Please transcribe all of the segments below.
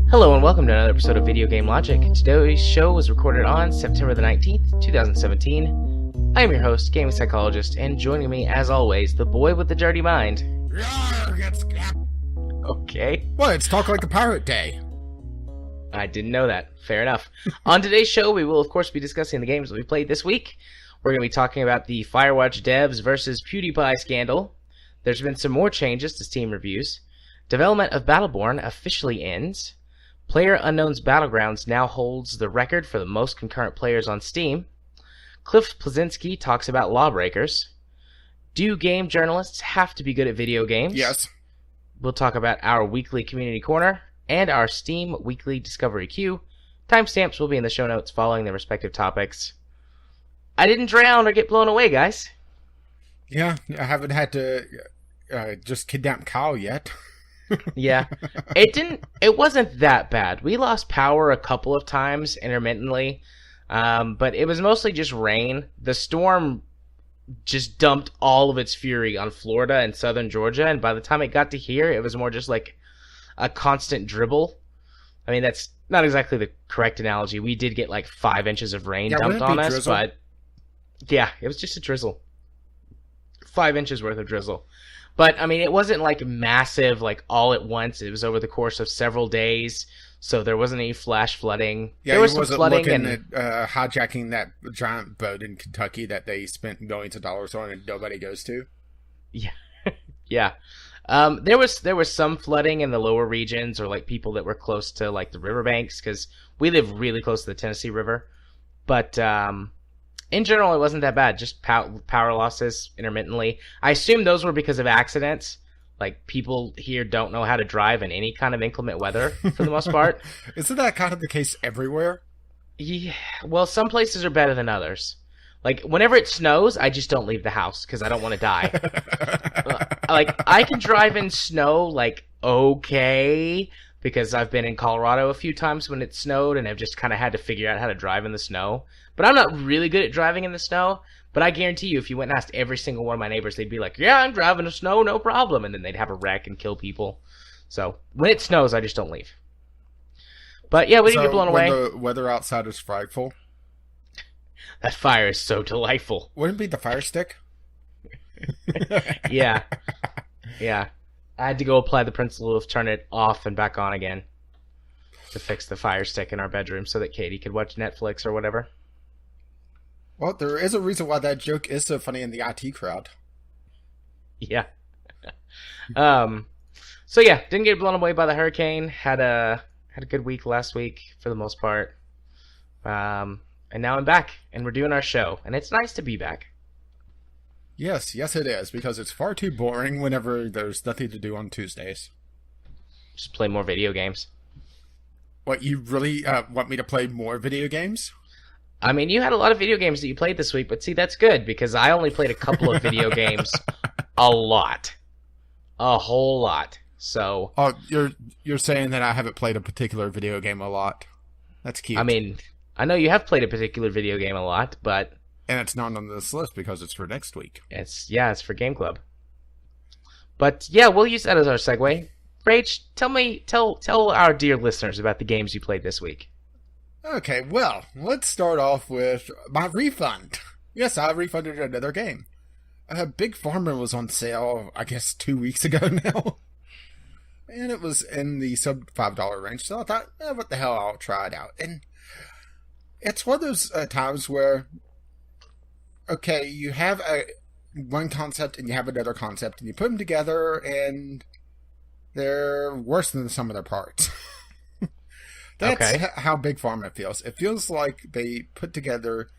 Hello and welcome to another episode of Video Game Logic. Today's show was recorded on September the 19th, 2017. I am your host, Gaming Psychologist, and joining me, as always, the boy with the dirty mind. Okay. Well, it's Talk Like a Pirate Day. I didn't know that. Fair enough. On today's show, we will, of course, be discussing the games that we played this week. We're going to be talking about the Firewatch Devs versus PewDiePie scandal. There's been some more changes to Steam reviews. Development of Battleborn officially ends. PlayerUnknown's Battlegrounds now holds the record for the most concurrent players on Steam. Cliff Bleszinski talks about LawBreakers. Do game journalists have to be good at video games? Yes. We'll talk about our weekly community corner and our Steam weekly discovery queue. Timestamps will be in the show notes following the respective topics. I didn't drown or get blown away, guys. Yeah, I haven't had to just kidnap Kyle yet. Yeah, it wasn't that bad. We lost power a couple of times intermittently, but it was mostly just rain. The storm just dumped all of its fury on Florida and southern Georgia, and by the time it got to here, it was more just like a constant dribble. I mean, that's not exactly the correct analogy. We did get like 5 inches of rain dumped on us, drizzle? But yeah, it was just a drizzle. 5 inches worth of drizzle. But, I mean, it wasn't, like, massive, like, all at once. It was over the course of several days, so there wasn't any flash flooding. Yeah, there was some some flooding looking at hijacking that giant boat in Kentucky that they spent millions of dollars on and nobody goes to. Yeah, yeah. There was some flooding in the lower regions, or, like, people that were close to, like, the riverbanks, because we live really close to the Tennessee River. But, in general, it wasn't that bad. Just power losses intermittently. I assume those were because of accidents. Like, people here don't know how to drive in any kind of inclement weather, for the most part. Isn't that kind of the case everywhere? Yeah. Well, some places are better than others. Like, whenever it snows, I just don't leave the house, because I don't want to die. Like, I can drive in snow, like, okay, because I've been in Colorado a few times when it snowed, and I've just kind of had to figure out how to drive in the snow. But I'm not really good at driving in the snow. But I guarantee you, if you went and asked every single one of my neighbors, they'd be like, yeah, I'm driving in the snow, no problem. And then they'd have a wreck and kill people. So, when it snows, I just don't leave. But yeah, we didn't get blown away. When the weather outside is frightful. That fire is so delightful. Wouldn't it be the fire stick? Yeah. Yeah. I had to go apply the principle of turn it off and back on again to fix the fire stick in our bedroom so that Katie could watch Netflix or whatever. Well, there is a reason why that joke is so funny in the IT crowd. Yeah. So yeah, didn't get blown away by the hurricane. Had a good week last week for the most part. And now I'm back and we're doing our show, and it's nice to be back. Yes it is, because it's far too boring whenever there's nothing to do on Tuesdays. Just play more video games. What, you really want me to play more video games? I mean, you had a lot of video games that you played this week, but see, that's good, because I only played a couple of video games a lot. A whole lot. So... Oh, you're saying that I haven't played a particular video game a lot. That's cute. I mean, I know you have played a particular video game a lot, but... And it's not on this list because it's for next week. It's for Game Club. But yeah, we'll use that as our segue. Rach, tell our dear listeners about the games you played this week. Okay, well, let's start off with my refund. Yes, I refunded another game. Big Pharma was on sale, I guess, 2 weeks ago now. And it was in the sub $5 range, so I thought, what the hell, I'll try it out. And it's one of those times where, okay, you have one concept and you have another concept, and you put them together, and they're worse than the sum of their parts. That's how Big Pharma feels. It feels like they put together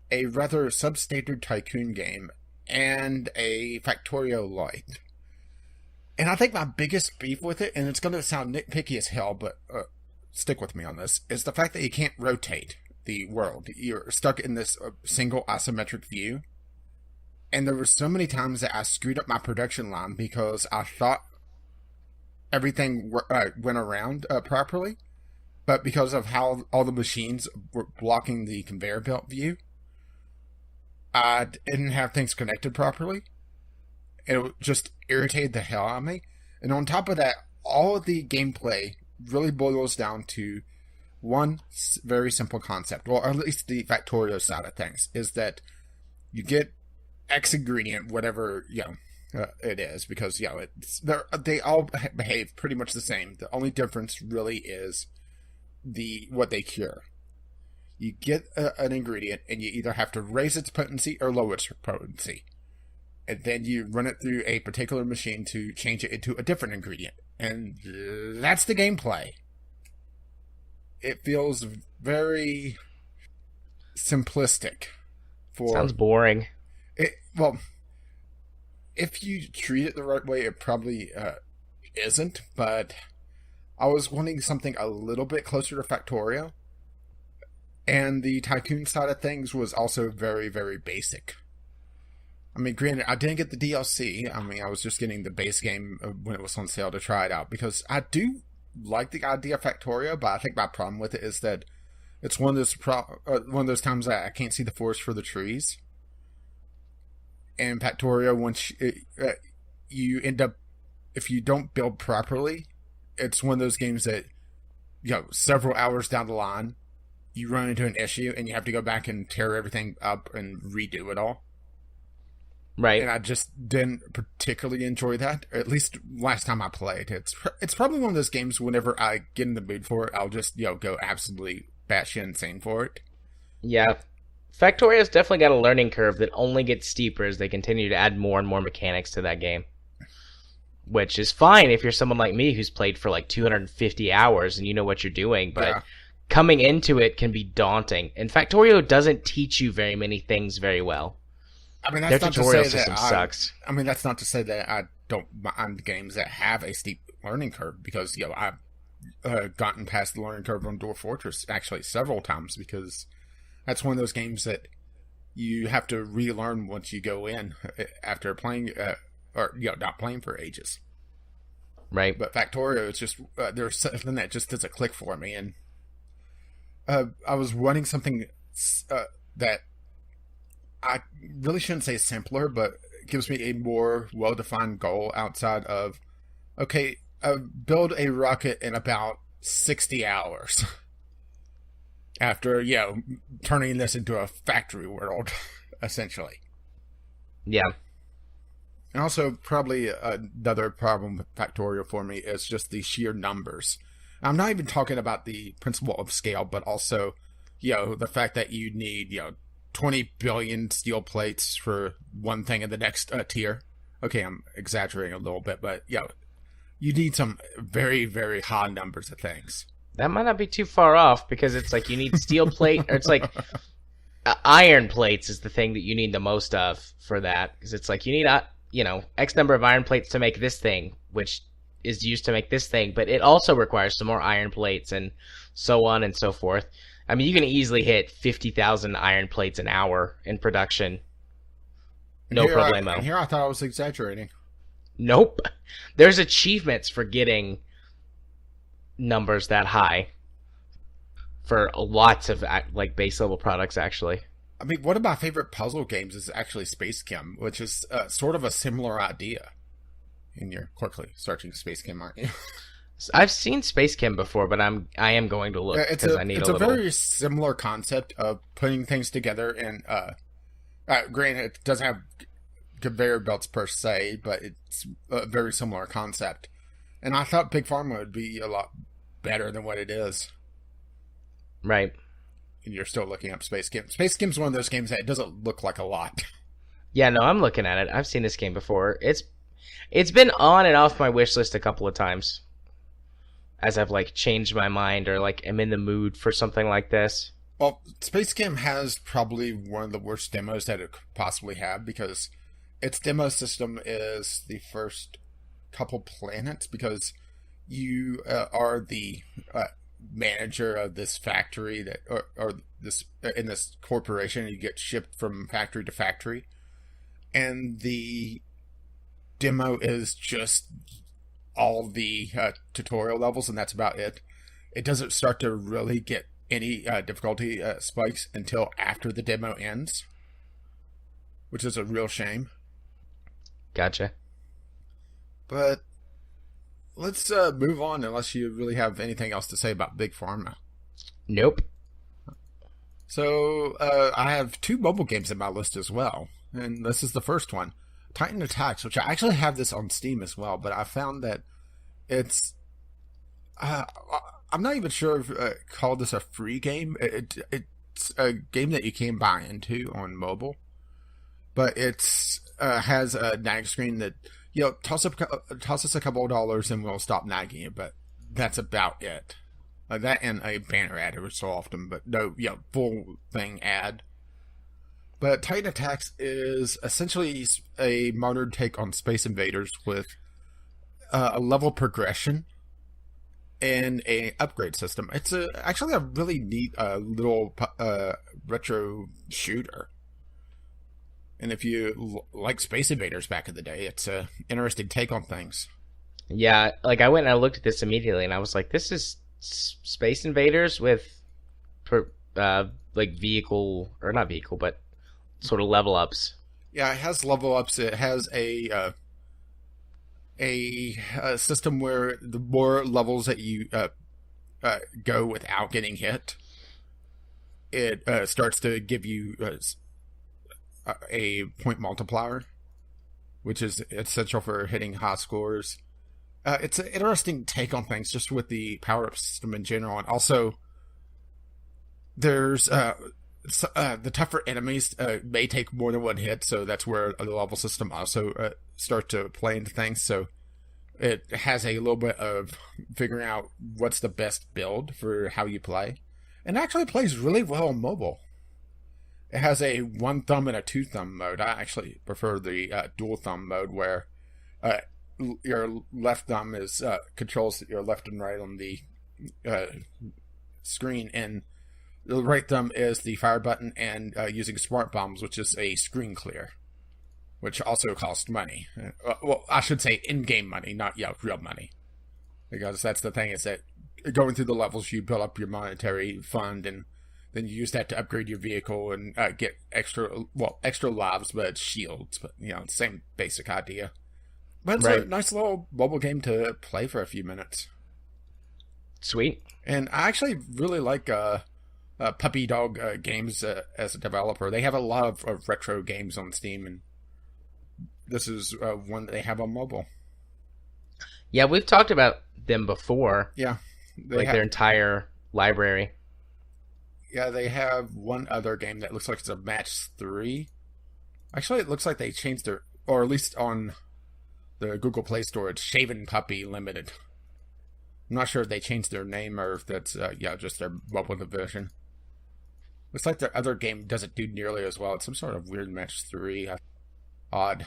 a rather substandard tycoon game and a Factorio light. And I think my biggest beef with it, and it's going to sound nitpicky as hell, but stick with me on this, is the fact that you can't rotate the world. You're stuck in this single isometric view. And there were so many times that I screwed up my production line because I thought everything went around properly. but because of how all the machines were blocking the conveyor belt view, I didn't have things connected properly. It just irritated the hell out of me. And on top of that, all of the gameplay really boils down to one very simple concept. Well, at least the Factorio side of things is that you get X ingredient, whatever, it is, because, they all behave pretty much the same. The only difference really is what they cure. You get an ingredient, and you either have to raise its potency or lower its potency. And then you run it through a particular machine to change it into a different ingredient. And that's the gameplay. It feels very simplistic. Sounds boring. Well, if you treat it the right way, it probably isn't. But I was wanting something a little bit closer to Factorio. And the Tycoon side of things was also very, very basic. I mean, granted, I didn't get the DLC. I mean, I was just getting the base game when it was on sale to try it out. Because I do like the idea of Factorio, but I think my problem with it is that it's one of those times that I can't see the forest for the trees. And Factorio, once you end up, if you don't build properly, it's one of those games that, several hours down the line, you run into an issue and you have to go back and tear everything up and redo it all. Right. And I just didn't particularly enjoy that. At least last time I played. It's probably one of those games whenever I get in the mood for it, I'll just, go absolutely batshit insane for it. Yeah. Factorio's definitely got a learning curve that only gets steeper as they continue to add more and more mechanics to that game. Which is fine if you're someone like me who's played for like 250 hours and you know what you're doing, but coming into it can be daunting. And Factorio doesn't teach you very many things very well. I mean, that's Their not tutorial to say system that sucks. I mean, that's not to say that I don't mind games that have a steep learning curve, because, I've gotten past the learning curve on Dwarf Fortress actually several times, because that's one of those games that you have to relearn once you go in after playing, not playing for ages. Right. But Factorio, it's just, there's something that just doesn't click for me, and I was wanting something that I really shouldn't say simpler, but gives me a more well-defined goal outside of, build a rocket in about 60 hours. After, turning this into a factory world, essentially. Yeah. And also, probably another problem with Factorio for me is just the sheer numbers. I'm not even talking about the principle of scale, but also, the fact that you need, 20 billion steel plates for one thing in the next tier. Okay, I'm exaggerating a little bit, but, you need some very, very high numbers of things. That might not be too far off, because it's like you need steel plate, or it's like iron plates is the thing that you need the most of for that. Because it's like you need, X number of iron plates to make this thing, which is used to make this thing, but it also requires some more iron plates and so on and so forth. I mean, you can easily hit 50,000 iron plates an hour in production. No problemo. Here I thought I was exaggerating. Nope. There's achievements for getting numbers that high for lots of base level products, actually. I mean, one of my favorite puzzle games is actually Space Chem, which is sort of a similar idea. And you're quickly searching Space Chem, aren't you? I've seen Space Chem before, but I am going to look because I need a little. It's a very similar concept of putting things together, and granted, it doesn't have conveyor belts per se, but it's a very similar concept. And I thought Big Pharma would be a lot better than what it is. Right. And you're still looking up Space Chem. Space Chem's one of those games that it doesn't look like a lot. Yeah, no, I'm looking at it. I've seen this game before. It's been on and off my wish list a couple of times, as I've changed my mind or am in the mood for something like this. Well, Space Chem has probably one of the worst demos that it could possibly have, because its demo system is the first couple planets, because you are the manager of this factory that or this in this corporation. You get shipped from factory to factory, and the demo is just all the tutorial levels, and that's about it. it doesn't start to really get any difficulty spikes until after the demo ends, which is a real shame. Gotcha. But let's move on, unless you really have anything else to say about Big Pharma. Nope. So I have 2 mobile games in my list as well, and this is the first one, Titan Attacks, which I actually have this on Steam as well, but I found that it's I'm not even sure if call this a free game. It's a game that you can buy into on mobile, but it's has a nag screen that, you know, toss us a couple of dollars and we'll stop nagging you, but that's about it. That and a banner ad every so often, but no, full thing ad. But Titan Attacks is essentially a modern take on Space Invaders with a level progression and a upgrade system. It's actually a really neat little retro shooter. And if you like Space Invaders back in the day, it's an interesting take on things. Yeah, like I went and I looked at this immediately, and I was like, "This is Space Invaders with, like vehicle or not vehicle, but sort of level ups." Yeah, it has level ups. It has a system where the more levels that you go without getting hit, it starts to give you a point multiplier, which is essential for hitting high scores. It's an interesting take on things, just with the power-up system in general, and also there's the tougher enemies may take more than one hit, so that's where the level system also starts to play into things. So it has a little bit of figuring out what's the best build for how you play, and actually plays really well on mobile. It has a 1 thumb and a 2 thumb mode. I actually prefer the dual thumb mode, where your left thumb is controls your left and right on the screen, and the right thumb is the fire button and using smart bombs, which is a screen clear, which also costs money. Well, I should say in-game money, not real money, because that's the thing, is that going through the levels, you build up your monetary fund, and then you use that to upgrade your vehicle and get extra lives, but shields. But same basic idea. But it's a nice little mobile game to play for a few minutes. Sweet. And I actually really like Puppy Dog Games as a developer. They have a lot of retro games on Steam, and this is one that they have on mobile. Yeah, we've talked about them before. Yeah. Their entire library. Yeah, they have one other game that looks like it's a match 3. Actually, it looks like they changed their, or at least on the Google Play Store, it's Shaven Puppy Limited. I'm not sure if they changed their name or if that's, just their mobile division. Looks like their other game doesn't do nearly as well. It's some sort of weird match 3. Odd.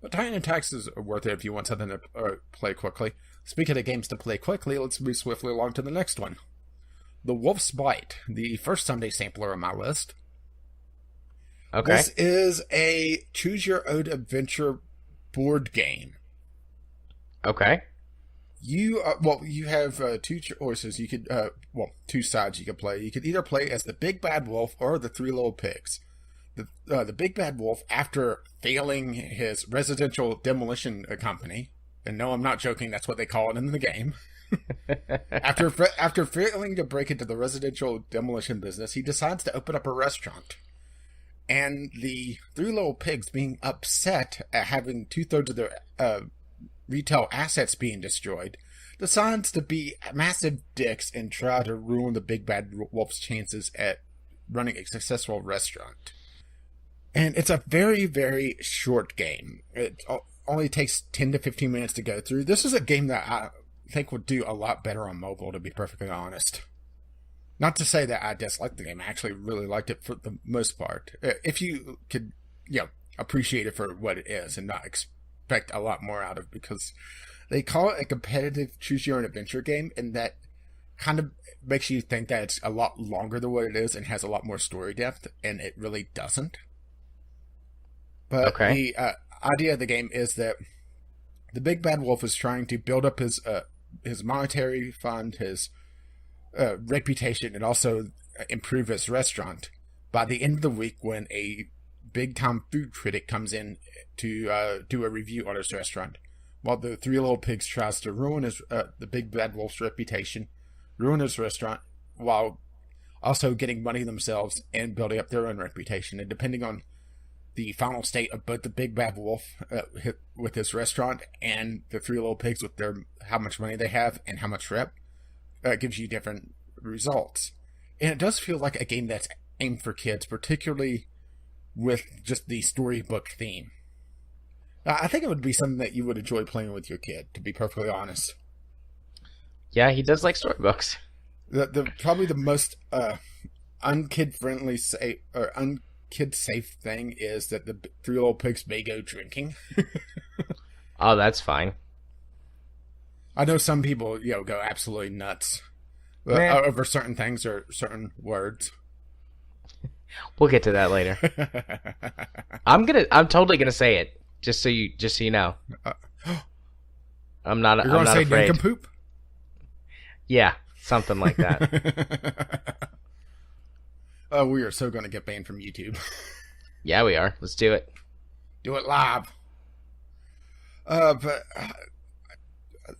But Titan Attacks is worth it if you want something to play quickly. Speaking of games to play quickly, let's move swiftly along to the next one. The Wolf's Bite, the first Sunday sampler on my list. Okay. This is a choose-your-own-adventure board game. Okay. You have 2 choices. You could, 2 sides you could play. You could either play as the Big Bad Wolf or the 3 Little Pigs. The Big Bad Wolf, after failing his residential demolition company, and no, I'm not joking, that's what they call it in the game. After failing to break into the residential demolition business, he decides to open up a restaurant. And the 3 Little Pigs, being upset at having 2/3 of their retail assets being destroyed, decides to be massive dicks and try to ruin the Big Bad Wolf's chances at running a successful restaurant. And it's a very, very short game. It only takes 10 to 15 minutes to go through. This is a game that I think would do a lot better on mobile, to be perfectly honest. Not to say that I disliked the game. I actually really liked it for the most part. If you could, appreciate it for what it is and not expect a lot more out of it, because they call it a competitive choose-your-own-adventure game, and that kind of makes you think that it's a lot longer than what it is and has a lot more story depth, and it really doesn't. But the idea of the game is that the Big Bad Wolf is trying to build up his his monetary fund, his reputation, and also improve his restaurant. By the end of the week, when a big-time food critic comes in to do a review on his restaurant, while the Three Little Pigs tries to ruin his the Big Bad Wolf's reputation, ruin his restaurant, while also getting money themselves and building up their own reputation. And depending on the final state of both the Big Bad Wolf with his restaurant and the Three Little Pigs with their how much money they have and how much rep, gives you different results. And it does feel like a game that's aimed for kids, particularly with just the storybook theme. I think it would be something that you would enjoy playing with your kid, to be perfectly honest. Yeah, he does like storybooks. The probably the most unkid-friendly or unkid-safe thing is that the Three Little Pigs may go drinking. Oh, that's fine. I know some people, go absolutely nuts over certain things or certain words. We'll get to that later. I'm totally gonna say it, just so you know. I'm not. You're gonna say nincompoop? Yeah, something like that. Oh, we are so gonna get banned from YouTube. Yeah, we are. Let's do it. Do it live. But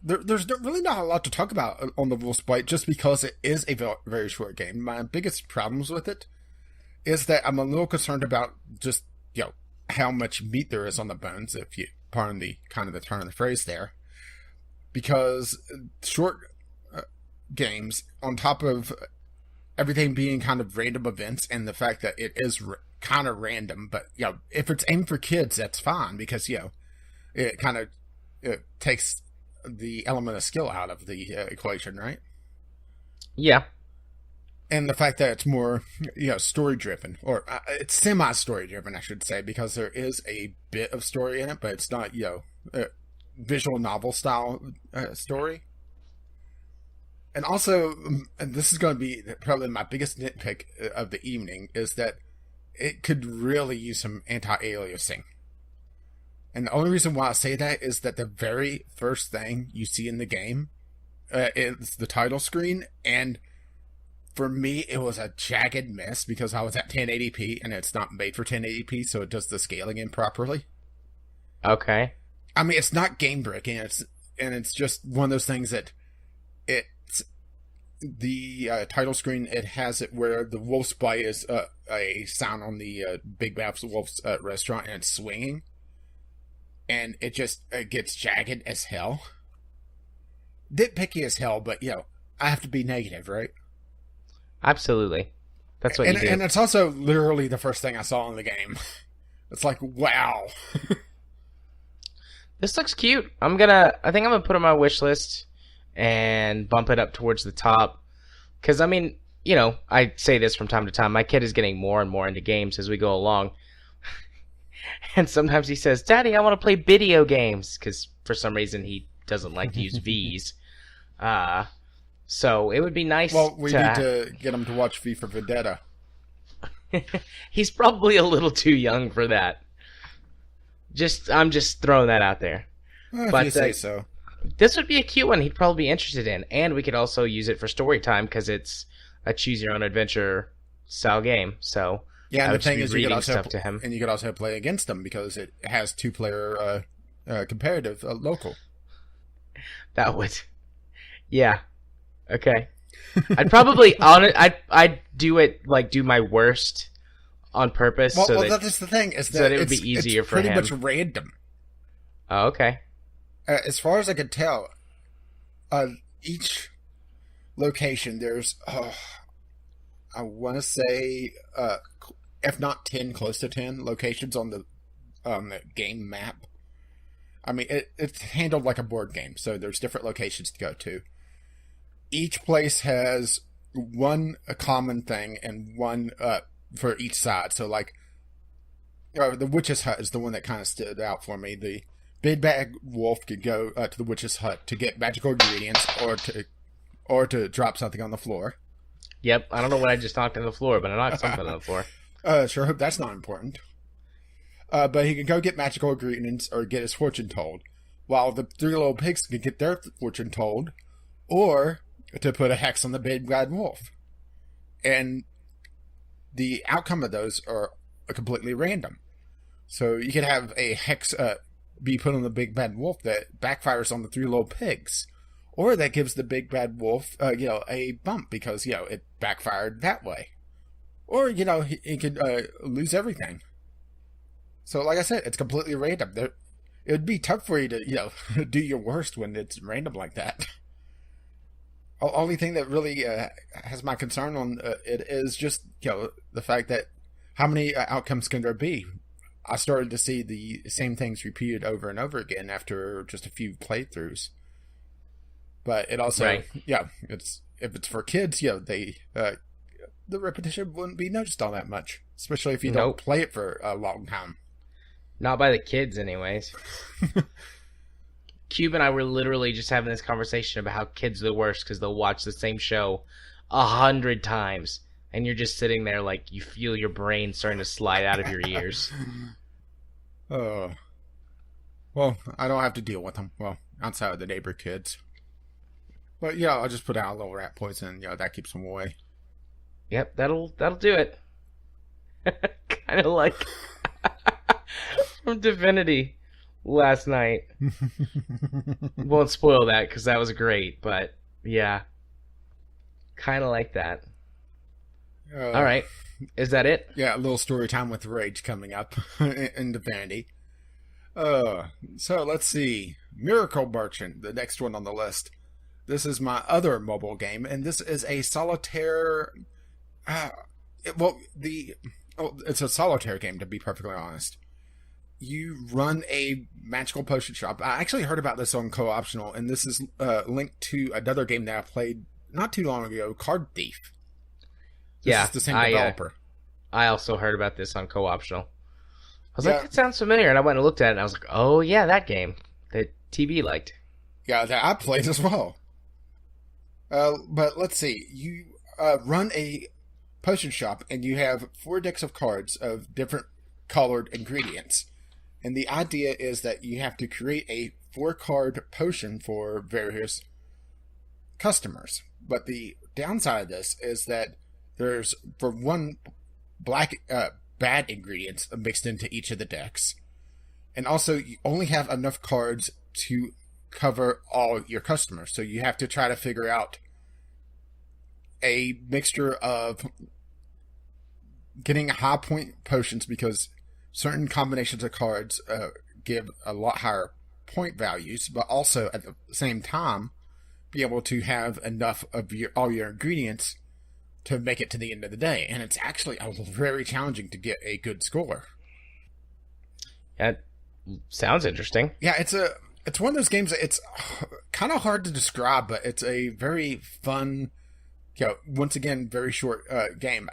there's really not a lot to talk about on the Wolf's Bite, just because it is a very short game. My biggest problems with it is that I'm a little concerned about just, how much meat there is on the bones, if you pardon the kind of the turn of the phrase there. Because short games, on top of everything being kind of random events, and the fact that it is kind of random, but, if it's aimed for kids, that's fine, because, it kind of takes the element of skill out of the equation, right? Yeah. And the fact that it's more, story-driven, or it's semi-story-driven, I should say, because there is a bit of story in it, but it's not, visual novel-style story. And also, and this is going to be probably my biggest nitpick of the evening, is that it could really use some anti-aliasing. And the only reason why I say that is that the very first thing you see in the game is the title screen, and for me, it was a jagged mess because I was at 1080p and it's not made for 1080p, so it does the scaling improperly. Okay. I mean, it's not game breaking, it's just one of those things that it's the title screen. It has it where the Wolf's Bite is a sound on the Big Bad Wolf's restaurant, and it's swinging, and it just gets jagged as hell. Nitpicky as hell, but I have to be negative, right? Absolutely. That's what you do. And it's also literally the first thing I saw in the game. It's like, wow. This looks cute. I think I'm gonna put it on my wish list and bump it up towards the top. Because, I say this from time to time. My kid is getting more and more into games as we go along. And sometimes he says, Daddy, I want to play video games. Because for some reason he doesn't like to use V's. So it would be nice. Well, we need to get him to watch V for Vendetta. He's probably a little too young for that. I'm just throwing that out there. But you say so. This would be a cute one. He'd probably be interested in, and we could also use it for story time because it's a choose your own adventure style game. So yeah, and the thing is, you could also play against him because it has 2-player comparative local. That would, yeah. Okay. I'd probably I'd do it do my worst on purpose. Well, that's the thing is that it would be easier for him. It's pretty much random. Oh, okay. As far as I can tell, each location there's I want to say if not 10, close to 10 locations on the game map. I mean, it's handled like a board game, so there's different locations to go to. Each place has a common thing and one for each side. So, the Witch's Hut is the one that kind of stood out for me. The Big Bad Wolf could go to the Witch's Hut to get magical ingredients or to drop something on the floor. Yep, I don't know what I just knocked on the floor, but I knocked something on the floor. Sure hope that's not important. But he can go get magical ingredients or get his fortune told. While the Three Little Pigs can get their fortune told or to put a hex on the big bad wolf. And the outcome of those are completely random. So you could have a hex be put on the big bad wolf that backfires on the three little pigs, or that gives the big bad wolf a bump because it backfired that way, or he could lose everything. So like I said, it's completely random. It would be tough for you to do your worst when it's random like that. Only thing that really has my concern on it is just the fact that how many outcomes can there be? I started to see the same things repeated over and over again after just a few playthroughs. But it also, right. It's if it's for kids, they the repetition wouldn't be noticed all that much, especially if you don't play it for a long time. Not by the kids, anyways. Cube and I were literally just having this conversation about how kids are the worst because they'll watch the same show 100 times, and you're just sitting there like you feel your brain starting to slide out of your ears. Well, I don't have to deal with them. Well, outside of the neighbor kids. But I'll just put out a little rat poison. That keeps them away. Yep, that'll do it. Kind of like from Divinity last night. Won't spoil that because that was great, but yeah, kind of like that. All right, is that it? Yeah, a little story time with Rage coming up in Divinity. So let's see. Miracle Merchant, the next one on the list. This is my other mobile game, and this is a solitaire. It's a solitaire game, to be perfectly honest. You run a magical potion shop. I actually heard about this on Co-optional, and this is linked to another game that I played not too long ago, Card Thief. This is the same developer. I also heard about this on Co-optional. I was like, it sounds familiar, and I went and looked at it, and I was like, oh yeah, that game that TB liked. Yeah, that I played as well. But let's see. You run a potion shop, and you have 4 decks of cards of different colored ingredients. And the idea is that you have to create a 4-card potion for various customers. But the downside of this is that there's, for one, bad ingredients mixed into each of the decks. And also, you only have enough cards to cover all your customers. So you have to try to figure out a mixture of getting high point potions because certain combinations of cards give a lot higher point values, but also at the same time be able to have enough of all your ingredients to make it to the end of the day. And it's actually very challenging to get a good score. That sounds interesting. Yeah, it's one of those games that it's kind of hard to describe, but it's a very fun, once again, very short game.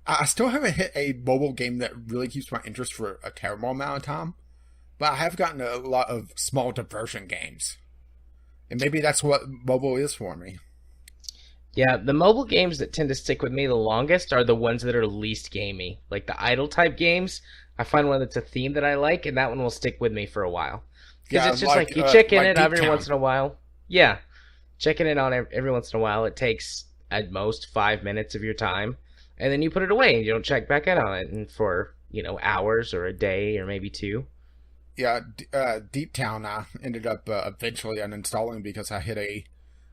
I still haven't hit a mobile game that really keeps my interest for a terrible amount of time, but I have gotten a lot of small diversion games. And maybe that's what mobile is for me. Yeah, the mobile games that tend to stick with me the longest are the ones that are least gamey. Like the idle type games, I find one that's a theme that I like, and that one will stick with me for a while. Because it's just like you check in it every once in a while. Yeah, checking it on every once in a while. It takes at most 5 minutes of your time, and then you put it away and you don't check back in on it and for hours or a day or maybe 2. Yeah, Deep Town I ended up eventually uninstalling because I hit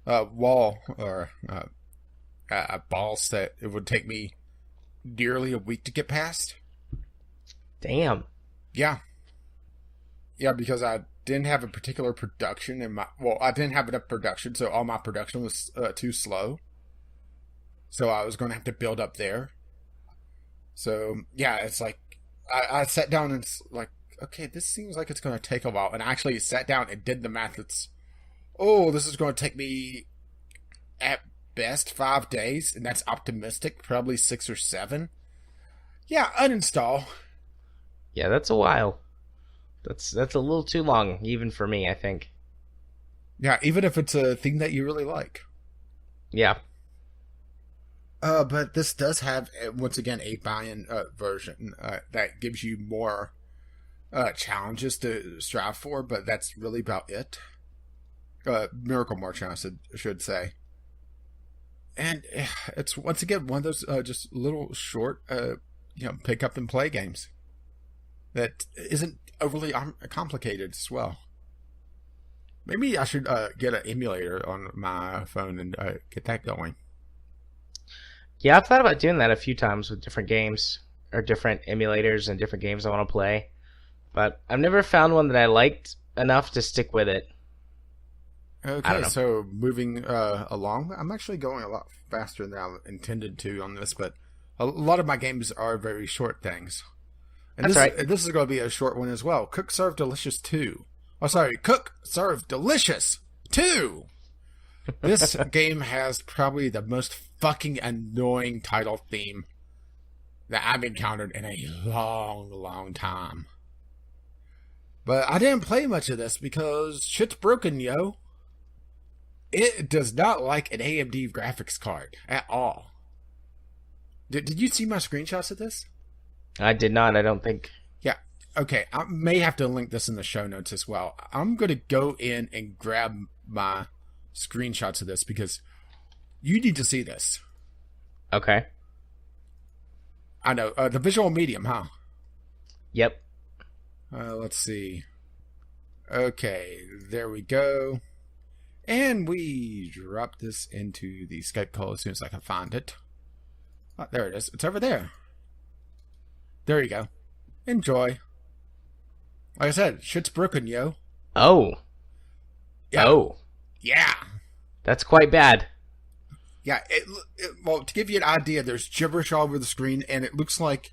a wall or a boss that it would take me nearly a week to get past. Damn. Yeah, because I didn't have a particular production in I didn't have enough production, so all my production was too slow. So I was going to have to build up there. So, yeah, it's like, I sat down and it's like, okay, this seems like it's going to take a while. And I actually sat down and did the math. This is going to take me at best 5 days. And that's optimistic, probably 6 or 7. Yeah, uninstall. Yeah, that's a while. That's a little too long, even for me, I think. Yeah, even if it's a thing that you really like. Yeah. But this does have, once again, a buy-in version that gives you more challenges to strive for, but that's really about it. Miracle March, I should say. And it's once again one of those just little short, pick up and play games that isn't overly complicated as well. Maybe I should get an emulator on my phone and get that going. Yeah, I've thought about doing that a few times with different games or different emulators and different games I want to play, but I've never found one that I liked enough to stick with it. Okay, so moving along, I'm actually going a lot faster than I intended to on this, but a lot of my games are very short things. And That's right. This is going to be a short one as well. Cook Serve Delicious 2. Oh, sorry, Cook Serve Delicious 2! This game has probably the most fucking annoying title theme that I've encountered in a long, long time. But I didn't play much of this because shit's broken, yo. It does not like an AMD graphics card at all. Did you see my screenshots of this? I did not, I don't think. Yeah. Okay, I may have to link this in the show notes as well. I'm going to go in and grab my screenshots of this because you need to see this. Okay. I know. The visual medium, huh? Yep. Let's see. Okay, there we go. And we drop this into the Skype call as soon as I can find it. Oh, there it is. It's over there. There you go. Enjoy. Like I said, shit's broken, yo. Oh. Yeah. Oh. Yeah. That's quite bad. Yeah. Well, to give you an idea, there's gibberish all over the screen, and it looks like...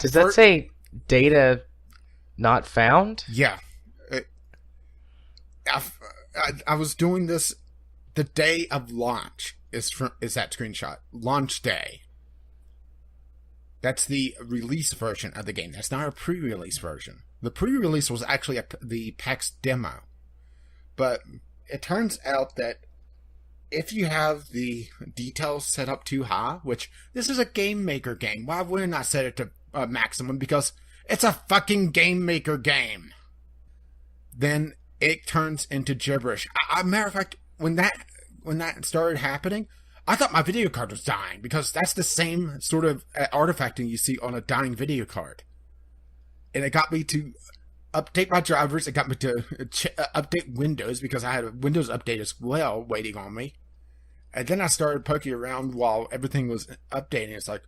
Does that say data not found? Yeah. I was doing this the day of launch. Is that screenshot? Launch day. That's the release version of the game. That's not a pre-release version. The pre-release was actually the PAX demo. But it turns out that if you have the details set up too high, which this is a game maker game, why wouldn't I set it to maximum? Because it's a fucking game maker game. Then it turns into gibberish. Matter of fact, when that started happening, I thought my video card was dying because that's the same sort of artifacting you see on a dying video card. And it got me to update my drivers. It got me to update Windows because I had a Windows update as well waiting on me. And then I started poking around while everything was updating. It's like,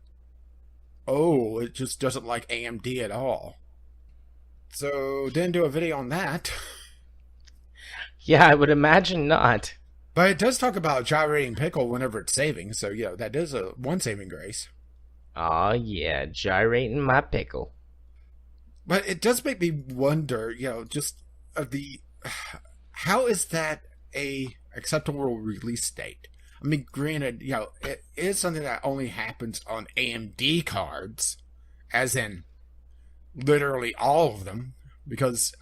oh, it just doesn't like AMD at all. So, didn't do a video on that. Yeah, I would imagine not. But it does talk about gyrating pickle whenever it's saving, so that is one saving grace. Aw, yeah, gyrating my pickle. But it does make me wonder, just of how is that a acceptable release date? I mean, granted, it is something that only happens on AMD cards, as in literally all of them, because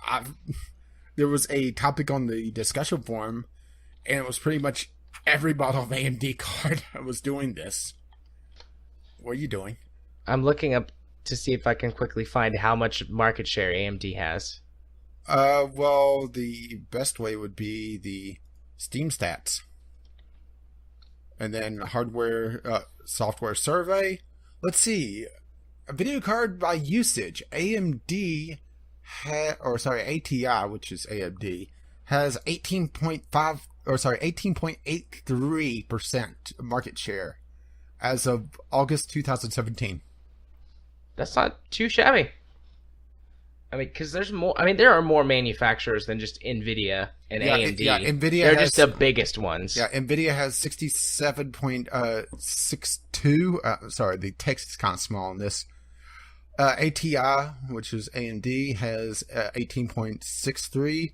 there was a topic on the discussion forum, and it was pretty much every model of AMD card was doing this. What are you doing? I'm looking up to see if I can quickly find how much market share AMD has. Well, the best way would be the Steam stats. And then hardware, software survey. Let's see. A video card by usage. ATI, which is AMD, has 18.83% market share as of August 2017. That's not too shabby. I mean, because there's more. I mean, there are more manufacturers than just Nvidia and AMD. Yeah, Nvidia. They're just the biggest ones. Yeah, Nvidia has 67.62. Sorry, the text is kind of small on this. ATI, which is AMD, has 18.63.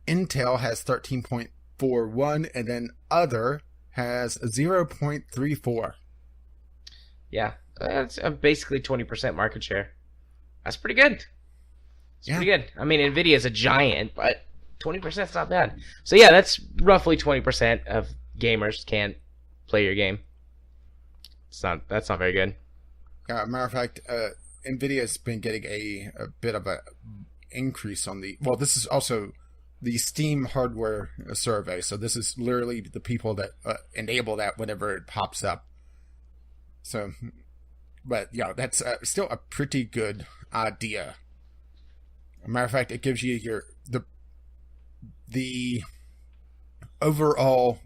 Intel has 13.41, and then other has 0.34. Yeah, that's basically 20% market share. That's pretty good. It's pretty good. I mean, Nvidia is a giant, but 20% is not bad. So yeah, that's roughly 20% of gamers can't play your game. That's not very good. Matter of fact, Nvidia has been getting a bit of a increase on the. Well, this is also the Steam hardware survey. So this is literally the people that enable that whenever it pops up. So, but yeah, that's still a pretty good idea. As a matter of fact, it gives you the overall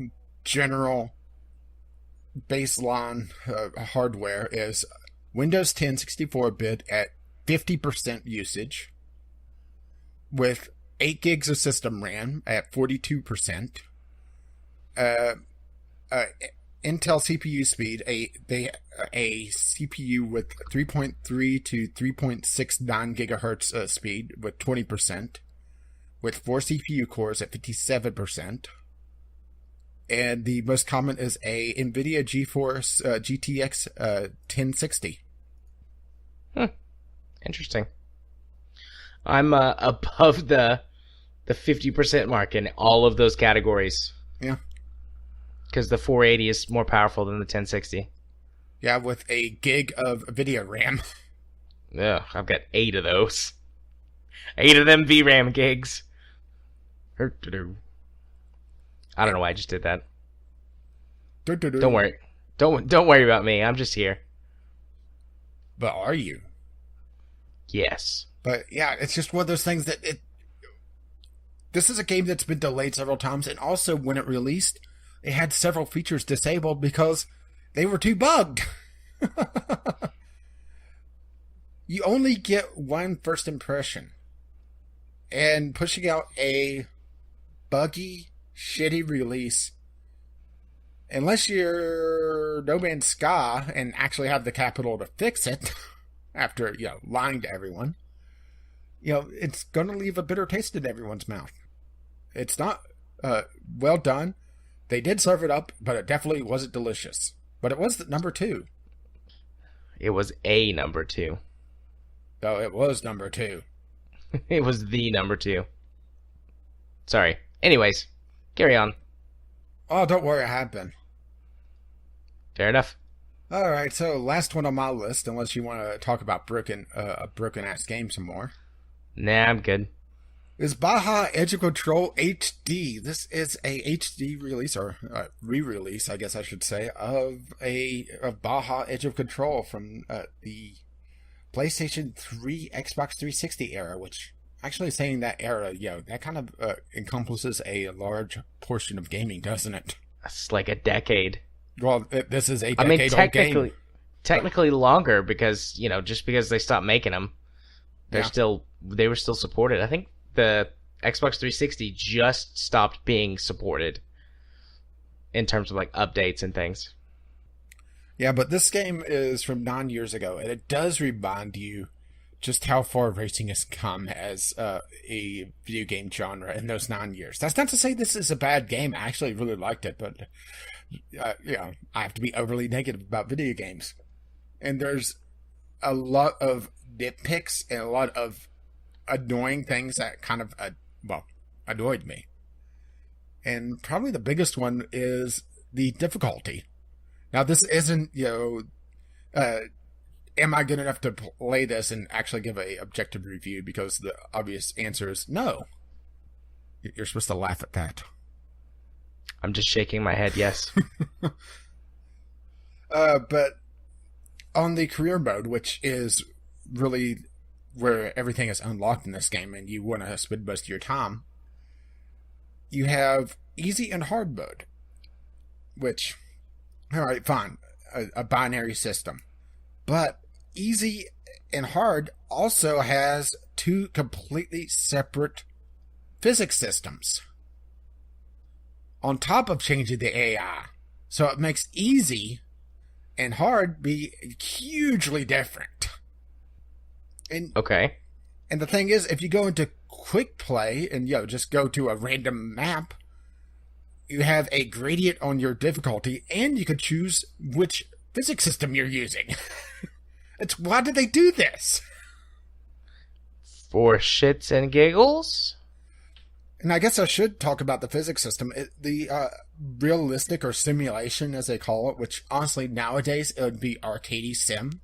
general baseline hardware is Windows 10 64-bit at 50% usage with 8 gigs of system RAM at 42%. Intel CPU speed, a CPU with 3.3 to 3.69 gigahertz speed with 20%, with 4 CPU cores at 57%. And the most common is a NVIDIA GeForce GTX 1060. Interesting. I'm above the 50% mark in all of those categories. Yeah. Because the 480 is more powerful than the 1060. Yeah, with a gig of video RAM. Yeah, I've got 8 of those. 8 of them VRAM gigs. I don't know why I just did that. Don't worry. Don't worry about me. I'm just here. But are you? Yes. But yeah, it's just one of those things that this is a game that's been delayed several times, and also when it released, it had several features disabled because they were too bugged. You only get one first impression. And pushing out a buggy, shitty release, unless you're No Man's Sky and actually have the capital to fix it after, lying to everyone, it's going to leave a bitter taste in everyone's mouth. It's not well done. They did serve it up, but it definitely wasn't delicious. But it was the number 2. It was a number 2. Oh, it was number 2. It was the number 2. Sorry. Anyways, carry on. Oh, don't worry, I have been. Fair enough. Alright, so last one on my list, unless you want to talk about a broken-ass game some more. Nah, I'm good. Is BAJA Edge of Control HD. This is a HD release, or re-release, I guess I should say, of BAJA Edge of Control from the PlayStation 3, Xbox 360 era, which, actually saying that era, that kind of encompasses a large portion of gaming, doesn't it? It's like a decade. Well, this is a decade-old game. Technically longer because, just because they stopped making them, they were still supported. I think the Xbox 360 just stopped being supported in terms of like updates and things. Yeah, but this game is from 9 years ago, and it does remind you just how far racing has come as a video game genre in those 9 years. That's not to say this is a bad game. I actually really liked it, but I have to be overly negative about video games. And there's a lot of nitpicks and a lot of annoying things that kind of annoyed me. And probably the biggest one is the difficulty. Now, this isn't, am I good enough to play this and actually give a objective review? Because the obvious answer is no. You're supposed to laugh at that. I'm just shaking my head, yes. But on the career mode, which is really where everything is unlocked in this game and you want to spend most of your time, you have easy and hard mode, which, alright, fine, a binary system. But easy and hard also has 2 completely separate physics systems on top of changing the AI. So it makes easy and hard be hugely different. And, okay. And the thing is, if you go into quick play and just go to a random map, you have a gradient on your difficulty, and you could choose which physics system you're using. Why did they do this? For shits and giggles? And I guess I should talk about the physics system. The realistic or simulation, as they call it, which honestly nowadays it would be arcade sim.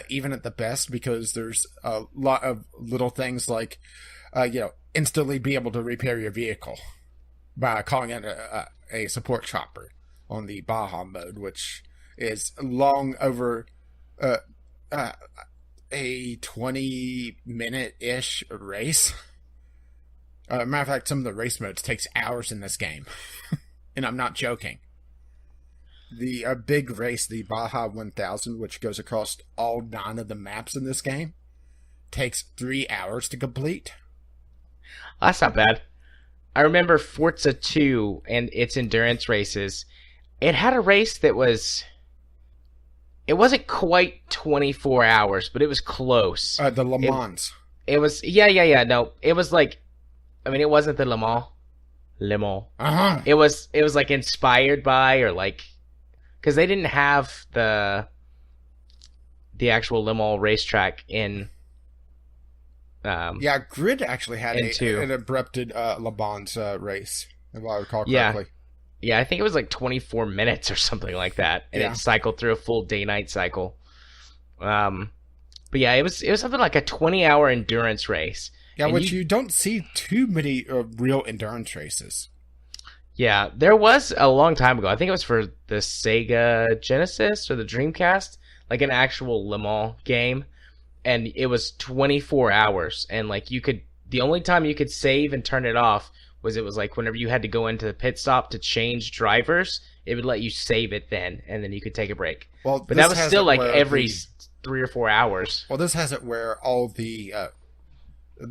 Even at the best, because there's a lot of little things like, instantly be able to repair your vehicle by calling in a support chopper on the BAJA mode, which is long over a 20-minute-ish race. Matter of fact, some of the race modes takes hours in this game. And I'm not joking. The big race, the BAJA 1000, which goes across all 9 of the maps in this game, takes 3 hours to complete. That's not bad. I remember Forza 2 and its endurance races. It had a race that was... It wasn't quite 24 hours, but it was close. The Le Mans. It was... Yeah. No, it was like... I mean, it wasn't the Le Mans. Le Mans. Uh-huh. It was like inspired by, or like... Because they didn't have the actual Le Mans racetrack in... Grid actually had an abrupted Le Mans race, if I recall correctly. Yeah, I think it was like 24 minutes or something like that, and it cycled through a full day-night cycle. But yeah, it was something like a 20-hour endurance race. Yeah, which you don't see too many real endurance races. Yeah, there was a long time ago. I think it was for the Sega Genesis or the Dreamcast, like an actual Le Mans game. And it was 24 hours, and like the only time you could save and turn it off was like whenever you had to go into the pit stop to change drivers, it would let you save it then, and then you could take a break. Well, but that was still like every 3 or 4 hours. Well, this has it where all the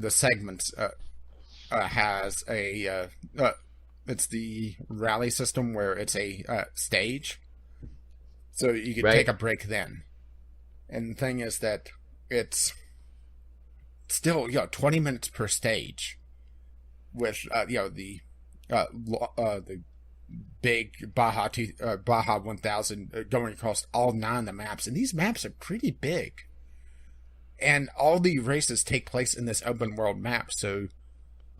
segments has a it's the rally system where it's a stage, so you could take a break then. And the thing is that it's still 20 minutes per stage with the big BAJA 1000 going across all 9 of the maps, and these maps are pretty big, and all the races take place in this open world map. So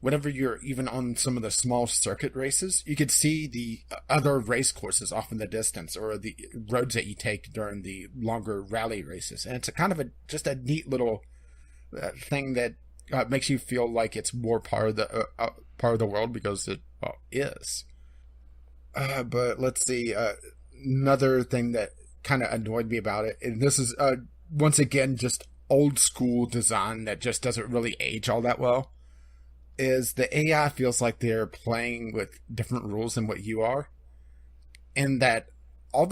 whenever you're even on some of the small circuit races, you could see the other race courses off in the distance, or the roads that you take during the longer rally races. And it's a kind of just a neat little thing that makes you feel like it's more part of the world, because it is. But let's see, another thing that kind of annoyed me about it, and this is once again just old school design that just doesn't really age all that well, is the AI feels like they're playing with different rules than what you are, and that on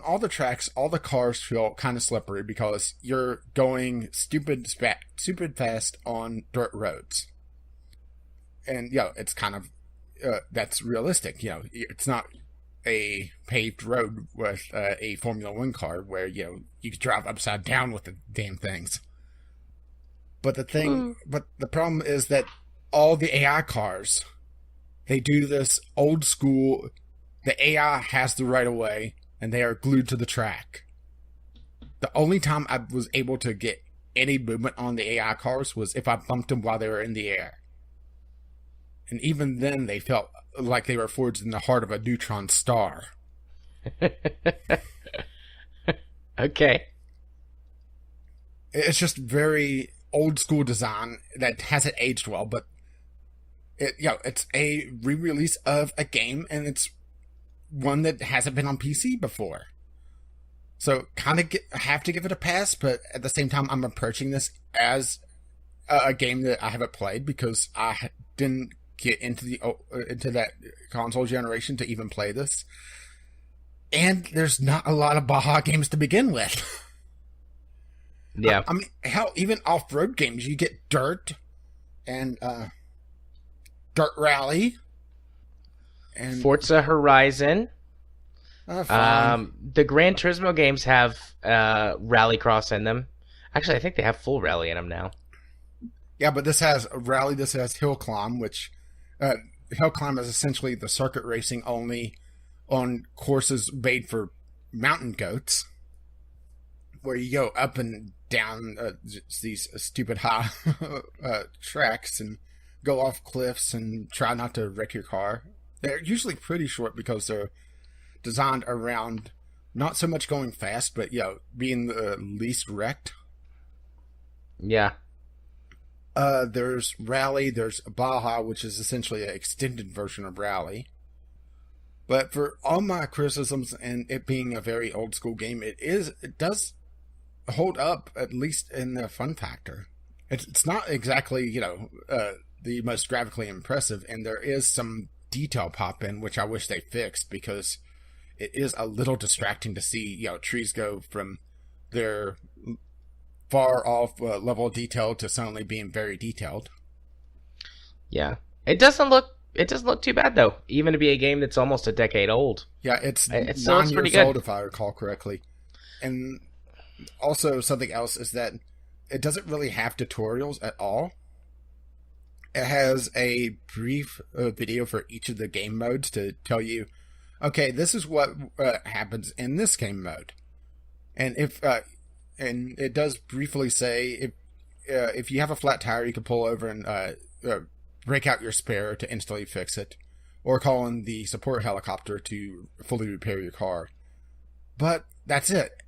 all the tracks, all the cars feel kind of slippery because you're going stupid fast on dirt roads, and it's kind of that's realistic. It's not a paved road with a Formula One car where you could drive upside down with the damn things. But the problem is that all the AI cars, they do this old school, the AI has the right of way, and they are glued to the track. The only time I was able to get any movement on the AI cars was if I bumped them while they were in the air. And even then, they felt like they were forged in the heart of a neutron star. Okay. It's just very old school design that hasn't aged well, but it's a re-release of a game, and it's one that hasn't been on PC before. So kind of have to give it a pass, but at the same time, I'm approaching this as a game that I haven't played because I didn't get into that console generation to even play this. And there's not a lot of BAJA games to begin with. Yeah. I mean, hell, even off-road games, you get Dirt and Dirt Rally and Forza Horizon. Fine. The Gran Turismo games have Rallycross in them. Actually, I think they have full rally in them now. Yeah, but this has Rally, this has Hill Climb, which Hill Climb is essentially the circuit racing only on courses made for mountain goats, where you go up and down these stupid high tracks and go off cliffs and try not to wreck your car. They're usually pretty short because they're designed around not so much going fast, but being the least wrecked. Yeah. There's Rally, there's BAJA, which is essentially an extended version of Rally. But for all my criticisms and it being a very old school game, it does hold up, at least in the fun factor. It's not exactly, the most graphically impressive, and there is some detail pop in, which I wish they fixed, because it is a little distracting to see, trees go from their far off level of detail to suddenly being very detailed. Yeah. It doesn't look too bad, though, even to be a game that's almost a decade old. Yeah, it's 9 pretty years good. old, if I recall correctly. And also something else is that it doesn't really have tutorials at all. It has a brief video for each of the game modes to tell you, okay, this is what happens in this game mode. And and it does briefly say if you have a flat tire, you can pull over and break out your spare to instantly fix it, or call in the support helicopter to fully repair your car. But that's it.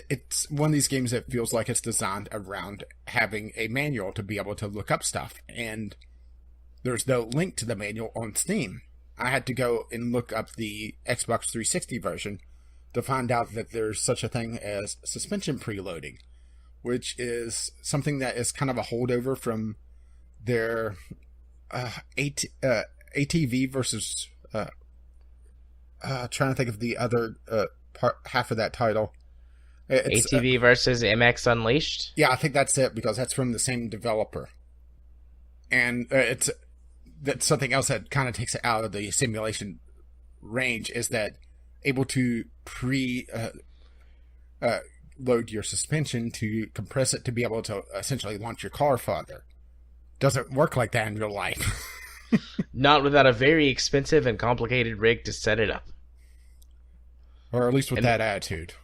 It's one of these games that feels like it's designed around having a manual to be able to look up stuff, and there's no link to the manual on Steam. I had to go and look up the Xbox 360 version to find out that there's such a thing as suspension preloading, which is something that is kind of a holdover from their ATV versus trying to think of the other half of that title. It's, ATV versus MX Unleashed? Yeah, I think that's it, because that's from the same developer. And that's something else that kind of takes it out of the simulation range, is that able to load your suspension to compress it to be able to essentially launch your car farther. Doesn't work like that in real life. Not without a very expensive and complicated rig to set it up. Or at least with that attitude.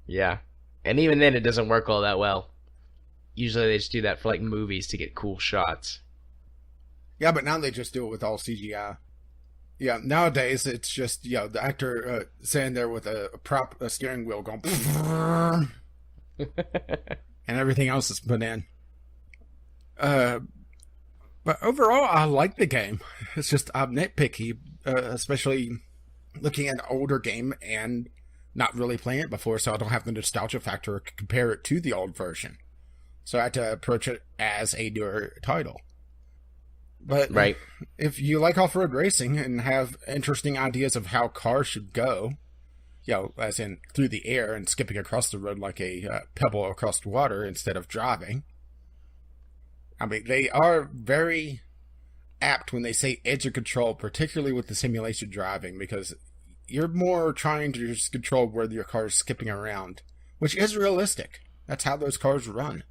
Yeah. And even then, it doesn't work all that well. Usually they just do that for, movies to get cool shots. Yeah, but now they just do it with all CGI. Yeah, nowadays it's just, the actor sitting there with a steering wheel going... and everything else is put in. But overall, I like the game. It's just, I'm nitpicky, especially looking at an older game and not really playing it before, so I don't have the nostalgia factor to compare it to the old version. So I had to approach it as a newer title. But right. If you like off-road racing and have interesting ideas of how cars should go, as in through the air and skipping across the road like a pebble across water instead of driving. I mean, they are very apt when they say edge of control, particularly with the simulation driving, because you're more trying to just control where your car is skipping around, which is realistic. That's how those cars run.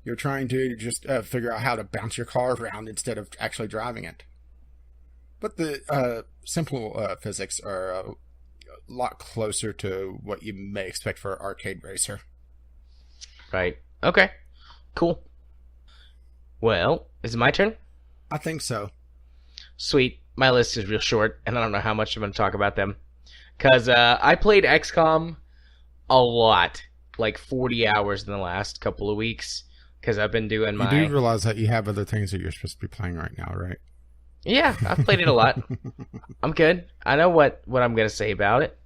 You're trying to just figure out how to bounce your car around instead of actually driving it. But the simple physics are a lot closer to what you may expect for an arcade racer. Right. Okay. Cool. Well, is it my turn? I think so. Sweet. My list is real short, and I don't know how much I'm going to talk about them. Because I played XCOM a lot. 40 hours in the last couple of weeks. Because I've been doing my... You do realize that you have other things that you're supposed to be playing right now, right? Yeah, I've played it a lot. I'm good. I know what I'm going to say about it.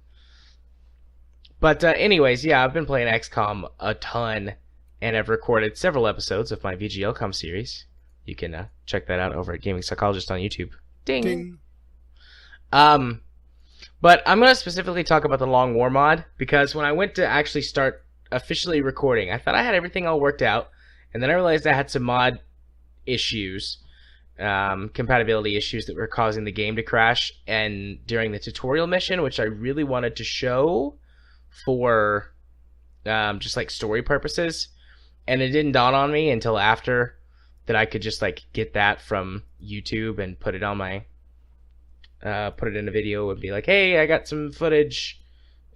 But anyways, yeah, I've been playing XCOM a ton. And I've recorded several episodes of my VGL series. You can check that out over at Gaming Psychologist on YouTube. Ding! Ding. But I'm going to specifically talk about the Long War mod. Because when I went to actually start officially recording, I thought I had everything all worked out. And then I realized I had some mod issues, compatibility issues that were causing the game to crash. And during the tutorial mission, which I really wanted to show for just story purposes, and it didn't dawn on me until after that I could just get that from YouTube and put it on my, put it in a video and be like, hey, I got some footage,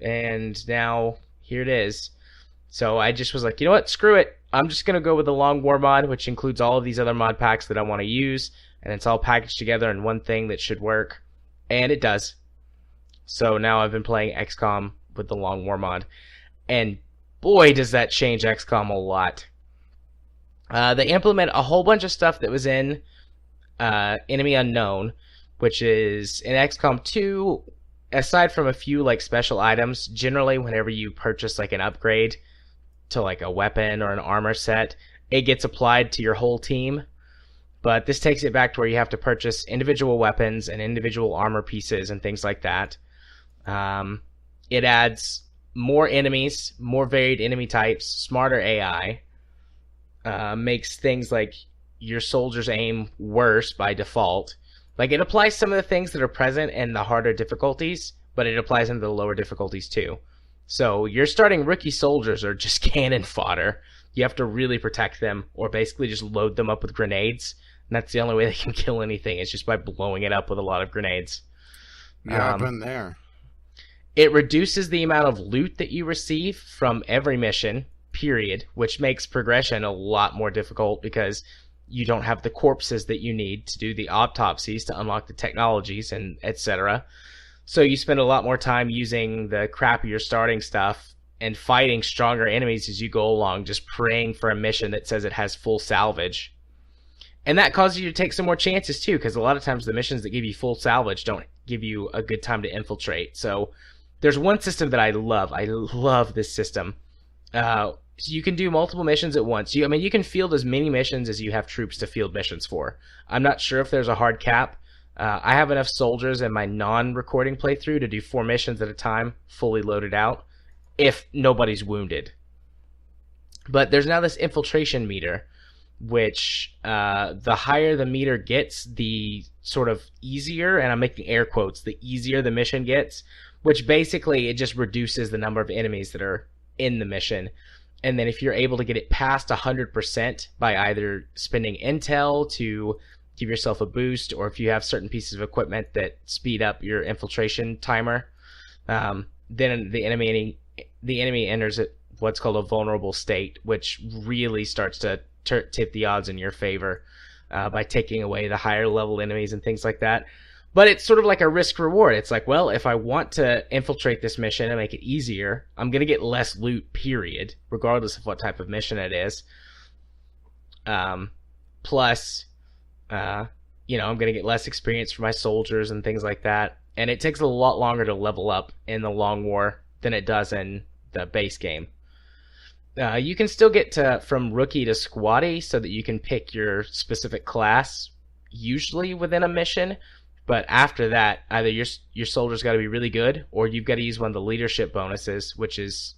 and now here it is. So I just was like, you know what, screw it. I'm just going to go with the Long War mod, which includes all of these other mod packs that I want to use, and it's all packaged together in one thing that should work, and it does. So now I've been playing XCOM with the Long War mod, and boy, does that change XCOM a lot. They implement a whole bunch of stuff that was in Enemy Unknown, which is in XCOM 2. Aside from a few like special items, generally whenever you purchase like an upgrade to like a weapon or an armor set, it gets applied to your whole team. But this takes it back to where you have to purchase individual weapons and individual armor pieces and things like that. It adds more enemies, more varied enemy types, smarter AI. Makes things like your soldiers aim worse by default. Like, it applies some of the things that are present in the harder difficulties, but it applies into the lower difficulties too. So your starting rookie soldiers are just cannon fodder. You have to really protect them, or basically just load them up with grenades. And that's the only way they can kill anything, is just by blowing it up with a lot of grenades. Yeah, I've been there. It reduces the amount of loot that you receive from every mission, period, which makes progression a lot more difficult because you don't have the corpses that you need to do the autopsies to unlock the technologies and etc. So you spend a lot more time using the crappier starting stuff and fighting stronger enemies as you go along, just praying for a mission that says it has full salvage. And that causes you to take some more chances too, because a lot of times the missions that give you full salvage don't give you a good time to infiltrate. So there's one system that I love. I love this system. So you can do multiple missions at once. You can field as many missions as you have troops to field missions for. I'm not sure if there's a hard cap. I have enough soldiers in my non-recording playthrough to do 4 missions at a time, fully loaded out, if nobody's wounded. But there's now this infiltration meter, which the higher the meter gets, the sort of easier, and I'm making air quotes, the easier the mission gets, which basically it just reduces the number of enemies that are in the mission. And then if you're able to get it past 100% by either spending intel to give yourself a boost, or if you have certain pieces of equipment that speed up your infiltration timer, then the enemy enters what's called a vulnerable state, which really starts to tip the odds in your favor by taking away the higher level enemies and things like that. But it's sort of like a risk reward. It's like, well, if I want to infiltrate this mission and make it easier, I'm going to get less loot, period, regardless of what type of mission it is. Plus, I'm going to get less experience for my soldiers and things like that. And it takes a lot longer to level up in the Long War than it does in the base game. You can still get from rookie to squatty so that you can pick your specific class, usually within a mission. But after that, either your soldiers got to be really good, or you've got to use one of the leadership bonuses, which is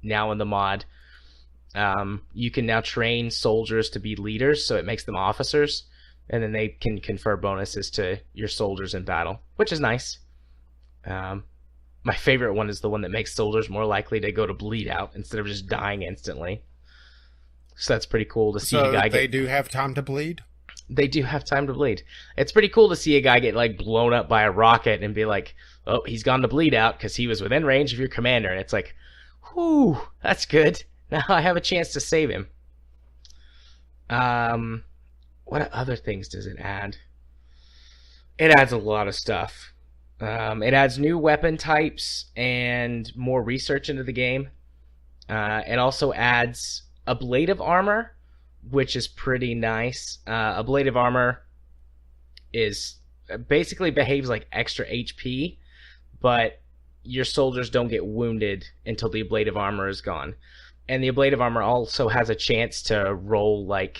now in the mod. You can now train soldiers to be leaders, so it makes them officers, and then they can confer bonuses to your soldiers in battle, which is nice. My favorite one is the one that makes soldiers more likely to go to bleed out instead of just dying instantly. So that's pretty cool to see a guy they do have time to bleed? They do have time to bleed. It's pretty cool to see a guy get like blown up by a rocket and be like, oh, he's gone to bleed out because he was within range of your commander. And it's like, whew, that's good. Now I have a chance to save him. What other things does it add? It adds a lot of stuff. It adds new weapon types and more research into the game. It also adds ablative armor, which is pretty nice. Ablative armor basically behaves like extra HP, but your soldiers don't get wounded until the ablative armor is gone. And the ablative armor also has a chance to roll like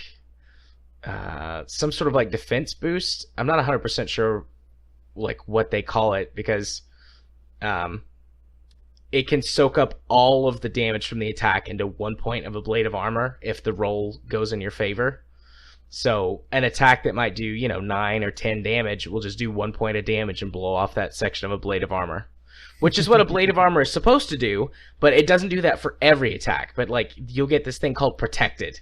some sort of like defense boost. I'm not 100% sure like what they call it, because it can soak up all of the damage from the attack into 1 point of ablative armor if the roll goes in your favor. So an attack that might do 9 or 10 damage will just do 1 point of damage and blow off that section of ablative armor, which is what ablative armor is supposed to do, but it doesn't do that for every attack. But like, you'll get this thing called protected,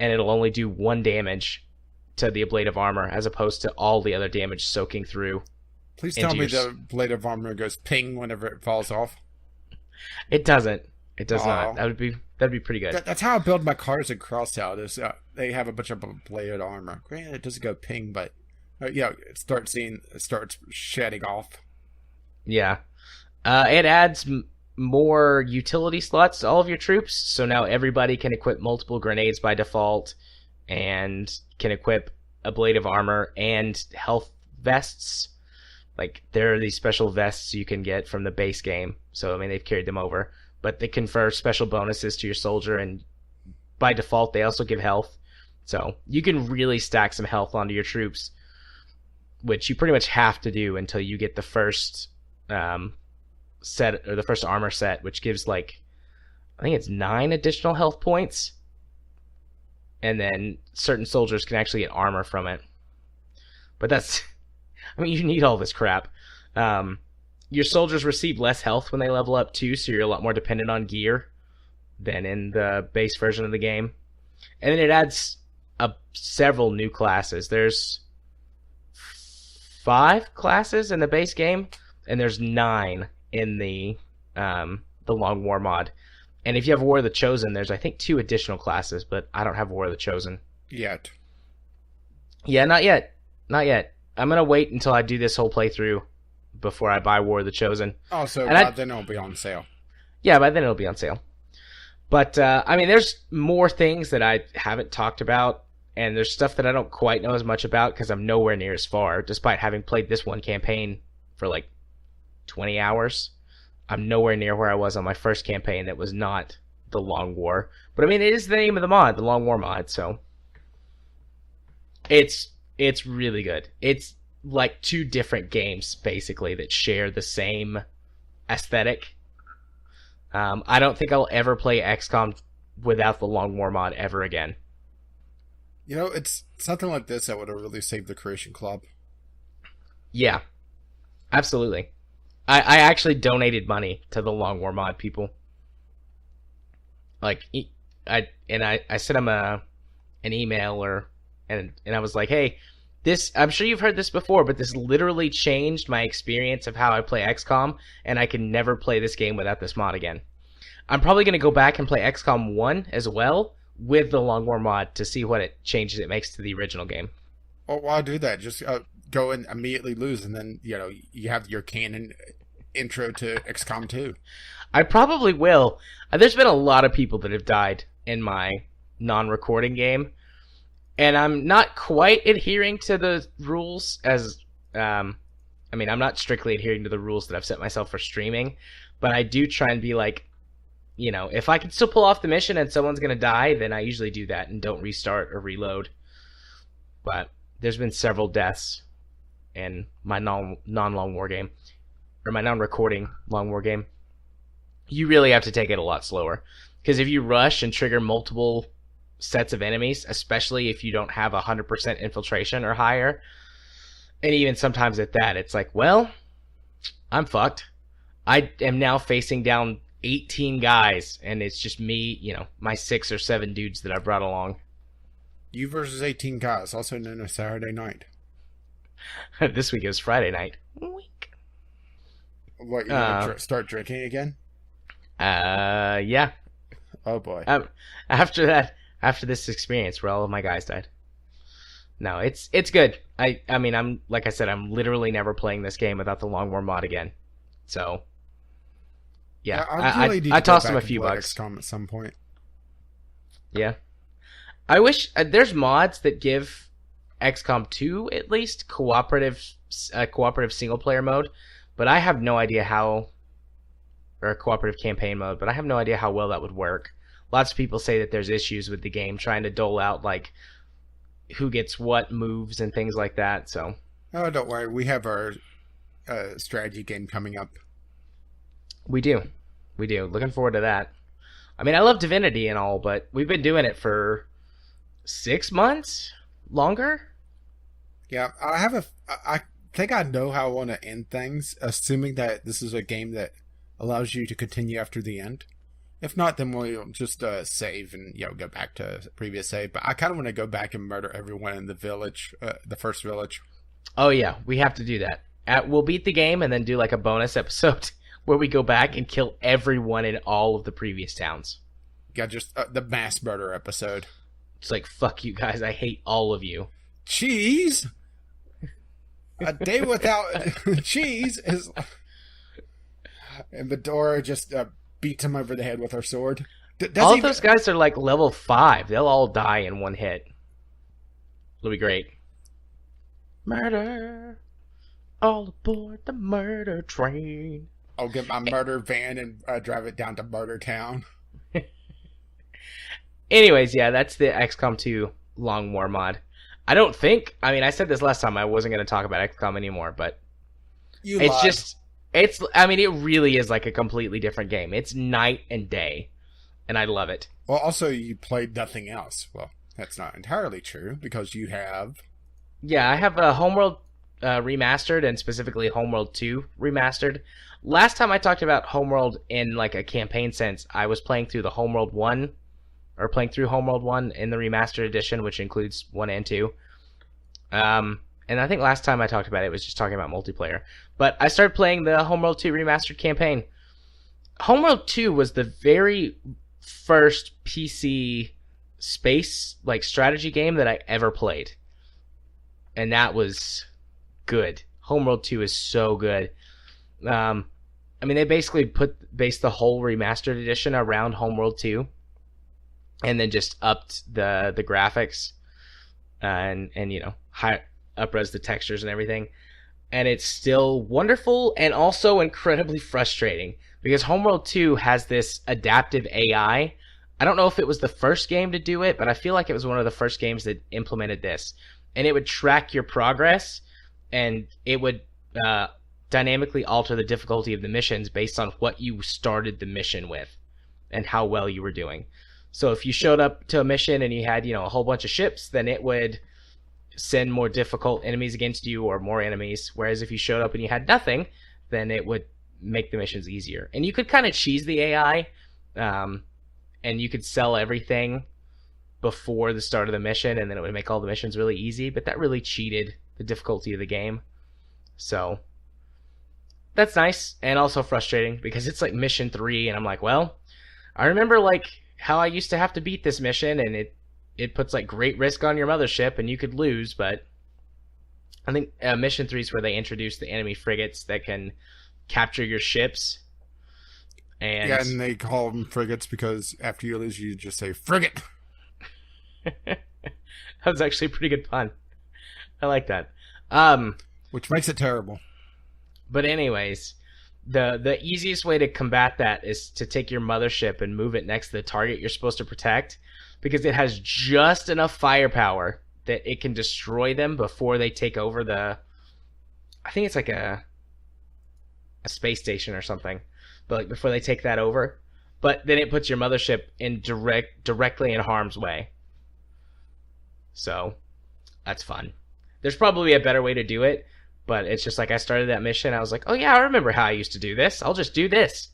and it'll only do 1 damage to the ablative armor as opposed to all the other damage soaking through. Please tell me the ablative armor goes ping whenever it falls off. It doesn't. It does not. That'd be pretty good. That's how I build my cars in Crossout. They have a bunch of ablative armor. Granted, it doesn't go ping, but it starts shedding off. Yeah. It adds more utility slots to all of your troops, so now everybody can equip multiple grenades by default. and can equip ablative armor and health vests. Like, there are these special vests you can get from the base game. So, I mean, they've carried them over. But they confer special bonuses to your soldier, and by default, they also give health. So, you can really stack some health onto your troops, which you pretty much have to do until you get the first set, or the first armor set, which gives, like, I think it's 9 additional health points. And then certain soldiers can actually get armor from it. But that's... I mean, you need all this crap. Your soldiers receive less health when they level up, too, so you're a lot more dependent on gear than in the base version of the game. And then it adds several new classes. There's 5 classes in the base game, and there's 9 in the Long War mod. And if you have War of the Chosen, there's, I think, 2 additional classes, but I don't have War of the Chosen. Yet. Yeah, not yet. Not yet. I'm going to wait until I do this whole playthrough before I buy War of the Chosen. Oh, so then it'll be on sale. Yeah, by then it'll be on sale. But, I mean, there's more things that I haven't talked about, and there's stuff that I don't quite know as much about because I'm nowhere near as far, despite having played this one campaign for, like, 20 hours. I'm nowhere near where I was on my first campaign that was not the Long War. But, I mean, it is the name of the mod, the Long War mod, so... It's really good. It's like 2 different games, basically, that share the same aesthetic. I don't think I'll ever play XCOM without the Long War mod ever again. You know, it's something like this that would have really saved the Creation Club. Yeah, absolutely. I actually donated money to the Long War mod people. Like, I sent them an email and I was like, hey, this, I'm sure you've heard this before, but this literally changed my experience of how I play XCOM, and I can never play this game without this mod again. I'm probably going to go back and play XCOM 1 as well with the Long War mod to see what changes it makes to the original game. Well, why do that? Just go and immediately lose, and then, you know, you have your canon intro to XCOM 2. I probably will. There's been a lot of people that have died in my non-recording game, and I'm not quite adhering to the rules as... I mean, I'm not strictly adhering to the rules that I've set myself for streaming, but I do try and be like, you know, if I can still pull off the mission and someone's going to die, then I usually do that and don't restart or reload. But there's been several deaths in my non-Long War game, or my non-recording Long War game. You really have to take it a lot slower, because if you rush and trigger multiple sets of enemies, especially if you don't have 100% infiltration or higher, and even sometimes at that, it's like, well, I'm fucked. I am now facing down 18 guys, and it's just me, you know, my 6 or 7 dudes that I brought along. You versus 18 guys, also known as Saturday night. This week it was Friday night. Wink. What, you gonna start drinking again? Yeah. Oh boy. After this experience where all of my guys died. No, it's good. I mean, I'm, like I said, I'm literally never playing this game without the Long War mod again. So, yeah, I tossed him a few bucks. XCOM at some point. Yeah, I wish there's mods that give XCOM 2 at least cooperative single player mode, but I have no idea how, or a cooperative campaign mode, but I have no idea how well that would work. Lots of people say that there's issues with the game trying to dole out like who gets what moves and things like that. So, oh, don't worry, we have our strategy game coming up. We do. Looking forward to that. I mean, I love Divinity and all, but we've been doing it for 6 months? Longer? Yeah, I think I know how I want to end things, assuming that this is a game that allows you to continue after the end. If not, then we'll just save and, you know, go back to previous save. But I kind of want to go back and murder everyone in the village, the first village. Oh, yeah, we have to do that. We'll beat the game and then do like a bonus episode where we go back and kill everyone in all of the previous towns. Yeah, just the mass murder episode. It's like, fuck you guys, I hate all of you. Cheese? A day without cheese is... And Medora just beats him over the head with her sword. All of those guys are like level 5. They'll all die in one hit. It'll be great. Murder. All aboard the murder train. I'll get my murder van and drive it down to Murder Town. Anyways, yeah, that's the XCOM 2 Long War mod. I said this last time, I wasn't going to talk about XCOM anymore, but it really is like a completely different game. It's night and day, and I love it. Well, also, you played nothing else. Well, that's not entirely true, because you have... Yeah, I have a Homeworld Remastered, and specifically Homeworld 2 Remastered. Last time I talked about Homeworld in like a campaign sense, I was playing through Homeworld 1 in the Remastered edition, which includes 1 and 2. And I think last time I talked about it was just talking about multiplayer. But I started playing the Homeworld 2 Remastered campaign. Homeworld 2 was the very first PC space like strategy game that I ever played. And that was good. Homeworld 2 is so good. They basically based the whole Remastered edition around Homeworld 2. And then just upped the graphics and up-res the textures and everything. And it's still wonderful and also incredibly frustrating because Homeworld 2 has this adaptive AI. I don't know if it was the first game to do it, but I feel like it was one of the first games that implemented this. And it would track your progress, and it would dynamically alter the difficulty of the missions based on what you started the mission with and how well you were doing. So if you showed up to a mission and you had, a whole bunch of ships, then it would send more difficult enemies against you or more enemies. Whereas if you showed up and you had nothing, then it would make the missions easier. And you could kind of cheese the AI, and you could sell everything before the start of the mission, and then it would make all the missions really easy. But that really cheated the difficulty of the game. So that's nice and also frustrating because it's like mission 3, and I'm like, well, I remember like how I used to have to beat this mission, and it puts like great risk on your mothership and you could lose. But I think mission 3 is where they introduce the enemy frigates that can capture your ships. And they call them frigates because after you lose, you just say frigate. That was actually a pretty good pun. I like that. Which makes it terrible. But anyways, the easiest way to combat that is to take your mothership and move it next to the target you're supposed to protect, because it has just enough firepower that it can destroy them before they take over I think it's like a space station or something, but like before they take that over. But then it puts your mothership in directly in harm's way. So that's fun. There's probably a better way to do it, but it's just like I started that mission, I was like, oh yeah, I remember how I used to do this. I'll just do this.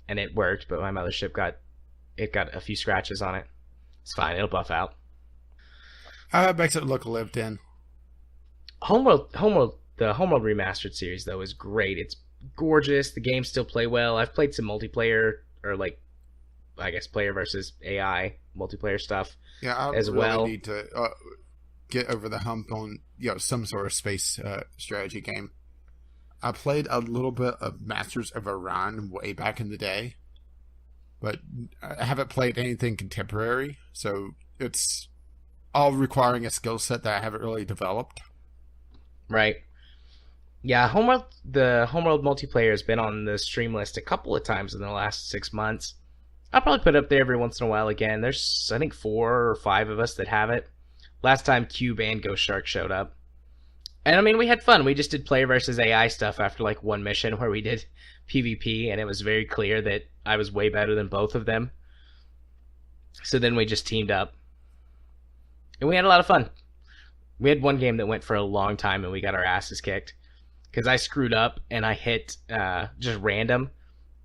And it worked, but my mothership got a few scratches on it. It's fine, it'll buff out. It makes it look lived in. The Homeworld Remastered series, though, is great. It's gorgeous. The games still play well. I've played some multiplayer, or like, I guess, player versus AI multiplayer stuff. Yeah, I as really well. need to get over the hump on some sort of space strategy game. I played a little bit of Masters of Orion way back in the day, but I haven't played anything contemporary, so it's all requiring a skill set that I haven't really developed. Right. Yeah, the Homeworld multiplayer has been on the stream list a couple of times in the last 6 months. I'll probably put it up there every once in a while again. There's, I think, 4 or 5 of us that have it. Last time, Cube and Ghost Shark showed up. And, I mean, we had fun. We just did player versus AI stuff after, like, one mission where we did PvP, and it was very clear that I was way better than both of them. So then we just teamed up. And we had a lot of fun. We had one game that went for a long time, and we got our asses kicked. Because I screwed up, and I hit just random.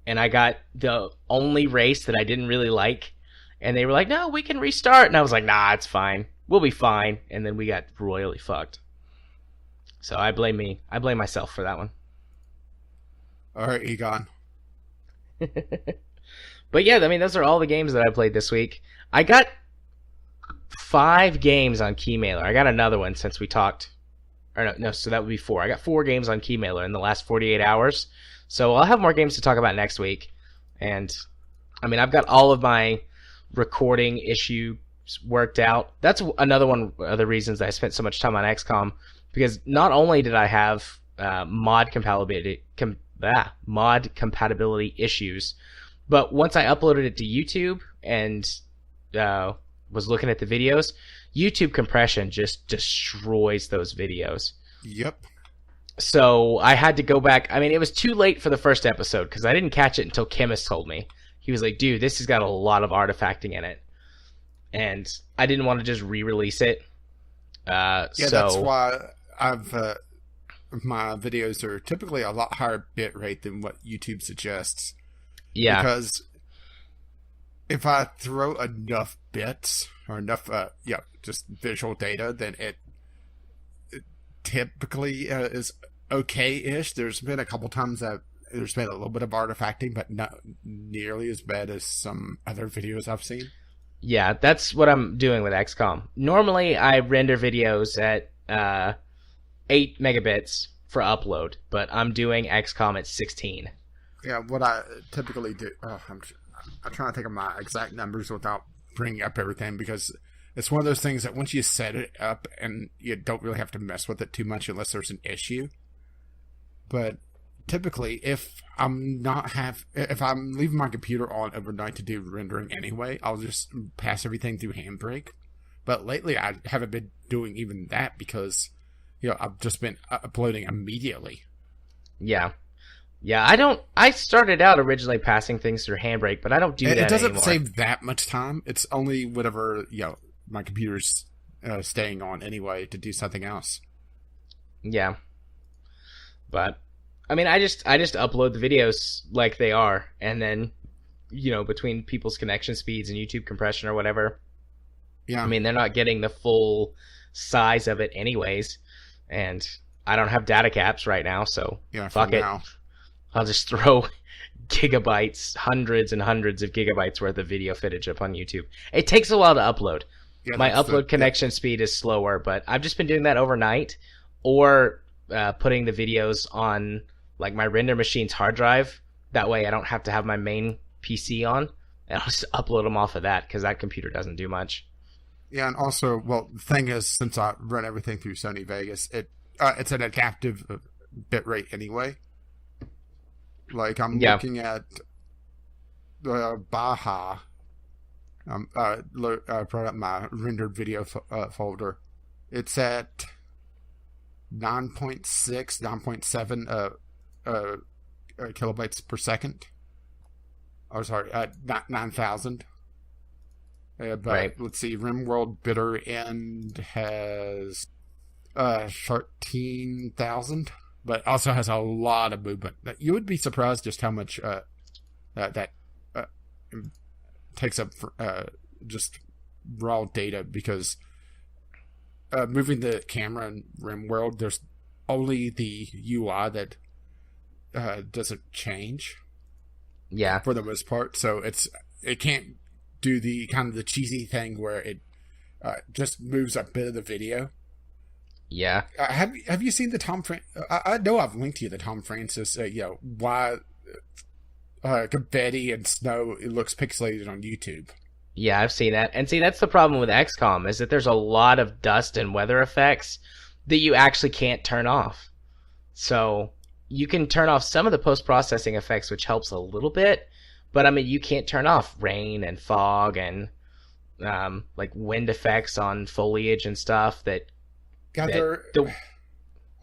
And I got the only race that I didn't really like. And they were like, no, we can restart. And I was like, nah, it's fine. We'll be fine. And then we got royally fucked. So I blame me. I blame myself for that one. All right, Egon. But yeah, I mean, those are all the games that I played this week. I got 5 games on Keymailer. I got another one since we talked. Or no, so that would be 4. I got 4 games on Keymailer in the last 48 hours. So I'll have more games to talk about next week. And, I mean, I've got all of my recording issue worked out. That's another one of the reasons I spent so much time on XCOM, because not only did I have mod compatibility issues, but once I uploaded it to YouTube and was looking at the videos, YouTube compression just destroys those videos. Yep. So I had to go back. I mean, it was too late for the first episode because I didn't catch it until Chemist told me. He was like, dude, this has got a lot of artifacting in it. And I didn't want to just re-release it. That's why my videos are typically a lot higher bitrate than what YouTube suggests. Yeah. Because if I throw enough bits or enough, just visual data, then it typically is okay-ish. There's been a couple times that there's been a little bit of artifacting, but not nearly as bad as some other videos I've seen. Yeah, that's what I'm doing with XCOM. Normally, I render videos at 8 megabits for upload, but I'm doing XCOM at 16. Yeah, what I typically do... I'm trying to think of my exact numbers without bringing up everything, because it's one of those things that once you set it up, and you don't really have to mess with it too much unless there's an issue. But typically, if I'm leaving my computer on overnight to do rendering anyway, I'll just pass everything through Handbrake. But lately, I haven't been doing even that because, I've just been uploading immediately. Yeah. Yeah, I started out originally passing things through Handbrake, but I don't do that anymore. It doesn't save that much time. It's only whatever, my computer's staying on anyway to do something else. Yeah. But I mean, I just upload the videos like they are, and then, between people's connection speeds and YouTube compression or whatever. Yeah. I mean, they're not getting the full size of it anyways, and I don't have data caps right now, so fuck it. Now. I'll just throw gigabytes, hundreds and hundreds of gigabytes worth of video footage up on YouTube. It takes a while to upload. Yeah, my upload connection speed is slower, but I've just been doing that overnight, or putting the videos on like my render machine's hard drive. That way I don't have to have my main PC on, and I'll just upload them off of that because that computer doesn't do much. Yeah, and also, the thing is, since I run everything through Sony Vegas, it's an adaptive bitrate anyway. Like, I'm looking at the BAJA. I brought up my rendered video folder. It's at 9.6, 9.7 kilobytes per second. Oh, sorry, 9,000. But right. Let's see, RimWorld Bitter End has 13,000, but also has a lot of movement. You would be surprised just how much that takes up for, just raw data, because moving the camera in RimWorld, there's only the UI that doesn't change. Yeah, for the most part, so it can't do the kind of the cheesy thing where it just moves a bit of the video. Yeah. Have you seen the Tom I know I've linked you the Tom Francis, why confetti and snow, it looks pixelated on YouTube. Yeah, I've seen that. And see, that's the problem with XCOM, is that there's a lot of dust and weather effects that you actually can't turn off. So you can turn off some of the post-processing effects, which helps a little bit, but I mean, you can't turn off rain and fog and like wind effects on foliage and stuff that...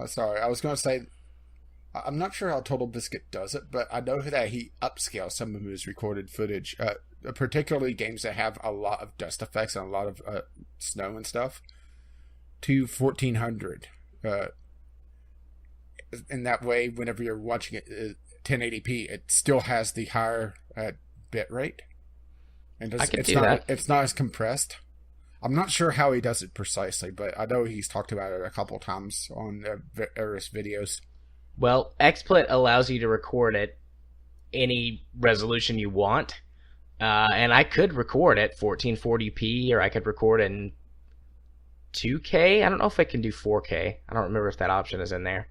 Sorry, I was going to say, I'm not sure how Total Biscuit does it, but I know that he upscales some of his recorded footage, particularly games that have a lot of dust effects and a lot of snow and stuff, to 1400. In that way, whenever you're watching it 1080p, it still has the higher bit rate. And it's not as compressed. I'm not sure how he does it precisely, but I know he's talked about it a couple times on various videos. Well, XSplit allows you to record at any resolution you want, and I could record at 1440p, or I could record in 2K. I don't know if I can do 4K. I don't remember if that option is in there,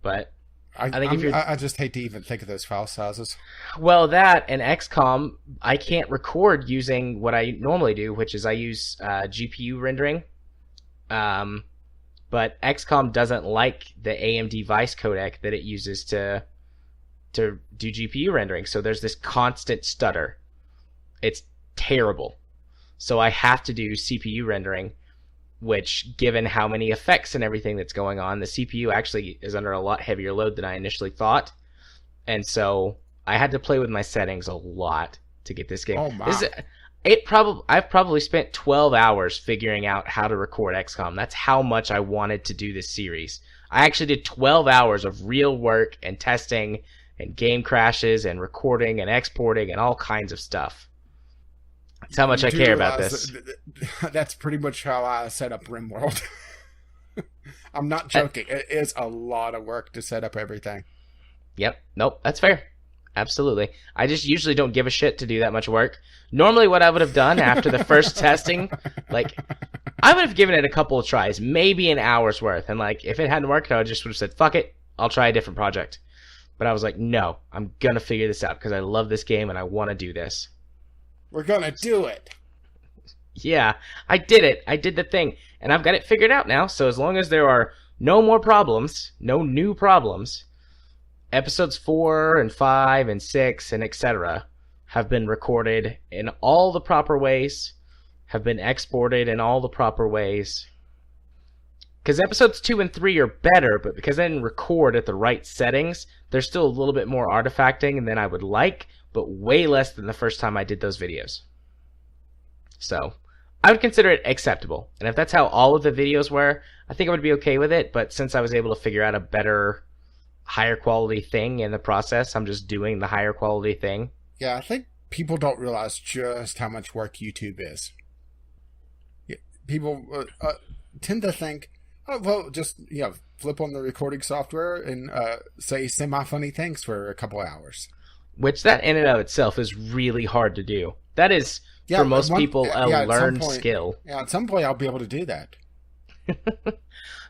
but I think if you're... I just hate to even think of those file sizes. Well, that and XCOM, I can't record using what I normally do, which is I use GPU rendering. But XCOM doesn't like the AMD Vice codec that it uses to do GPU rendering. So there's this constant stutter. It's terrible. So I have to do CPU rendering, which, given how many effects and everything that's going on, the CPU actually is under a lot heavier load than I initially thought. And so I had to play with my settings a lot to get this game. Oh my. I've probably spent 12 hours figuring out how to record XCOM. That's how much I wanted to do this series. I actually did 12 hours of real work and testing and game crashes and recording and exporting and all kinds of stuff. That's how much I care about this. That's pretty much how I set up RimWorld. I'm not joking. It is a lot of work to set up everything. Yep. Nope. That's fair. Absolutely. I just usually don't give a shit to do that much work. Normally what I would have done after the first testing, like, I would have given it a couple of tries, maybe an hour's worth. And, like, if it hadn't worked, I just would have said, fuck it, I'll try a different project. But I was like, no, I'm going to figure this out because I love this game and I want to do this. We're going to do it. Yeah, I did it. I did the thing. And I've got it figured out now. So as long as there are no more problems, no new problems, episodes 4 and 5 and 6 and etc. have been recorded in all the proper ways, have been exported in all the proper ways. Because episodes 2 and 3 are better, but because I didn't record at the right settings, there's still a little bit more artifacting than I would like, but way less than the first time I did those videos. So, I would consider it acceptable. And if that's how all of the videos were, I think I would be okay with it, but since I was able to figure out a better, higher quality thing in the process, I'm just doing the higher quality thing. Yeah, I think people don't realize just how much work YouTube is. People tend to think, oh, well, just, flip on the recording software and say semi-funny things for a couple hours. Which that in and of itself is really hard to do. That is, for most people, a learned skill. Yeah, at some point I'll be able to do that.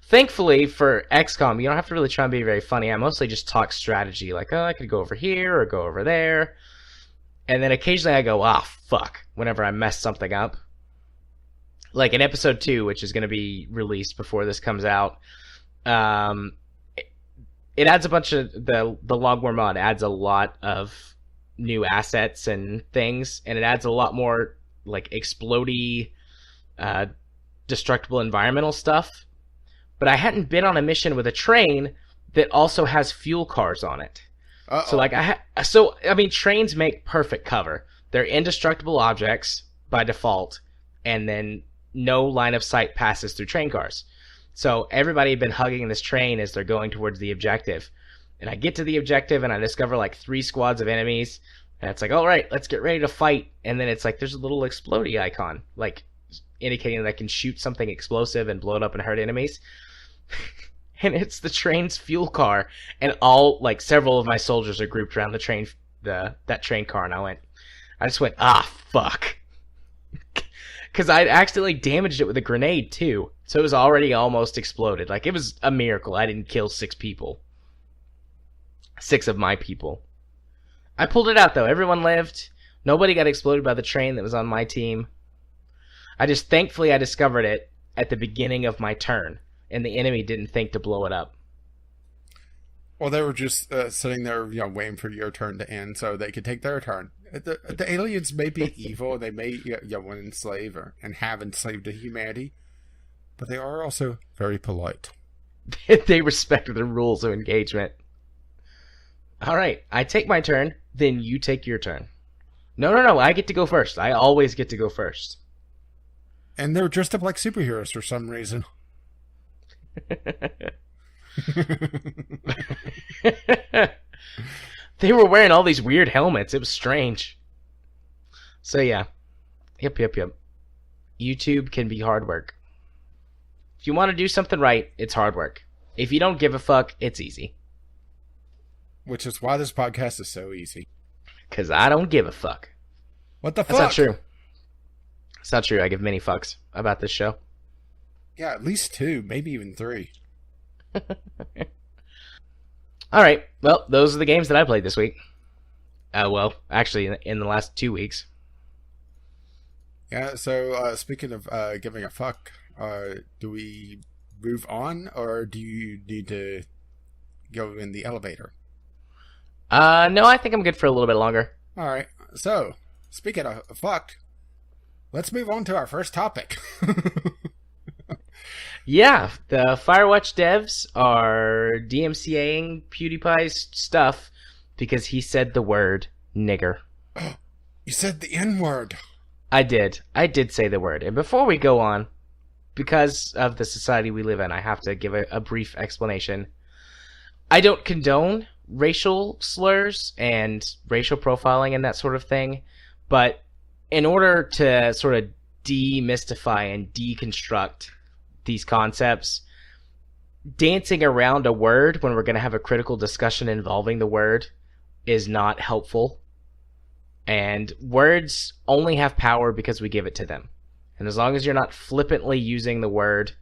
Thankfully, for XCOM, you don't have to really try and be very funny. I mostly just talk strategy, like, oh, I could go over here or go over there. And then occasionally I go, fuck, whenever I mess something up. Like in episode 2, which is going to be released before this comes out, it adds a bunch of, the Logworm mod adds a lot of new assets and things, and it adds a lot more, like, explodey, destructible environmental stuff. But I hadn't been on a mission with a train that also has fuel cars on it. Uh-oh. So I mean, trains make perfect cover. They're indestructible objects by default, and then no line of sight passes through train cars. So everybody had been hugging this train as they're going towards the objective. And I get to the objective and I discover like 3 squads of enemies. And it's like, all right, let's get ready to fight. And then it's like, there's a little explodey icon, like indicating that I can shoot something explosive and blow it up and hurt enemies. And it's the train's fuel car. And several of my soldiers are grouped around the train, that train car. And I just went, fuck. Because I'd accidentally damaged it with a grenade too. So it was already almost exploded. Like, it was a miracle I didn't kill 6 people. 6 of my people. I pulled it out though. Everyone lived. Nobody got exploded by the train that was on my team. Thankfully I discovered it at the beginning of my turn. And the enemy didn't think to blow it up. Well, they were just sitting there, waiting for your turn to end so they could take their turn. The aliens may be evil, and they may want to enslave and have enslaved humanity, but they are also very polite. They respect the rules of engagement. All right, I take my turn, then you take your turn. No, I get to go first. I always get to go first. And they're dressed up like superheroes for some reason. They were wearing all these weird helmets. It was strange. So yeah. Yep. YouTube can be hard work. If you want to do something right, it's hard work. If you don't give a fuck, it's easy. Which is why this podcast is so easy. Because I don't give a fuck. What the fuck? That's not true. It's not true. I give many fucks about this show. Yeah, at least 2, maybe even 3. All right. Well, those are the games that I played this week. Well, actually, in the last 2 weeks. Yeah, so speaking of giving a fuck, do we move on, or do you need to go in the elevator? No, I think I'm good for a little bit longer. All right, so speaking of fuck, let's move on to our first topic. Yeah, the Firewatch devs are DMCAing PewDiePie's stuff because he said the word nigger. You said the N-word. I did. I did say the word. And before we go on, because of the society we live in, I have to give a brief explanation. I don't condone racial slurs and racial profiling and that sort of thing, but in order to sort of demystify and deconstruct these concepts, dancing around a word when we're going to have a critical discussion involving the word is not helpful. And words only have power because we give it to them. And as long as you're not flippantly using the word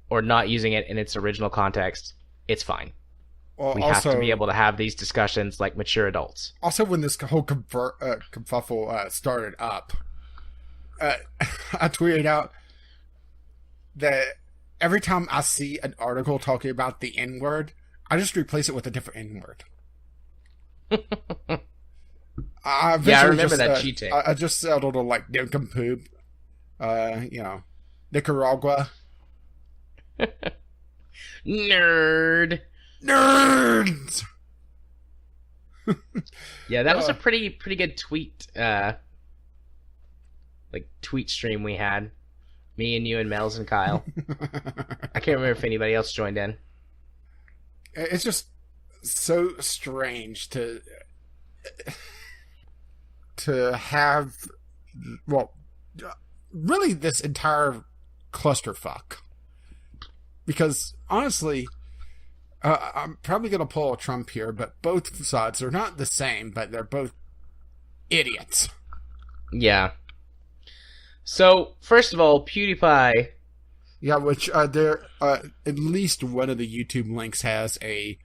or not using it in its original context, it's fine. Well, we have to be able to have these discussions like mature adults. Also, when this whole kerfuffle started up, I tweeted out that every time I see an article talking about the N-word, I just replace it with a different N-word. I remember that cheating. I just settled on like nincompoop, Nicaragua. Nerd. Nerds! Yeah, that was a pretty good tweet, tweet stream we had. Me and you and Mels and Kyle. I can't remember if anybody else joined in. It's just so strange to have, well, really this entire clusterfuck. Because, honestly, I'm probably going to pull a Trump here, but both sides are not the same, but they're both idiots. Yeah. So, first of all, PewDiePie... Yeah, which there at least one of the YouTube links has a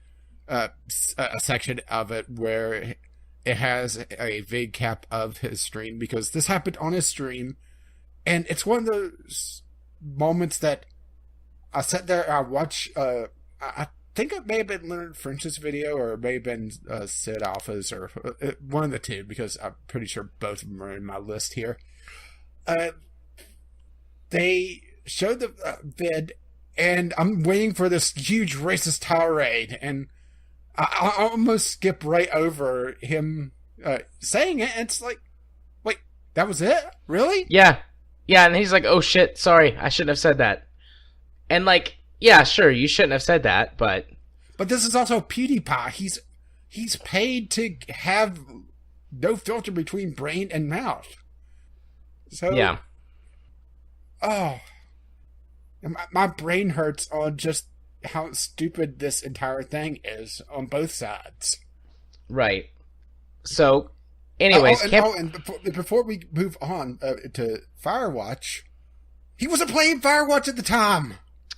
section of it where it has a vid cap of his stream, because this happened on his stream, and it's one of those moments that I sat there and I watched, I think it may have been Leonard French's video, or it may have been SidAlpha's, or one of the two, because I'm pretty sure both of them are in my list here. They showed the vid, and I'm waiting for this huge racist tirade, and I almost skip right over him saying it, and it's like, wait, that was it? Really? Yeah, and he's like, oh shit, sorry, I shouldn't have said that. And like, yeah, sure, you shouldn't have said that, but... But this is also PewDiePie. He's paid to have no filter between brain and mouth. So... Yeah. Oh. My brain hurts on just how stupid this entire thing is on both sides. Right. So, anyways... Before we move on to Firewatch, he wasn't playing Firewatch at the time!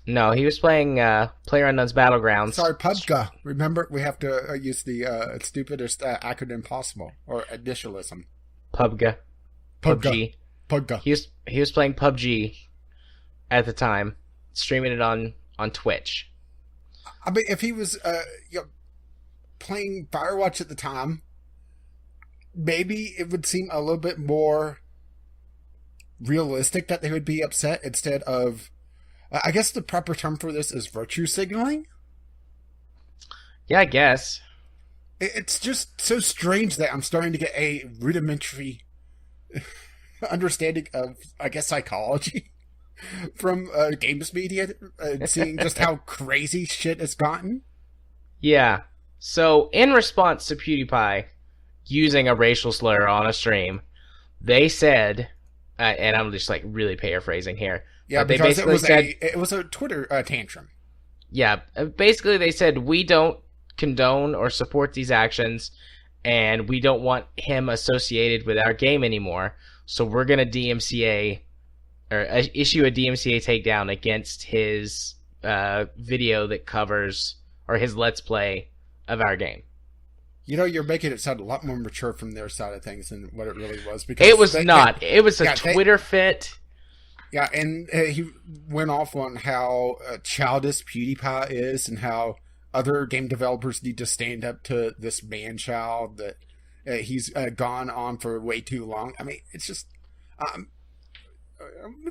No, he was playing PlayerUnknown's Battlegrounds. Sorry, PUBG. Remember, we have to use the stupidest acronym possible, or initialism. PUBG. PUBG. He was playing PUBG at the time, streaming it on Twitch. I mean, if he was playing Firewatch at the time, maybe it would seem a little bit more realistic that they would be upset, instead of... I guess the proper term for this is virtue signaling? Yeah, I guess. It's just so strange that I'm starting to get a rudimentary understanding of, I guess, psychology from games media, seeing just how crazy shit has gotten. Yeah. So, in response to PewDiePie using a racial slur on a stream, they said, and I'm just like really paraphrasing here, yeah, they because basically it was a Twitter tantrum. Yeah, basically they said, we don't condone or support these actions, and we don't want him associated with our game anymore, so we're going to DMCA, or issue a DMCA takedown against his video that covers, or his Let's Play of our game. You know, you're making it sound a lot more mature from their side of things than what it really was. Because it was not. It was a Twitter fit. Yeah, and he went off on how childish PewDiePie is and how other game developers need to stand up to this man-child that he's gone on for way too long. I mean, it's just...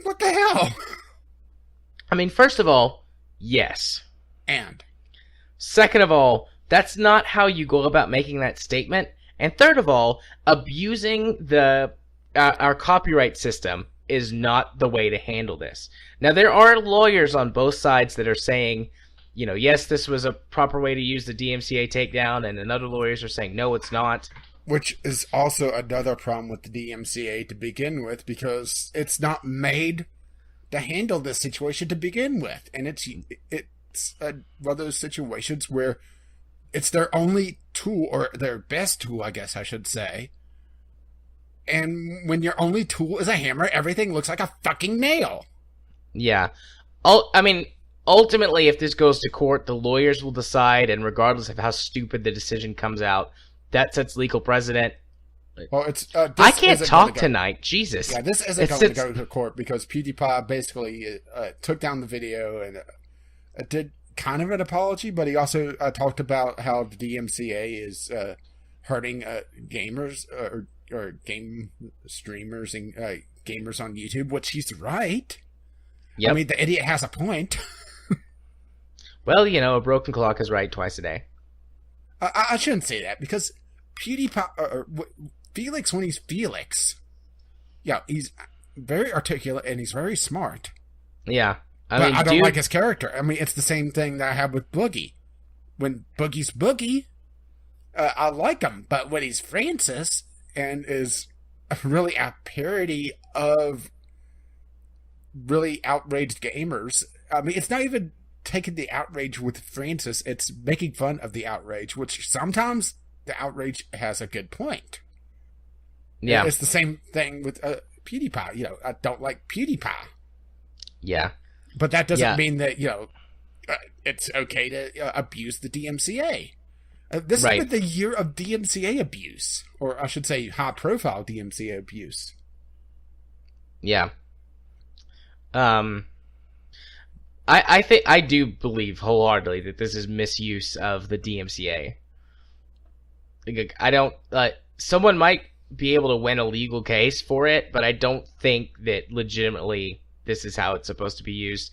what the hell? I mean, first of all, yes. And? Second of all, that's not how you go about making that statement. And third of all, abusing our copyright system is not the way to handle this. Now, there are lawyers on both sides that are saying, you know, yes, this was a proper way to use the DMCA takedown, and another lawyers are saying, no, it's not. Which is also another problem with the DMCA to begin with, because it's not made to handle this situation to begin with. And it's one of those situations where it's their only tool, or their best tool, I guess I should say. And when your only tool is a hammer, everything looks like a fucking nail. Yeah. I mean, ultimately, if this goes to court, the lawyers will decide, and regardless of how stupid the decision comes out, that sets legal precedent. Well, it's I can't talk tonight. Jesus. Yeah, this isn't going to go to court because PewDiePie basically took down the video and did kind of an apology, but he also talked about how the DMCA is hurting gamers or game streamers and gamers on YouTube, which he's right. Yep. I mean, the idiot has a point. Well, you know, a broken clock is right twice a day. I shouldn't say that, because PewDiePie, Felix, when he's Felix, yeah, he's very articulate and he's very smart. Yeah. I don't like his character. I mean, it's the same thing that I have with Boogie. When Boogie's Boogie, I like him, but when he's Francis and is really a parody of really outraged gamers, I mean, it's not even taking the outrage with Francis, it's making fun of the outrage, which sometimes the outrage has a good point. Yeah. It's the same thing with PewDiePie. You know, I don't like PewDiePie. Yeah. But that doesn't mean that, you know, it's okay to abuse the DMCA. This has been the year of DMCA abuse. Or I should say high-profile DMCA abuse. Yeah. I do believe wholeheartedly that this is misuse of the DMCA. I don't... someone might be able to win a legal case for it, but I don't think that legitimately this is how it's supposed to be used.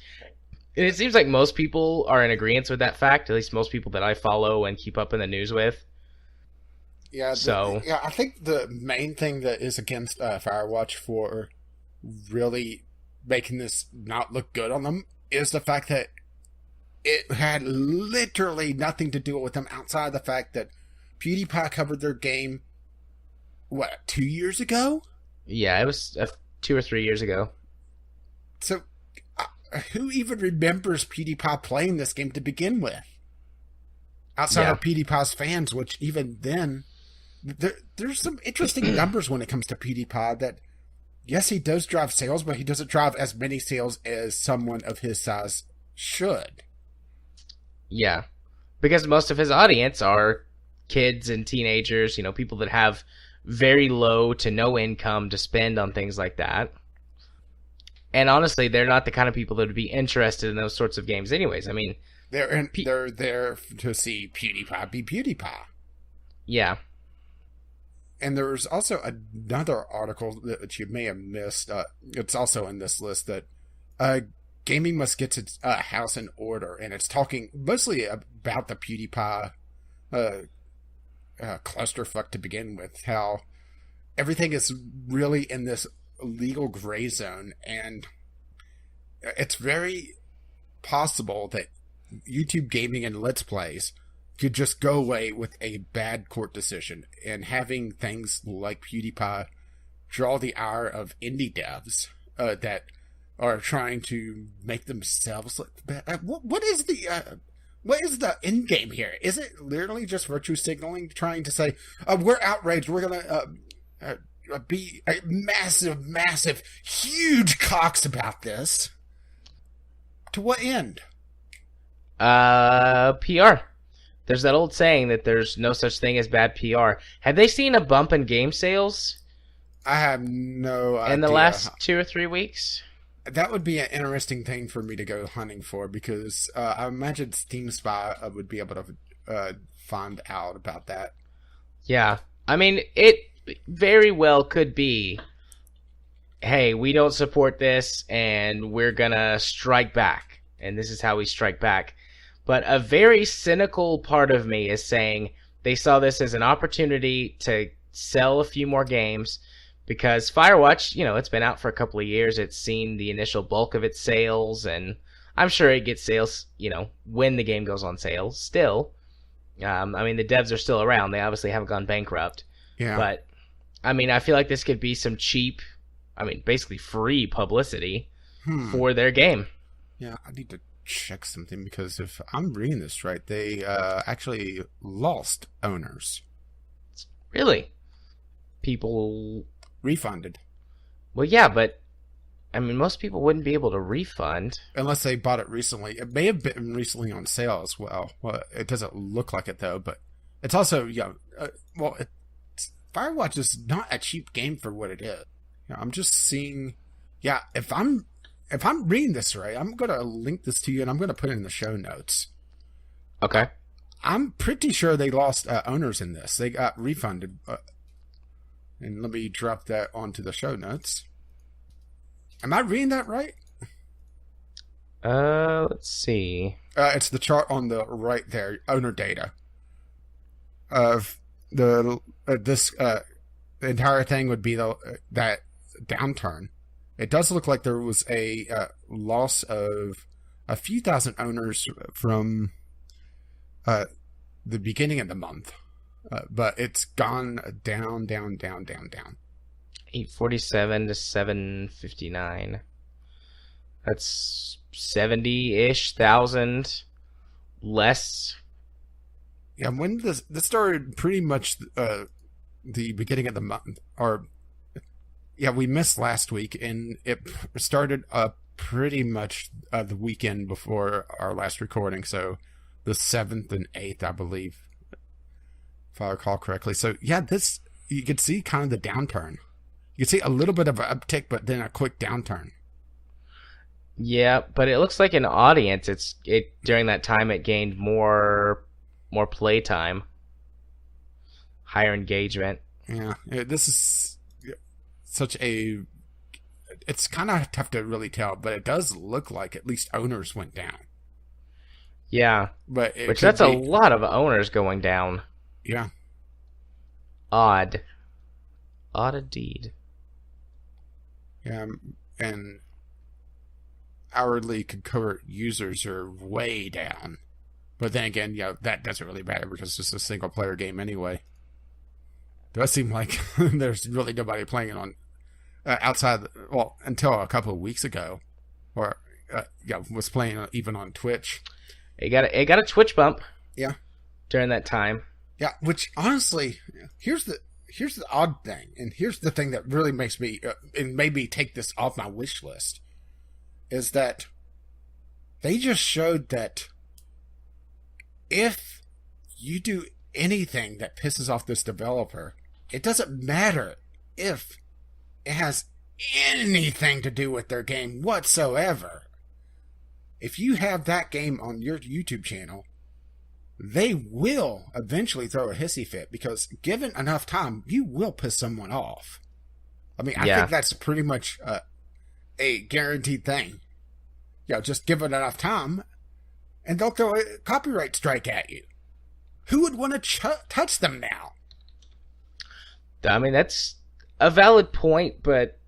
And it seems like most people are in agreement with that fact, at least most people that I follow and keep up in the news with. Yeah, I think the main thing that is against Firewatch for really making this not look good on them is the fact that it had literally nothing to do with them outside of the fact that PewDiePie covered their game, 2 years ago? Yeah, it was 2 or 3 years ago. So, who even remembers PewDiePie playing this game to begin with? Outside of PewDiePie's fans, which even then, there's some interesting numbers when it comes to PewDiePie that, yes, he does drive sales, but he doesn't drive as many sales as someone of his size should. Yeah, because most of his audience are kids and teenagers, you know, people that have very low to no income to spend on things like that. And honestly, they're not the kind of people that would be interested in those sorts of games anyways. I mean... They're there to see PewDiePie be PewDiePie. Yeah. And there's also another article that you may have missed. It's also in this list that gaming must get its house in order. And it's talking mostly about the PewDiePie clusterfuck to begin with. How everything is really in this legal gray zone. And it's very possible that YouTube gaming and Let's Plays could just go away with a bad court decision, and having things like PewDiePie draw the ire of indie devs that are trying to make themselves look bad. What is the end game here? Is it literally just virtue signaling, trying to say, we're outraged, we're gonna be a massive, huge cocks about this? To what end? PR. There's that old saying that there's no such thing as bad PR. Have they seen a bump in game sales I have no idea. in the last 2 or 3 weeks? That would be an interesting thing for me to go hunting for, because I imagine Steam Spy would be able to find out about that. Yeah. I mean, it very well could be, hey, we don't support this, and we're gonna strike back. And this is how we strike back. But a very cynical part of me is saying they saw this as an opportunity to sell a few more games, because Firewatch, it's been out for a couple of years. It's seen the initial bulk of its sales, and I'm sure it gets sales, when the game goes on sale still. I mean, the devs are still around. They obviously haven't gone bankrupt. Yeah. But, I mean, I feel like this could be some cheap, basically free publicity for their game. Yeah, I need to check something, because if I'm reading this right, they actually lost owners. Really? People refunded. Well, yeah, but most people wouldn't be able to refund unless they bought it recently. It may have been recently on sale as well. Well, it doesn't look like it though, but it's also Firewatch is not a cheap game for what it is. I'm just seeing. Yeah, if I'm reading this right, I'm gonna link this to you, and I'm gonna put it in the show notes. Okay. I'm pretty sure they lost owners in this. They got refunded. And let me drop that onto the show notes. Am I reading that right? Let's see. It's the chart on the right there, owner data. Of the entire thing would be that downturn. It does look like there was a loss of a few thousand owners from the beginning of the month. But it's gone down. 847 to 759. That's 70-ish thousand less. Yeah, when this started pretty much the beginning of the month. We missed last week, and it started pretty much the weekend before our last recording. So the 7th and 8th, I believe. If I recall correctly. So, yeah, you could see kind of the downturn. You could see a little bit of an uptick, but then a quick downturn. Yeah, but it looks like an audience. During that time, it gained more play time, higher engagement. Yeah, this is such a. It's kind of tough to really tell, but it does look like at least owners went down. Yeah, but that's a lot of owners going down. Yeah. Odd indeed. Yeah, and hourly concurrent users are way down. But then again, that doesn't really matter because it's just a single player game anyway. It does seem like there's really nobody playing it on outside. Until a couple of weeks ago, or was playing even on Twitch. It got a Twitch bump. Yeah. During that time. Yeah, which honestly, here's the odd thing, and here's the thing that really makes me and made me take this off my wish list, is that they just showed that if you do anything that pisses off this developer, it doesn't matter if it has anything to do with their game whatsoever. If you have that game on your YouTube channel, they will eventually throw a hissy fit, because given enough time, you will piss someone off. I think that's pretty much a guaranteed thing. Just give it enough time, and they'll throw a copyright strike at you. Who would want to touch them now? That's a valid point, but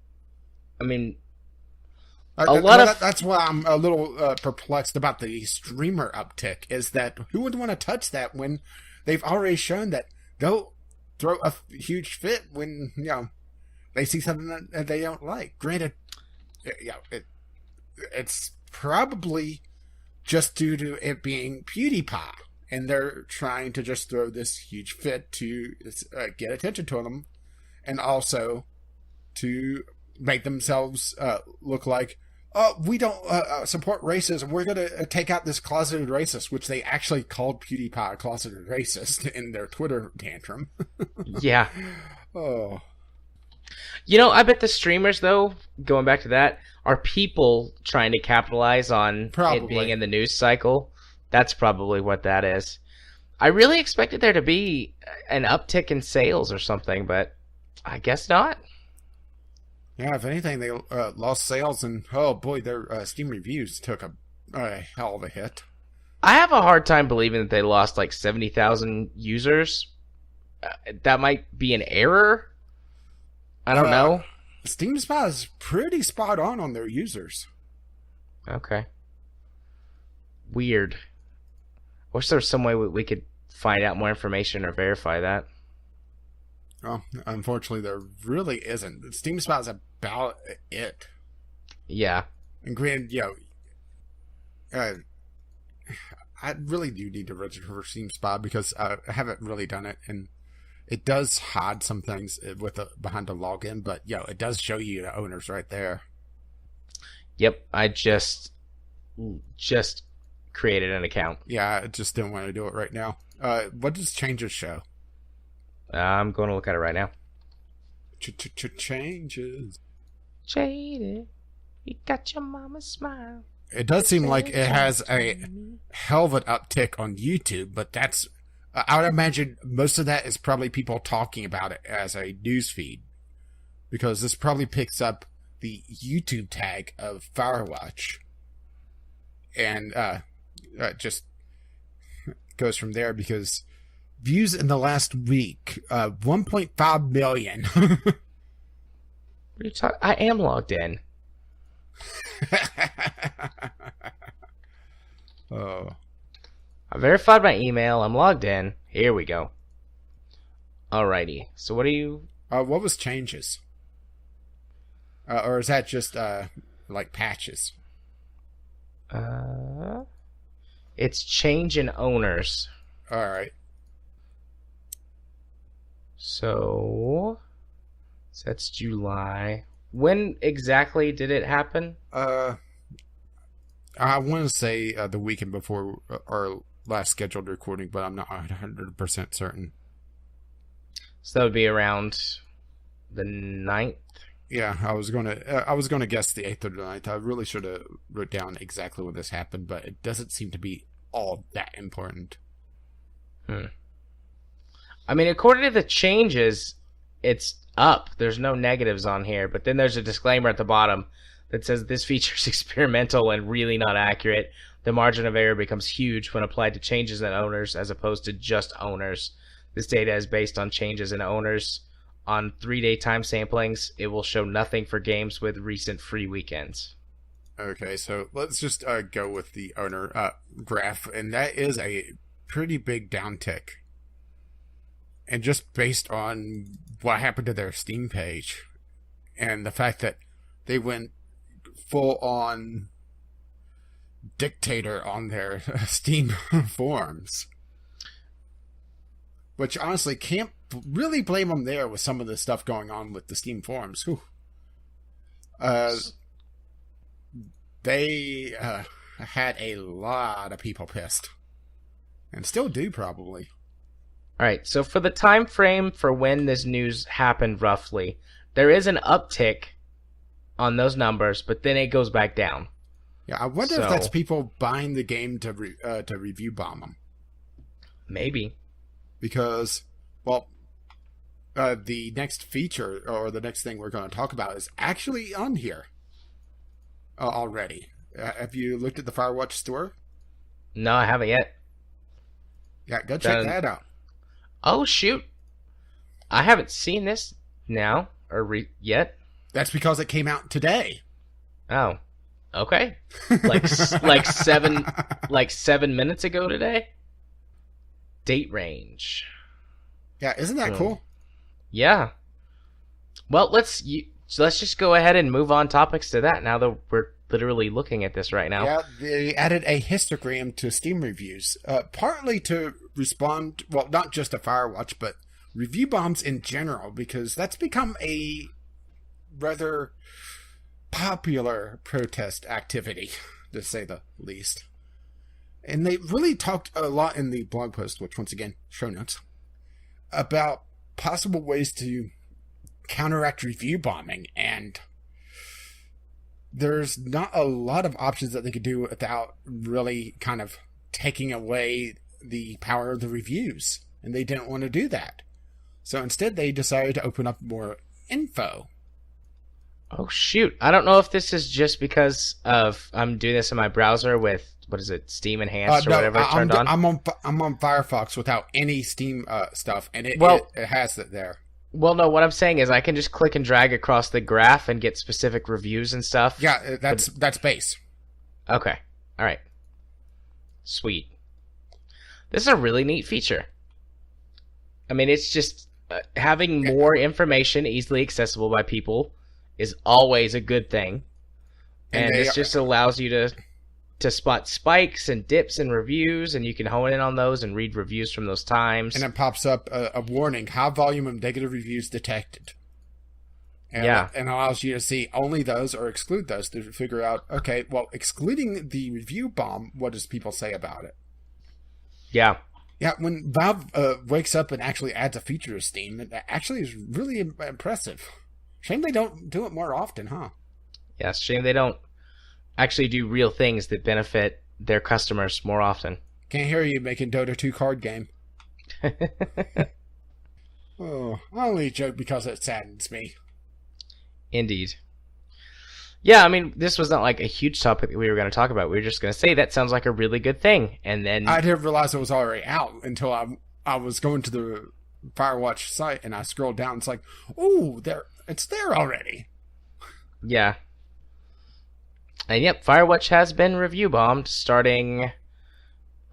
that's why I'm a little perplexed about the streamer uptick, is that who would want to touch that when they've already shown that they'll throw a huge fit when they see something that they don't like. Granted, it's probably just due to it being PewDiePie, and they're trying to just throw this huge fit to get attention to them, and also to make themselves look like, we don't support racism. We're going to take out this closeted racist, which they actually called PewDiePie a closeted racist in their Twitter tantrum. Yeah. Oh. You know, I bet the streamers, though, going back to that, are people trying to capitalize on it being in the news cycle. That's probably what that is. I really expected there to be an uptick in sales or something, but I guess not. Yeah, if anything, they lost sales, and oh boy, their Steam reviews took a hell of a hit. I have a hard time believing that they lost like 70,000 users. That might be an error. I don't know. Steam Spy is pretty spot on their users. Okay. Weird. Wish there was some way we could find out more information or verify that. Well, unfortunately, there really isn't. Steam Spy is about it. Yeah. And granted, I really do need to register for Steam Spy because I haven't really done it, and it does hide some things behind the login, but it does show you the owners right there. Yep, I just created an account. Yeah, I just didn't want to do it right now. What does changes show? I'm going to look at it right now. Changes. Jaded, you got your mama's smile. It does seem like it has a hell of an uptick on YouTube, but that's... I would imagine most of that is probably people talking about it as a news feed, because this probably picks up the YouTube tag of Firewatch, and just goes from there, because views in the last week, 1.5 million. What are you talking? I am logged in. Oh. I verified my email. I'm logged in. Here we go. Alrighty. So what are you... what was changes? Or is that just, like, patches? It's change in owners. Alright. So that's July. When exactly did it happen? I want to say the weekend before our last scheduled recording, but I'm not 100% certain. So that would be around the 9th? Yeah, I was gonna guess the 8th or the 9th. I really should have wrote down exactly when this happened, but it doesn't seem to be all that important. I mean, according to the changes, it's up. There's no negatives on here, but then there's a disclaimer at the bottom that says this feature is experimental and really not accurate. The margin of error becomes huge when applied to changes in owners as opposed to just owners. This data is based on changes in owners. On 3-day time samplings, it will show nothing for games with recent free weekends. Okay, so let's just go with the owner graph, and that is a pretty big downtick. And just based on what happened to their Steam page, and the fact that they went full-on dictator on their Steam forums. Which, honestly, can't really blame them there with some of the stuff going on with the Steam forums. They had a lot of people pissed. And still do, probably. Alright, so for the time frame for when this news happened, roughly, there is an uptick on those numbers, but then it goes back down. Yeah, I wonder if that's people buying the game to review bomb them. Maybe. Because, well, the next feature, or the next thing we're going to talk about, is actually on here already. Have you looked at the Firewatch store? No, I haven't yet. Yeah, go check that out. Oh, shoot. I haven't seen this now, or yet. That's because it came out today. Oh, okay. Like 7 minutes ago today. Date range. Yeah, isn't that cool? Yeah. Well, let's just go ahead and move on topics to that now that we're literally looking at this right now. Yeah, they added a histogram to Steam reviews, partly to respond, well, not just to Firewatch, but review bombs in general, because that's become a rather popular protest activity, to say the least. And they really talked a lot in the blog post, which once again, show notes, about possible ways to counteract review bombing. And there's not a lot of options that they could do without really kind of taking away the power of the reviews. And they didn't want to do that. So instead, they decided to open up more info. Oh, shoot. I don't know if this is just because of I'm doing this in my browser with, what is it, Steam Enhanced or whatever turned on? I'm on Firefox without any Steam stuff, and it has it there. Well, no, what I'm saying is I can just click and drag across the graph and get specific reviews and stuff. Yeah, that's base. Okay. All right. Sweet. This is a really neat feature. I mean, it's just having more information easily accessible by people is always a good thing. And this just allows you to spot spikes and dips in reviews, and you can hone in on those and read reviews from those times. And it pops up a warning, high volume of negative reviews detected. And and allows you to see only those or exclude those to figure out, okay, well, excluding the review bomb, what does people say about it? Yeah. Yeah, when Valve wakes up and actually adds a feature to Steam, it actually is really impressive. Shame they don't do it more often, huh? Yeah, shame they don't actually do real things that benefit their customers more often. Can't hear you making Dota 2 card game. Oh, I only joke because it saddens me. Indeed. Yeah, I mean, this was not like a huge topic that we were going to talk about. We were just going to say that sounds like a really good thing, and then I didn't realize it was already out until I was going to the Firewatch site and I scrolled down. It's like, oh, it's there already. Yeah. And yep, Firewatch has been review bombed starting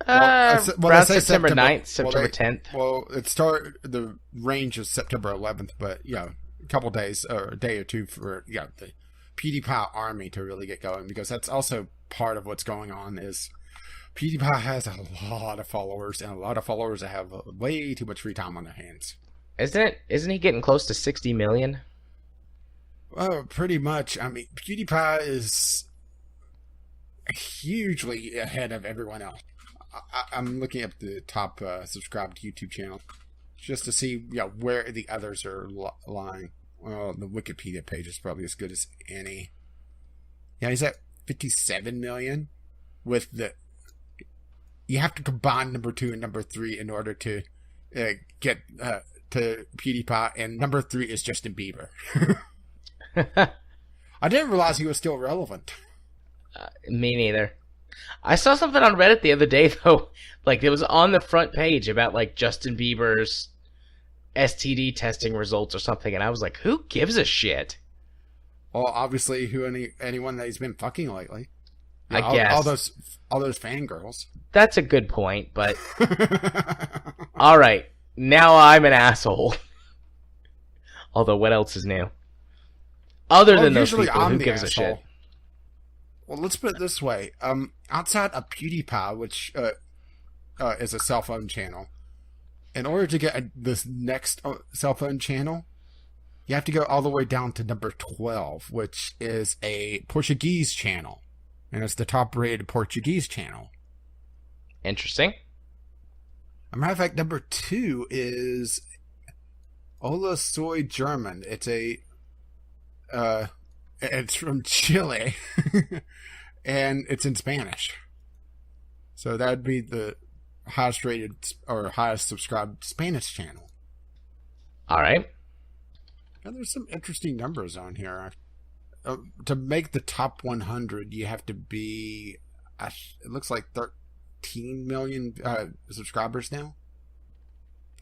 around September 9th, September 10th. Well, the range is September 11th, but yeah, a couple days or a day or two for the PewDiePie army to really get going, because that's also part of what's going on is PewDiePie has a lot of followers, and a lot of followers that have way too much free time on their hands. Isn't he getting close to 60 million? Well, pretty much. I mean, PewDiePie is hugely ahead of everyone else. I'm looking up the top subscribed YouTube channel just to see where the others are lying. Well, the Wikipedia page is probably as good as any. Yeah, he's at 57 million. You have to combine number 2 and number 3 in order to get to PewDiePie, and number 3 is Justin Bieber. I didn't realize he was still relevant. Me neither. I saw something on Reddit the other day, though. Like, it was on the front page about, like, Justin Bieber's STD testing results or something, and I was like, who gives a shit? Well, obviously, anyone that he's been fucking lately. I guess. All those fangirls. That's a good point, but... Alright, now I'm an asshole. Although, what else is new? Other than those people, who gives a shit? Well, let's put it this way. Outside of PewDiePie, which is a cell phone channel, in order to get this next cell phone channel, you have to go all the way down to number 12, which is a Portuguese channel. And it's the top-rated Portuguese channel. Interesting. As a matter of fact, number 2 is Hola Soy German. It's it's from Chile. And it's in Spanish. So that would be the highest rated or highest subscribed Spanish channel. Alright. And there's some interesting numbers on here. To make the top 100, you have to be, it looks like 13 million subscribers now.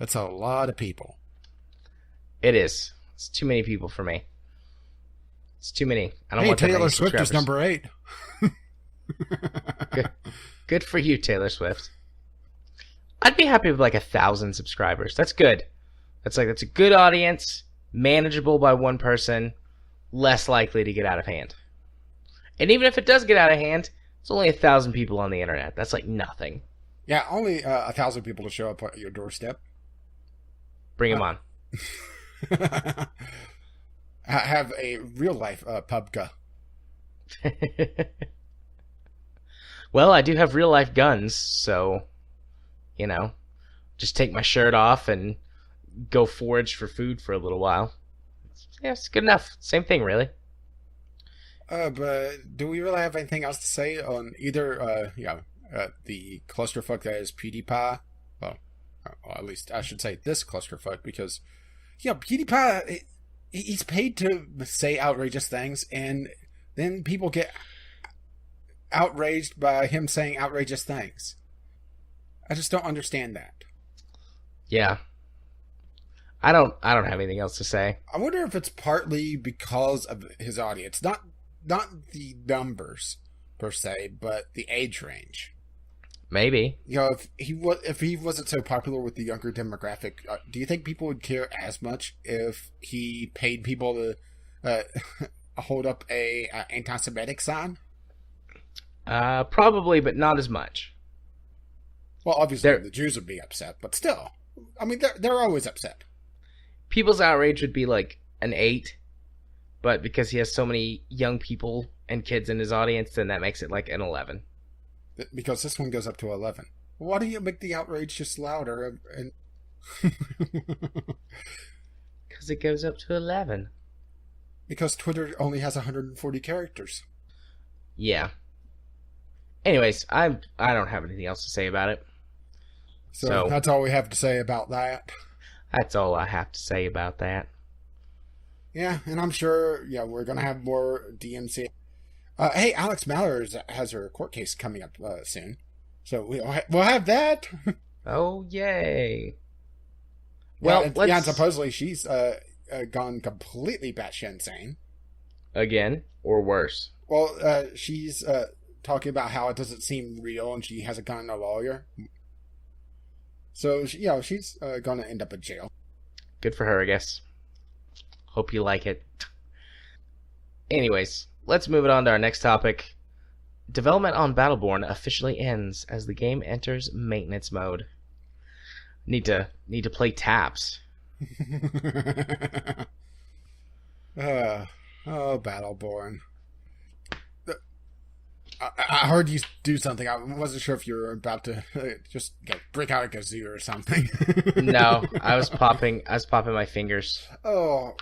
That's a lot of people. It is. It's too many people for me. It's too many. I don't want that many Taylor Swift is number 8. Good for you, Taylor Swift. I'd be happy with like 1,000 subscribers. That's good. That's a good audience, manageable by one person, less likely to get out of hand. And even if it does get out of hand, it's only 1,000 people on the internet. That's like nothing. Yeah, only 1,000 people to show up at your doorstep. Bring them on. Have a real life PUBG. Well, I do have real life guns, so, you know, just take my shirt off and go forage for food for a little while. Yeah, it's good enough. Same thing, really. But do we really have anything else to say on either, the clusterfuck that is PewDiePie? Well, at least I should say this clusterfuck, because, PewDiePie, he's paid to say outrageous things, and then people get outraged by him saying outrageous things. I just don't understand that. Yeah. I don't have anything else to say. I wonder if it's partly because of his audience, not the numbers per se, but the age range. Maybe. If he wasn't so popular with the younger demographic, do you think people would care as much if he paid people to hold up a anti-Semitic sign? Probably, but not as much. Well, obviously the Jews would be upset, but still, I mean, they're always upset. People's outrage would be like an 8, but because he has so many young people and kids in his audience, then that makes it like an 11. Because this one goes up to 11. Why do you make the outrage just louder? And because it goes up to 11. Because Twitter only has 140 characters. Yeah. Anyways, I don't have anything else to say about it. So that's all we have to say about that. That's all I have to say about that. Yeah, and I'm sure, we're going to have more DMC. Hey, Alex Mallers has her court case coming up soon. So we'll have that. Oh, yay. Well, and supposedly she's gone completely batshit insane. Again, or worse? Well, she's talking about how it doesn't seem real and she hasn't gotten a lawyer. So, she's going to end up in jail. Good for her, I guess. Hope you like it. Anyways, let's move it on to our next topic. Development on Battleborn officially ends as the game enters maintenance mode. Need to play taps. Battleborn. I heard you do something. I wasn't sure if you were about to just break out a kazoo or something. No, I was popping my fingers. Oh.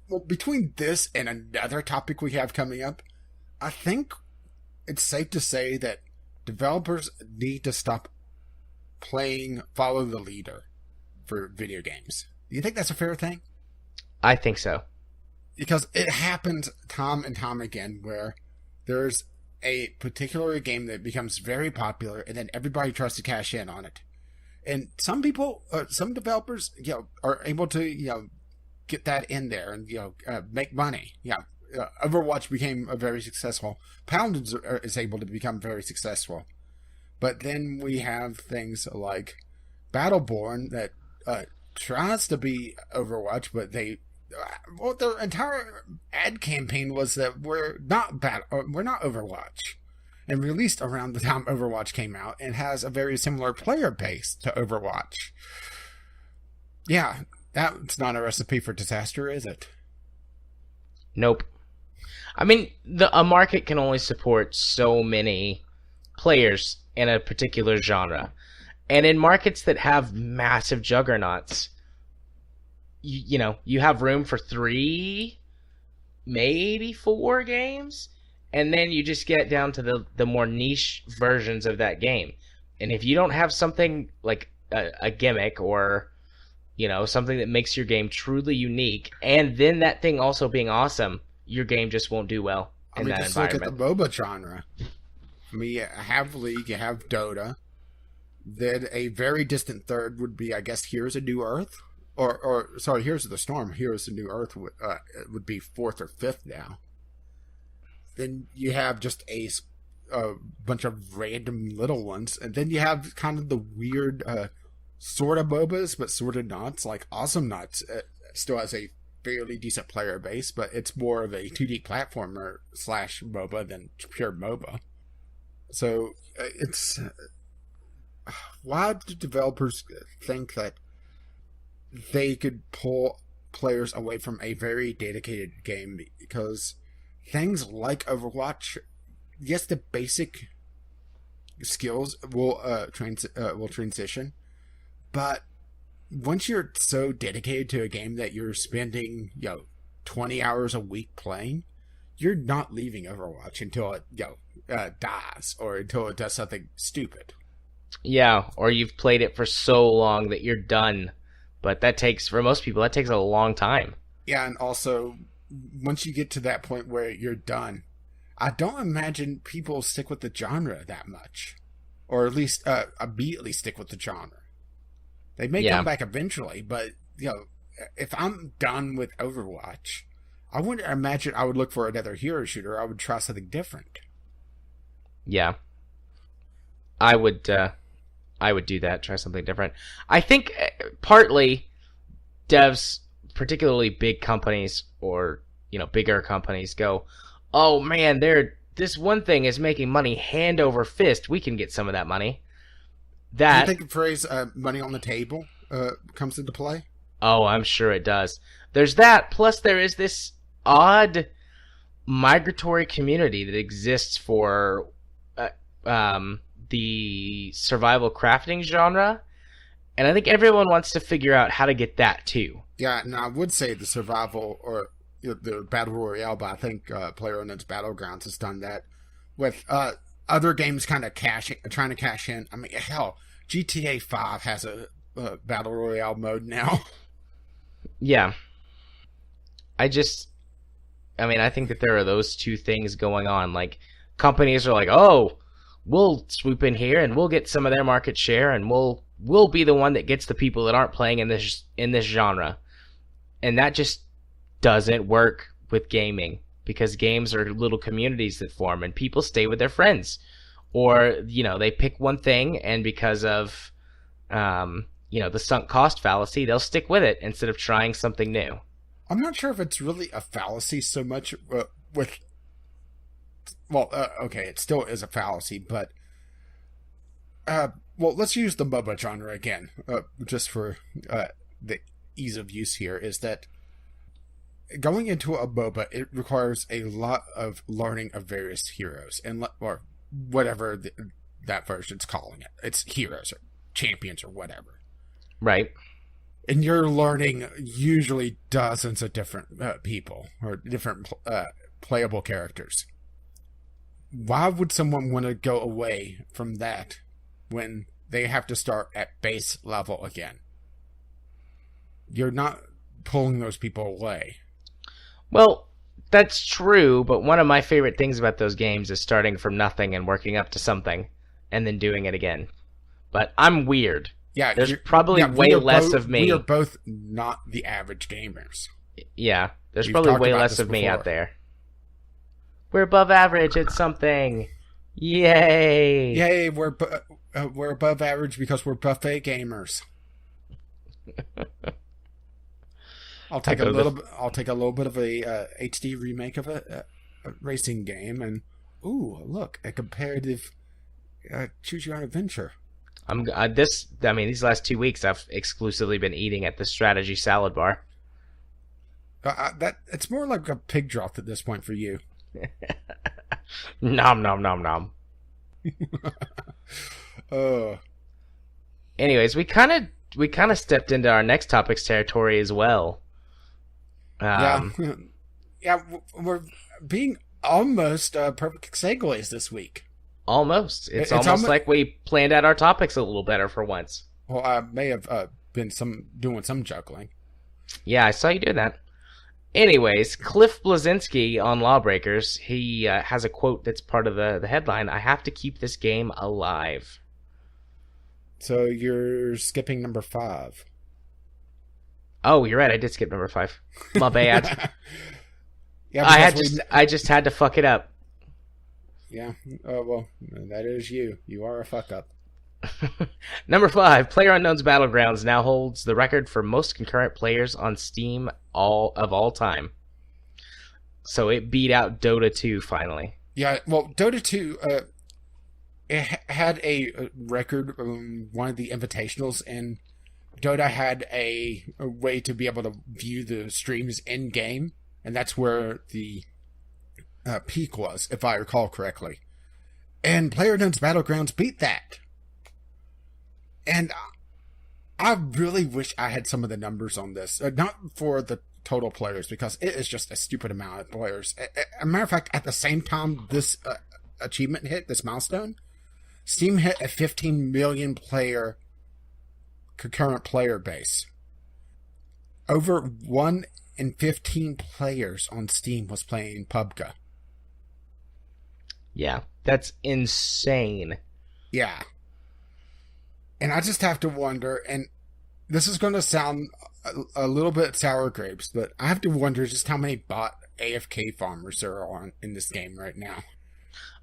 Well, between this and another topic we have coming up, I think it's safe to say that developers need to stop playing follow the leader for video games. Do you think that's a fair thing? I think so. Because it happens time and time again where there's a particular game that becomes very popular and then everybody tries to cash in on it. And some people, some developers, are able to, get that in there and, make money. Overwatch became a very successful. Paladins is able to become very successful. But then we have things like Battleborn that tries to be Overwatch, but their entire ad campaign was that we're not Overwatch, and released around the time Overwatch came out, and has a very similar player base to Overwatch. Yeah, that's not a recipe for disaster, is it? Nope. I mean, a market can only support so many players in a particular genre, and in markets that have massive juggernauts, you have room for 3, maybe 4 games, and then you just get down to the more niche versions of that game. And if you don't have something like a gimmick or something that makes your game truly unique, and then that thing also being awesome, your game just won't do well in that environment. Look at the MOBA genre. I mean, you have League, you have Dota. Then a very distant third would be, I guess, Here's a New Earth. Or sorry, Here's the Storm. Here's a New Earth would be 4th or 5th now. Then you have just a bunch of random little ones. And then you have kind of the weird sort of MOBAs, but sort of not. Like Awesome Nuts still has a fairly decent player base, but it's more of a 2D platformer / MOBA than pure MOBA. So it's... why do developers think that they could pull players away from a very dedicated game? Because things like Overwatch, yes, the basic skills will transition, but once you're so dedicated to a game that you're spending 20 hours a week playing, you're not leaving Overwatch until it dies or until it does something stupid. Yeah, or you've played it for so long that you're done. But for most people, that takes a long time. Yeah, and also, once you get to that point where you're done, I don't imagine people stick with the genre that much. Or at least immediately stick with the genre. They may come back eventually, but, if I'm done with Overwatch, I wouldn't imagine I would look for another hero shooter. I would try something different. Yeah. I would do that, try something different. I think partly devs, particularly big companies or, bigger companies go, oh man, this one thing is making money hand over fist. We can get some of that money. Do you think the phrase money on the table comes into play? Oh, I'm sure it does. There's that, plus there is this odd migratory community that exists for the survival crafting genre, and I think everyone wants to figure out how to get that too. Yeah, and I would say the survival or the battle royale, but I think PlayerUnknown's Battlegrounds has done that with other games kind of trying to cash in. I mean, hell, GTA 5 has a battle royale mode now. Yeah. I think that there are those two things going on. Like, companies are like, oh, we'll swoop in here and we'll get some of their market share and we'll be the one that gets the people that aren't playing in this genre. And that just doesn't work with gaming, because games are little communities that form and people stay with their friends. Or, they pick one thing, and because of the sunk cost fallacy, they'll stick with it instead of trying something new. I'm not sure if it's really a fallacy so much okay, it still is a fallacy, but let's use the MOBA genre again, just for the ease of use here, is that going into a MOBA, it requires a lot of learning of various heroes, or whatever that version's calling it. It's heroes or champions or whatever. Right. And you're learning usually dozens of different people or different playable characters. Why would someone want to go away from that when they have to start at base level again? You're not pulling those people away. Well, that's true, but one of my favorite things about those games is starting from nothing and working up to something, and then doing it again. But I'm weird. Yeah, there's probably way less of me. We are both not the average gamers. Yeah, there's probably way less of me out there. We're above average at something. Yay! Yay! We're above average because we're buffet gamers. I'll take a little bit of a HD remake of a racing game, and look, a comparative choose your own adventure. These last 2 weeks I've exclusively been eating at the strategy salad bar. It's more like a pig trough at this point for you. Nom nom nom nom. Anyways, we kind of stepped into our next topic's territory as well. Yeah, we're being almost perfect segues this week. Almost. It's almost like we planned out our topics a little better for once. Well, I may have been doing some juggling. Yeah, I saw you do that. Anyways, Cliff Bleszinski on LawBreakers, he has a quote that's part of the headline: "I have to keep this game alive." So you're skipping number 5. Oh, you're right. I did skip number 5. My bad. Yeah, I just had to fuck it up. Yeah. Well, that is you. You are a fuck up. Number 5, PlayerUnknown's Battlegrounds now holds the record for most concurrent players on Steam of all time. So it beat out Dota 2 finally. Yeah, well, Dota 2 it had a record one of the invitationals, and Dota had a way to be able to view the streams in game, and that's where the peak was, if I recall correctly. And PlayerUnknown's Battlegrounds beat that. And I really wish I had some of the numbers on this. Not for the total players, because it is just a stupid amount of players. As a matter of fact, at the same time this achievement hit, this milestone, Steam hit a 15 million player concurrent player base. Over 1 in 15 players on Steam was playing PUBG. Yeah, that's insane. Yeah. And I just have to wonder, and this is going to sound a little bit sour grapes, but I have to wonder just how many bot AFK farmers there are in this game right now.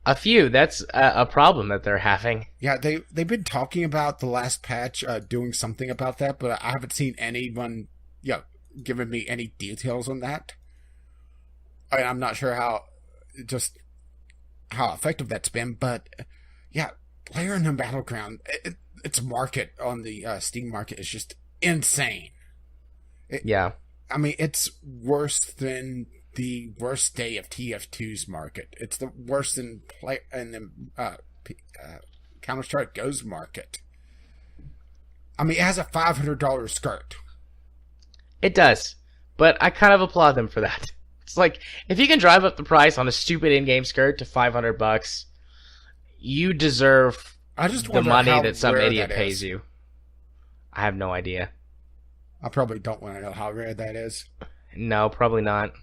A few. That's a problem that they're having. Yeah, they've been talking about the last patch doing something about that, but I haven't seen anyone giving me any details on that. I'm not sure how effective that's been, but yeah, PlayerUnknown Battleground, its market on the Steam market is just insane. Yeah. I mean, it's worse than the worst day of TF2's market. It's the worst in Counter-Strike Go's market. I mean, it has a $500 skirt. It does, but I kind of applaud them for that. It's like, if you can drive up the price on a stupid in-game skirt to $500, you deserve the money that some idiot pays you. I have no idea. I probably don't want to know how rare that is. No, probably not.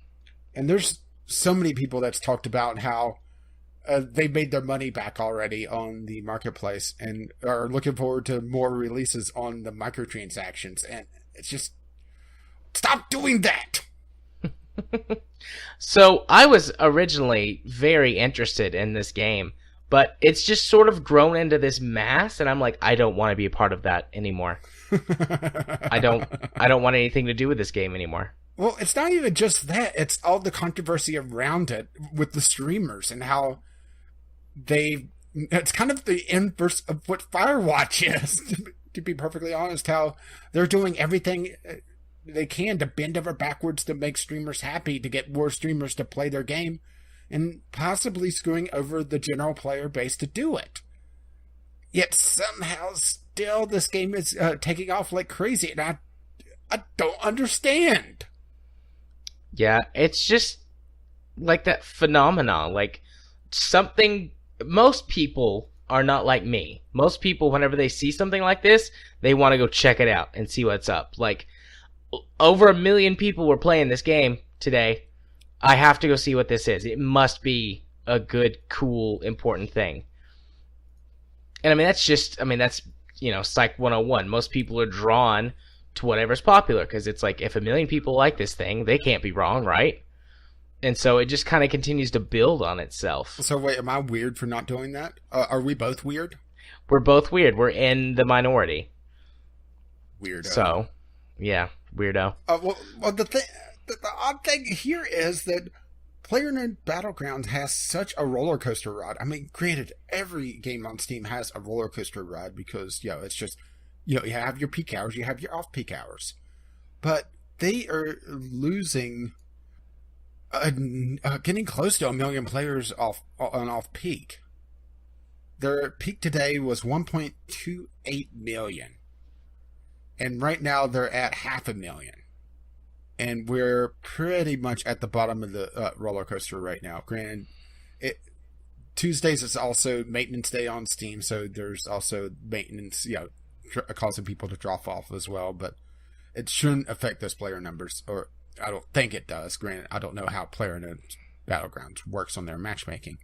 And there's so many people that's talked about how they made their money back already on the marketplace and are looking forward to more releases on the microtransactions. And it's just, stop doing that! So, I was originally very interested in this game, but it's just sort of grown into this mass, and I'm like, I don't want to be a part of that anymore. I don't want anything to do with this game anymore. Well, it's not even just that. It's all the controversy around it with the streamers and how it's kind of the inverse of what Firewatch is, to be perfectly honest, how they're doing everything they can to bend over backwards to make streamers happy, to get more streamers to play their game, and possibly screwing over the general player base to do it. Yet somehow still this game is taking off like crazy, and I don't understand. Yeah, it's just like that phenomenon. Like, something... Most people are not like me. Most people, whenever they see something like this, they want to go check it out and see what's up. Like, over 1 million people were playing this game today. I have to go see what this is. It must be a good, cool, important thing. And I mean, that's, Psych 101. Most people are drawn to whatever's popular, because it's like, if 1 million people like this thing, they can't be wrong, right? And so it just kind of continues to build on itself. So wait, am I weird for not doing that? Are we both weird? We're both weird. We're in the minority. Weirdo. So, yeah, weirdo. Well, the odd thing here is that PlayerUnknown Battlegrounds has such a roller coaster ride. I mean, granted, every game on Steam has a roller coaster ride because, it's just, you have your peak hours, you have your off-peak hours. But they are losing, getting close to 1 million players off-peak. Their peak today was 1.28 million. And right now they're at 500,000. And we're pretty much at the bottom of the roller coaster right now. Granted, Tuesdays is also maintenance day on Steam, so there's also maintenance, causing people to drop off as well. But it shouldn't affect those player numbers, or I don't think it does. Granted, I don't know how PlayerUnknown Battlegrounds works on their matchmaking,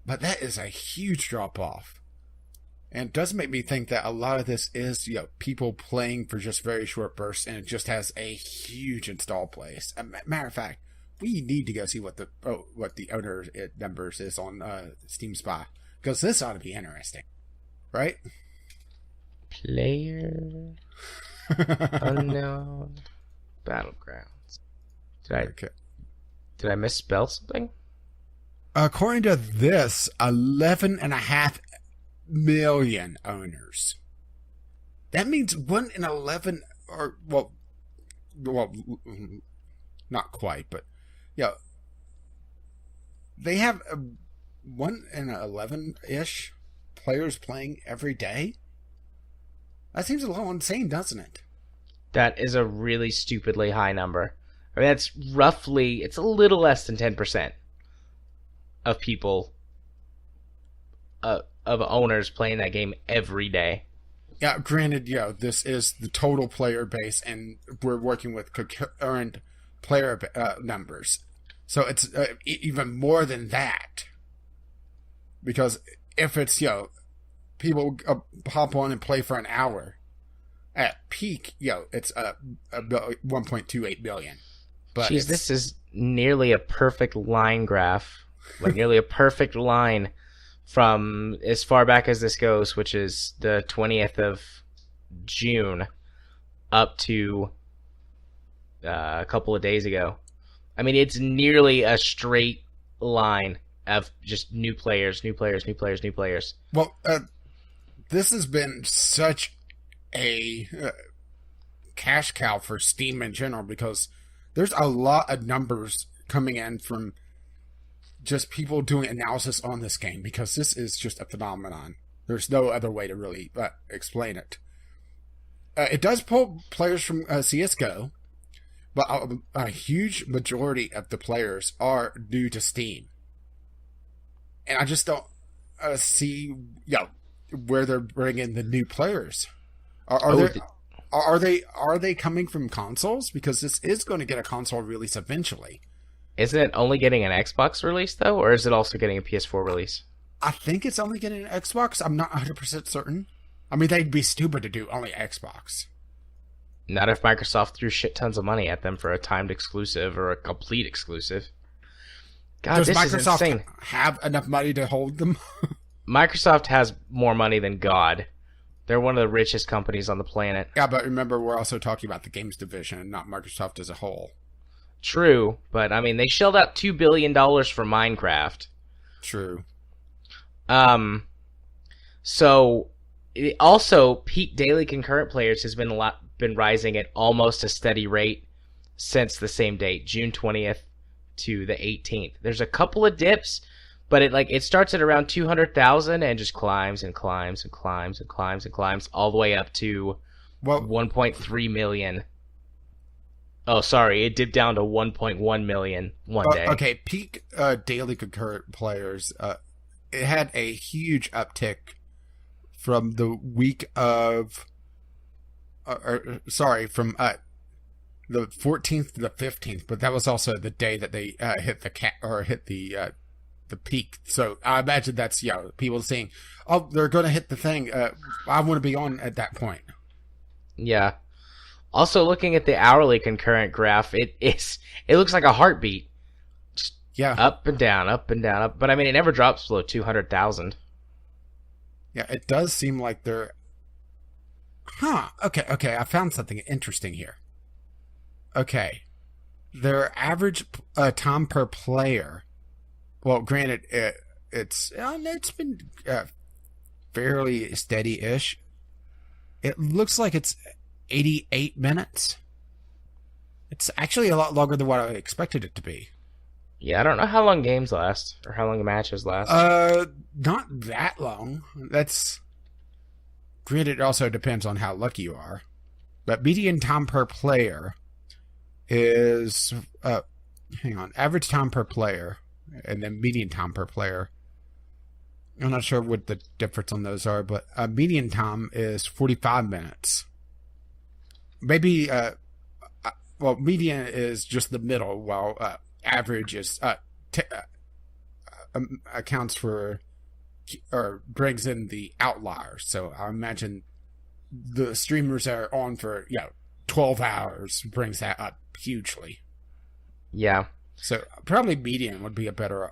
but that is a huge drop off. And it does make me think that a lot of this is, people playing for just very short bursts, and it just has a huge install place. Matter of fact, we need to go see what the owner numbers is on Steam Spy, because this ought to be interesting, right? PlayerUnknown Battlegrounds. Did I misspell something? According to this, 11.5 million owners. That means 1 in 11, or well, not quite, but they have 1 in 11-ish players playing every day. That seems a little insane, doesn't it? That is a really stupidly high number. I mean, that's roughly, it's a little less than 10% of people, of owners playing that game every day. Yeah, granted, this is the total player base, and we're working with concurrent player numbers. So it's even more than that. Because if it's, people hop on and play for an hour, at peak, it's 1.28 billion. But jeez, this is nearly a perfect line graph. Like, nearly a perfect line from as far back as this goes, which is the 20th of June, up to a couple of days ago. I mean, it's nearly a straight line of just new players. Well, this has been such a cash cow for Steam in general, because there's a lot of numbers coming in from just people doing analysis on this game, because this is just a phenomenon. There's no other way to really explain it. It does pull players from CSGO, but a huge majority of the players are new to Steam. And I just don't see where they're bringing the new players. Are they coming from consoles? Because this is going to get a console release eventually. Isn't it only getting an Xbox release, though? Or is it also getting a PS4 release? I think it's only getting an Xbox. I'm not 100% certain. I mean, they'd be stupid to do only Xbox. Not if Microsoft threw shit tons of money at them for a timed exclusive or a complete exclusive. God, Does this Microsoft is insane. Have enough money to hold them? Microsoft has more money than God. They're one of the richest companies on the planet. Yeah, but remember, we're also talking about the games division, not Microsoft as a whole. True, but I mean, they shelled out $2 billion for Minecraft. True. So, also, peak daily concurrent players has been rising at almost a steady rate since the same date, June 20th to the 18th. There's a couple of dips, but it starts at around 200,000 and just climbs and climbs and climbs and climbs and climbs all the way up to 1.3 million. Oh, sorry, it dipped down to 1.1 million one day. Okay, peak daily concurrent players, it had a huge uptick from the week of, from the 14th to the 15th, but that was also the day that they hit the peak. So I imagine that's people saying, "Oh, they're going to hit the thing. I want to be on at that point." Yeah. Also, looking at the hourly concurrent graph, it looks like a heartbeat. Just up and down, up and down, up. But I mean, it never drops below 200,000. Yeah, it does seem like they're. Okay. I found something interesting here. Okay, their average time per player. Well, granted, it's been fairly steady-ish. It looks like it's 88 minutes. It's actually a lot longer than what I expected it to be. Yeah, I don't know how long games last or how long the matches last. Not that long. That's granted. It also depends on how lucky you are. But median time per player is average time per player, and then median time per player. I'm not sure what the difference on those are, but median time is 45 minutes. Maybe, median is just the middle, while average is accounts for or brings in the outliers. So I imagine the streamers that are on for 12 hours brings that up hugely. Yeah. So probably median would be a better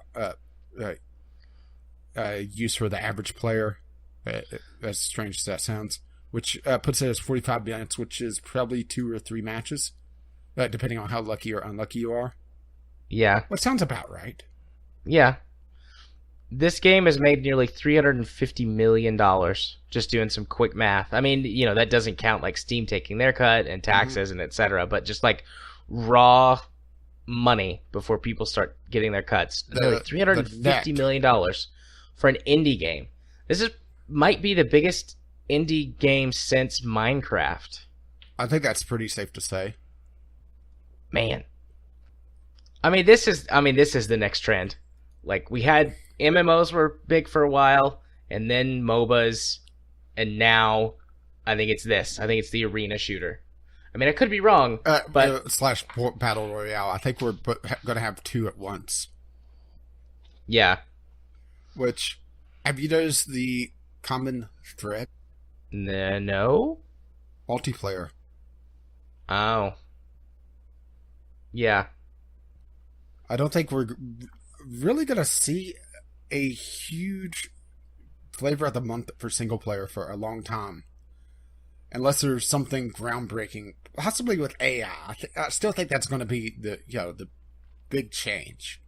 use for the average player, as strange as that sounds, which puts it as 45 minutes, which is probably 2 or 3 matches, depending on how lucky or unlucky you are. Yeah. What sounds about right. Yeah. This game has made nearly $350 million, just doing some quick math. I mean, that doesn't count like Steam taking their cut and taxes and etc., but just like raw money before people start getting their cuts. Nearly $350 million for an indie game. Might be the biggest indie game since Minecraft. I think that's pretty safe to say. Man. This is the next trend. Like, we had MMOs were big for a while, and then MOBAs, and now I think it's this. I think it's the arena shooter. I could be wrong, but... slash Battle Royale. I think we're going to have two at once. Yeah. Which, have you noticed the common thread? No? Multiplayer. Oh. Yeah. I don't think we're really going to see a huge flavor of the month for single player for a long time. Unless there's something groundbreaking, possibly with AI. I still think that's going to be the big change.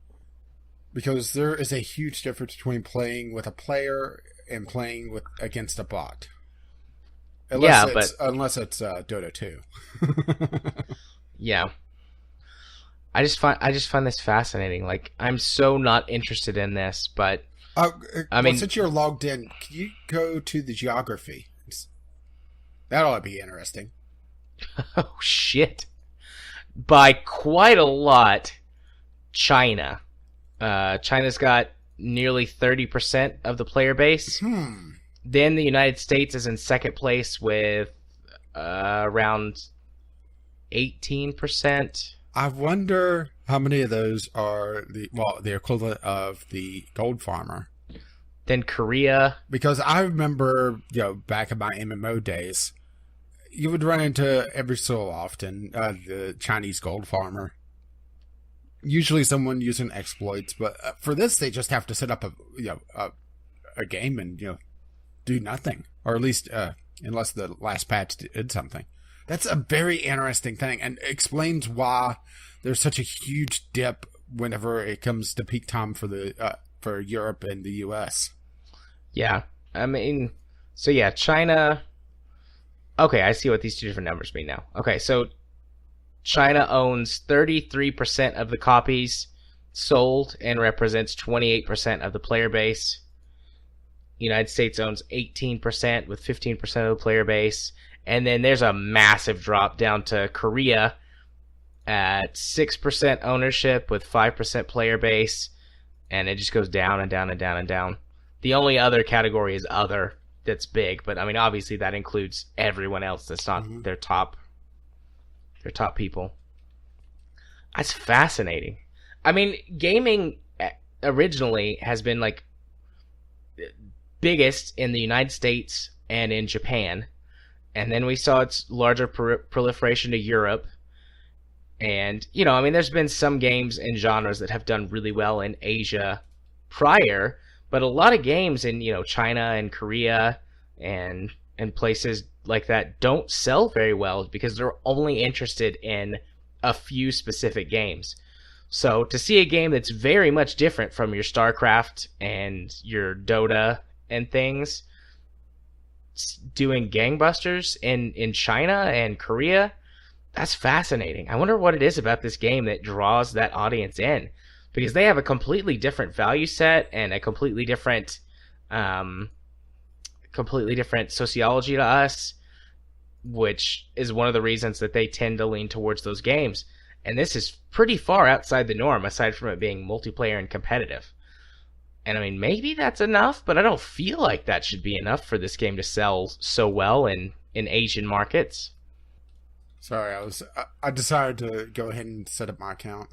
Because there is a huge difference between playing with a player and playing against a bot. Unless it's Dota 2. Yeah. I just find this fascinating. Like, I'm so not interested in this, but since you're logged in, can you go to the geography? That ought to be interesting. Oh shit! By quite a lot, China. China's got nearly 30% of the player base. Then the United States is in second place with around 18%. I wonder how many of those are the equivalent of the gold farmer. Then Korea. Because I remember, back in my MMO days, you would run into every so often the Chinese gold farmer. Usually someone using exploits, but for this they just have to set up a game and do nothing, or at least unless the last patch did something. That's a very interesting thing, and explains why there's such a huge dip whenever it comes to peak time for Europe and the US. Yeah, China. Okay, I see what these two different numbers mean now. Okay, so China owns 33% of the copies sold and represents 28% of the player base. United States owns 18% with 15% of the player base. And then there's a massive drop down to Korea at 6% ownership with 5% player base. And it just goes down and down and down and down. The only other category is other that's big. But, obviously that includes everyone else that's not their top people. That's fascinating. Gaming originally has been, biggest in the United States and in Japan. And then we saw its larger proliferation to Europe. And, there's been some games and genres that have done really well in Asia prior, but a lot of games in, China and Korea and places like that don't sell very well because they're only interested in a few specific games. So to see a game that's very much different from your StarCraft and your Dota and things doing gangbusters in China and Korea, that's fascinating. I wonder what it is about this game that draws that audience in, because they have a completely different value set and a completely different sociology to us, which is one of the reasons that they tend to lean towards those games. And this is pretty far outside the norm, aside from it being multiplayer and competitive. And maybe that's enough, but I don't feel like that should be enough for this game to sell so well in Asian markets. Sorry, I decided to go ahead and set up my account.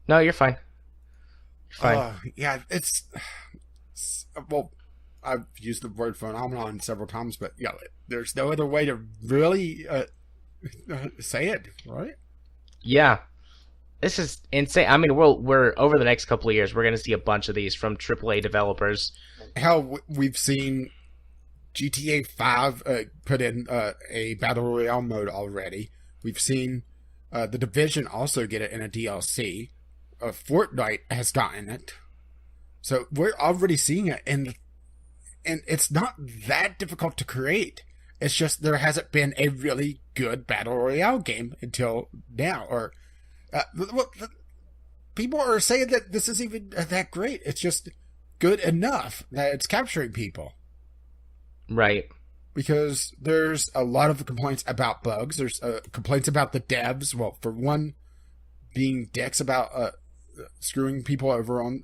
No, you're fine. You're fine. Yeah, well, I've used the word phenomenon several times, but there's no other way to really say it, right? Yeah. This is insane. We're over the next couple of years, we're going to see a bunch of these from AAA developers. Hell, we've seen GTA 5 put in a Battle Royale mode already. We've seen The Division also get it in a DLC. Fortnite has gotten it. So we're already seeing it, and it's not that difficult to create. It's just there hasn't been a really good Battle Royale game until now, or people are saying that this isn't even that great. It's just good enough that it's capturing people. Right. Because there's a lot of complaints about bugs. There's complaints about the devs. Well, for one, being dicks about screwing people over on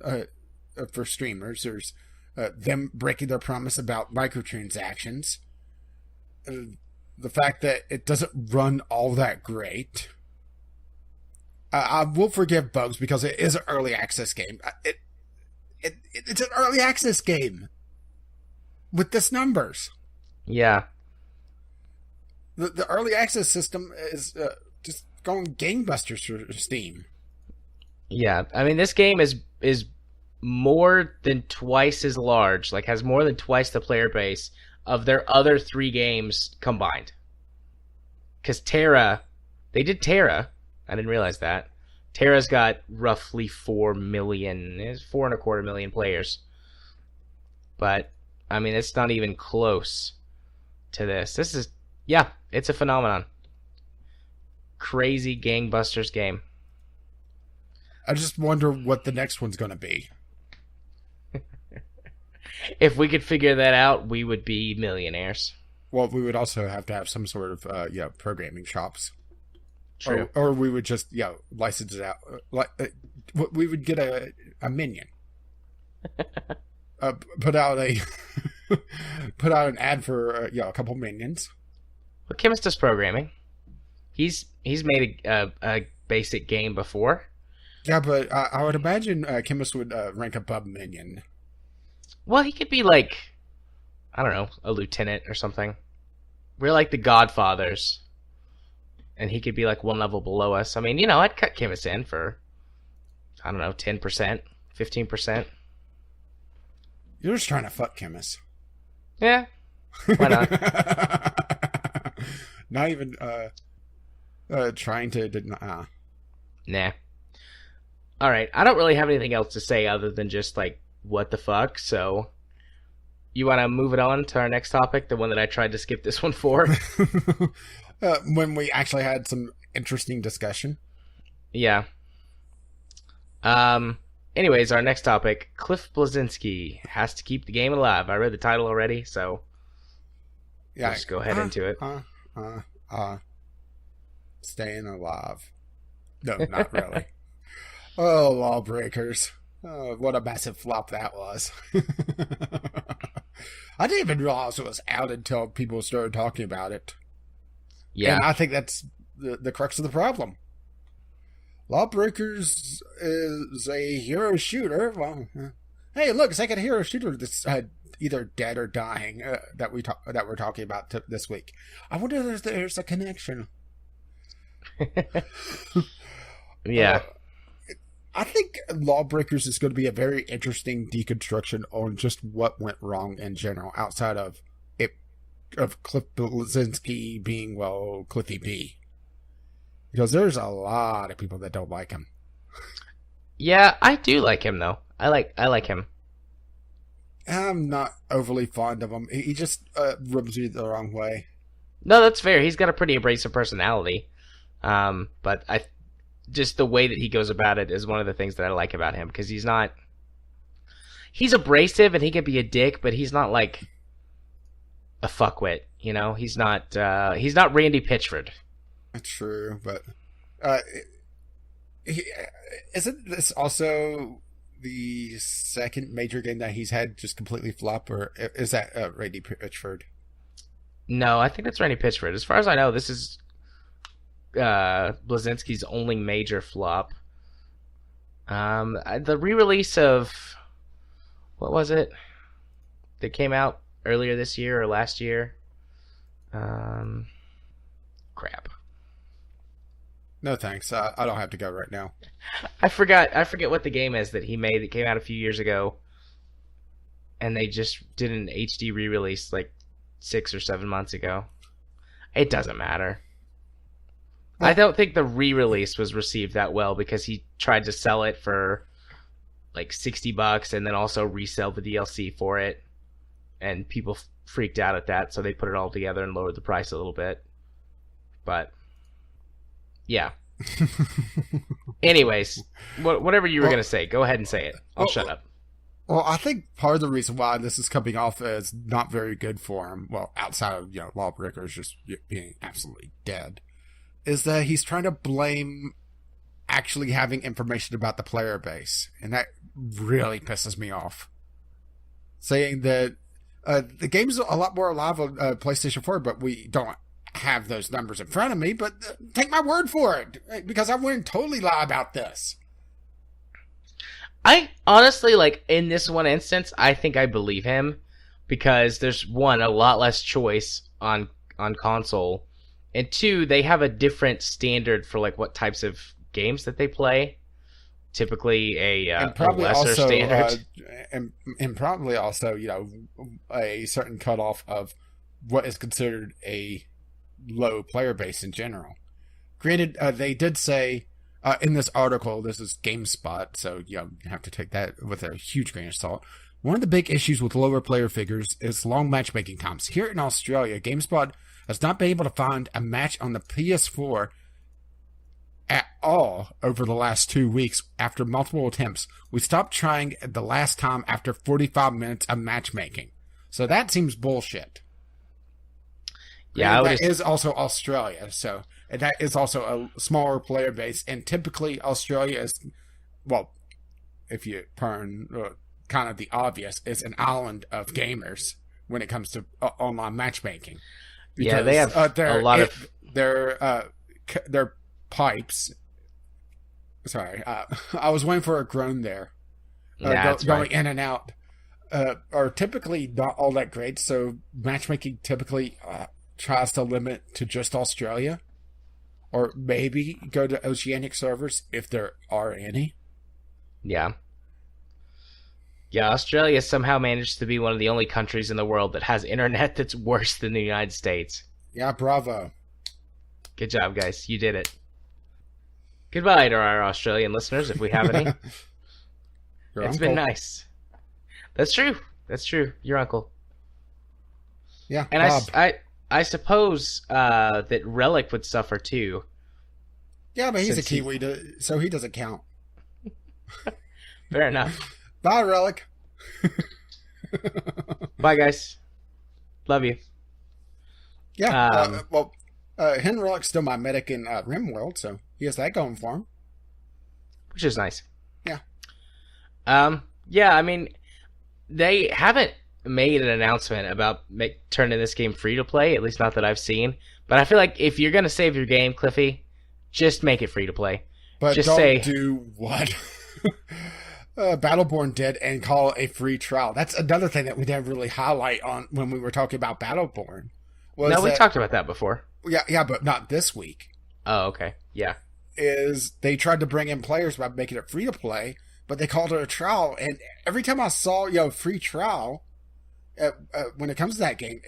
for streamers. There's them breaking their promise about microtransactions. The fact that it doesn't run all that great. I will forgive bugs because it is an early access game. It's an early access game with this numbers. Yeah. The early access system is just going gangbusters for Steam. Yeah, I mean, this game is more than twice as large, like has more than twice the player base of their other 3 games combined. Because they did Terra. I didn't realize that. Terra's got roughly 4.25 million players. But, I mean, it's not even close to this. This is, yeah, it's a phenomenon. Crazy gangbusters game. I just wonder what the next one's going to be. If we could figure that out, we would be millionaires. Well, we would also have to have some sort of programming shops. True. Or we would just license it out. We would get a minion. Put out an ad for a couple minions. Well, Chemist does programming. He's made a basic game before. Yeah, but I would imagine Chemist would rank above minion. Well, he could be like, I don't know, a lieutenant or something. We're like the Godfathers. And he could be like one level below us. I mean, I'd cut Chemist in for, I don't know, 10%, 15%. You're just trying to fuck Chemist. Yeah. Why not? Not even trying to deny. Nah. Alright, I don't really have anything else to say other than just like, what the fuck, so you want to move it on to our next topic, the one that I tried to skip this one for? When we actually had some interesting discussion. Yeah. Anyways, our next topic, Cliff Bleszinski has to keep the game alive. I read the title already, so yeah, let's go ahead into it. Staying alive. No, not really. Oh, LawBreakers. Oh, what a massive flop that was. I didn't even realize it was out until people started talking about it. Yeah. And I think that's the crux of the problem. LawBreakers is a hero shooter. Well, hey, look, it's like a hero shooter that's either dead or dying that we're talking about this week. I wonder if there's a connection. Yeah. I think LawBreakers is going to be a very interesting deconstruction on just what went wrong in general, outside of Cliff Bleszinski being, well, Cliffy B. Because there's a lot of people that don't like him. Yeah, I do like him though. I like him. I'm not overly fond of him. He just rubs me the wrong way. No, that's fair. He's got a pretty abrasive personality. But just the way that he goes about it is one of the things that I like about him, because he's abrasive and he can be a dick, but he's not like a fuckwit, He's not Randy Pitchford. That's true, but isn't this also the second major game that he's had just completely flop, or is that Randy Pitchford? No, I think that's Randy Pitchford. As far as I know, this is Bleszinski's only major flop. The re-release of, what was it? That came out earlier this year or last year. Crap. No thanks. I don't have to go right now. I forget what the game is that he made that came out a few years ago, and they just did an HD re-release like 6 or 7 months ago. It doesn't matter. I don't think the re-release was received that well because he tried to sell it for like $60 and then also resell the DLC for it, and people freaked out at that, so they put it all together and lowered the price a little bit. But yeah, Anyways, whatever you were going to say, go ahead and say it. I'll shut up. Well, I think part of the reason why this is coming off as not very good for him, well, outside of, LawBreakers just being absolutely dead, is that he's trying to blame actually having information about the player base. And that really pisses me off. Saying that the game's a lot more alive on PlayStation 4, but we don't have those numbers in front of me. But take my word for it, because I wouldn't totally lie about this. I honestly, in this one instance, I think I believe him, because there's, one, a lot less choice on console, and two, they have a different standard for what types of games that they play. Typically a lesser standard. And probably also, a certain cutoff of what is considered a low player base in general. Granted, they did say, in this article, this is GameSpot, so you have to take that with a huge grain of salt. One of the big issues with lower player figures is long matchmaking times. Here in Australia, GameSpot has not been able to find a match on the PS4 at all over the last 2 weeks after multiple attempts. We stopped trying the last time after 45 minutes of matchmaking. So that seems bullshit. Yeah, that is also Australia, so that is also a smaller player base, and typically Australia is, well, if you turn kind of the obvious, is an island of gamers when it comes to online matchmaking. Because, yeah, they have a lot of their pipes. Sorry, I was waiting for a groan there. Going in and out are typically not all that great, so matchmaking typically tries to limit to just Australia, or maybe go to oceanic servers if there are any. Yeah, Australia somehow managed to be one of the only countries in the world that has internet that's worse than the United States. Yeah, bravo. Good job, guys. You did it. Goodbye to our Australian listeners, if we have any. It's been nice. That's true. Your uncle. Yeah, and Bob. I suppose that Relic would suffer too. Yeah, but he's a Kiwi, so he doesn't count. Fair enough. Bye, Relic. Bye, guys. Love you. Yeah. Hen Relic's still my medic in RimWorld, so he has that going for him. Which is nice. Yeah. Yeah, I mean, they haven't made an announcement about turning this game free to play, at least not that I've seen. But I feel like if you're gonna save your game, Cliffy, just make it free to play. But just don't do what Battleborn did and call it a free trial. That's another thing that we didn't really highlight on when we were talking about Battleborn. We talked about that before. Yeah, but not this week. Oh, okay. Yeah. Is they tried to bring in players by making it free to play, but they called it a trial. And every time I saw free trial, when it comes to that game,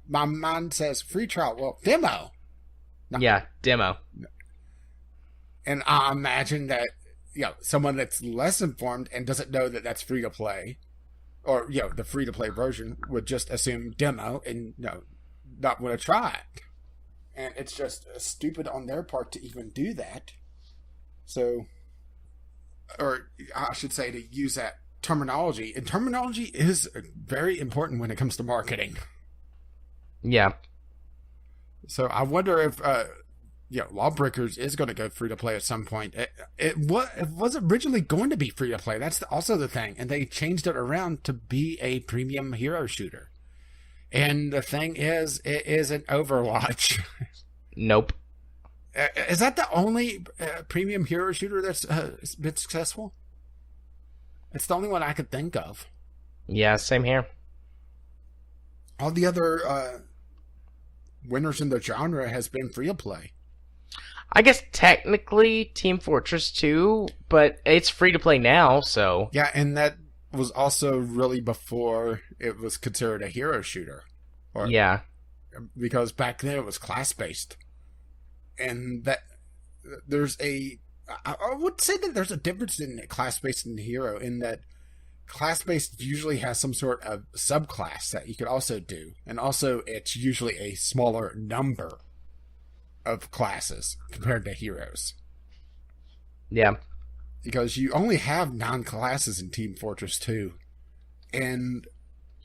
my mind says free trial. Well, demo. No. Yeah, demo. And I imagine that someone that's less informed and doesn't know that that's free to play, or the free to play version, would just assume demo and not want to try it. And it's just stupid on their part to even do that. So, or I should say, to use that terminology. And terminology is very important when it comes to marketing. Yeah. So I wonder if, LawBreakers is going to go free to play at some point. It was originally going to be free to play. That's also the thing. And they changed it around to be a premium hero shooter. And the thing is, it isn't Overwatch. Nope. Is that the only premium hero shooter that's been successful? It's the only one I could think of. Yeah, same here. All the other winners in the genre has been free to play. I guess technically Team Fortress 2, but it's free to play now, so... Yeah, and that was also really before it was considered a hero shooter. Yeah. Because back then it was class-based. And that there's I would say that there's a difference in class-based and hero, in that class-based usually has some sort of subclass that you could also do. And also it's usually a smaller number. of classes compared to heroes. Yeah. Because you only have 9 classes in Team Fortress 2. And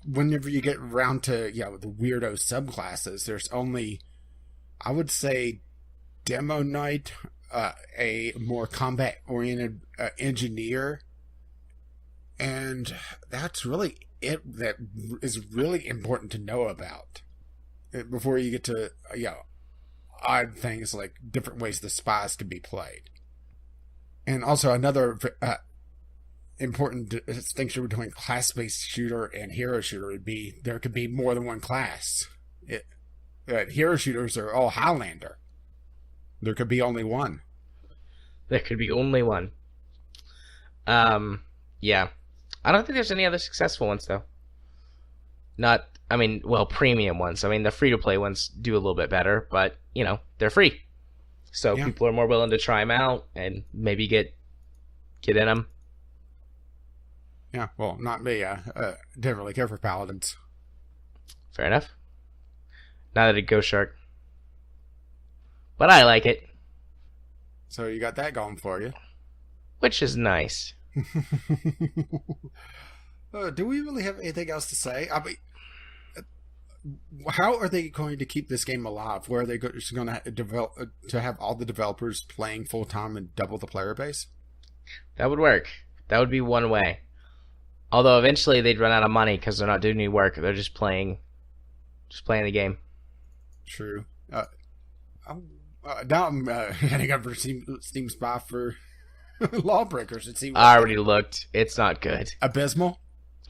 whenever you get around to, the weirdo subclasses, there's only, I would say, Demo Knight, a more combat-oriented engineer, and that's really it that is really important to know about before you get to, odd things like different ways the spies can be played. And also another important distinction between class-based shooter and hero shooter would be there could be more than one class. Hero shooters are all Highlander. There could be only one. There could be only one. Yeah. I don't think there's any other successful ones, though. Premium ones. I mean, the free-to-play ones do a little bit better, but, they're free. So people are more willing to try them out and maybe get in them. Yeah, well, not me. Didn't really care for Paladins. Fair enough. Neither did Ghost Shark. But I like it. So you got that going for you. Which is nice. Do we really have anything else to say? I mean, how are they going to keep this game alive? Where are they just going to develop to have all the developers playing full time and double the player base? That would work. That would be one way. Although eventually they'd run out of money because they're not doing any work. They're just playing the game. True. Now I'm heading up for Steam Spy for LawBreakers. I already looked. It's not good. Abysmal?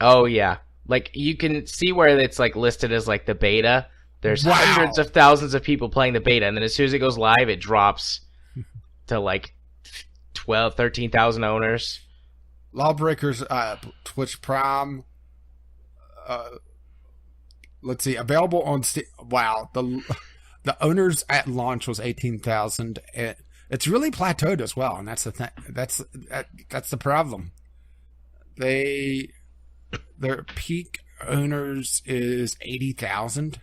Oh, yeah. Like, you can see where it's, like, listed as, like, the beta. There's hundreds of thousands of people playing the beta, and then as soon as it goes live, it drops to, like, 12,000, 13,000 owners. LawBreakers, Twitch Prime. Let's see. Available on Steam. Wow. The owners at launch was 18,000. It's really plateaued as well, and that's the thing. That's the problem. Their peak owners is 80,000.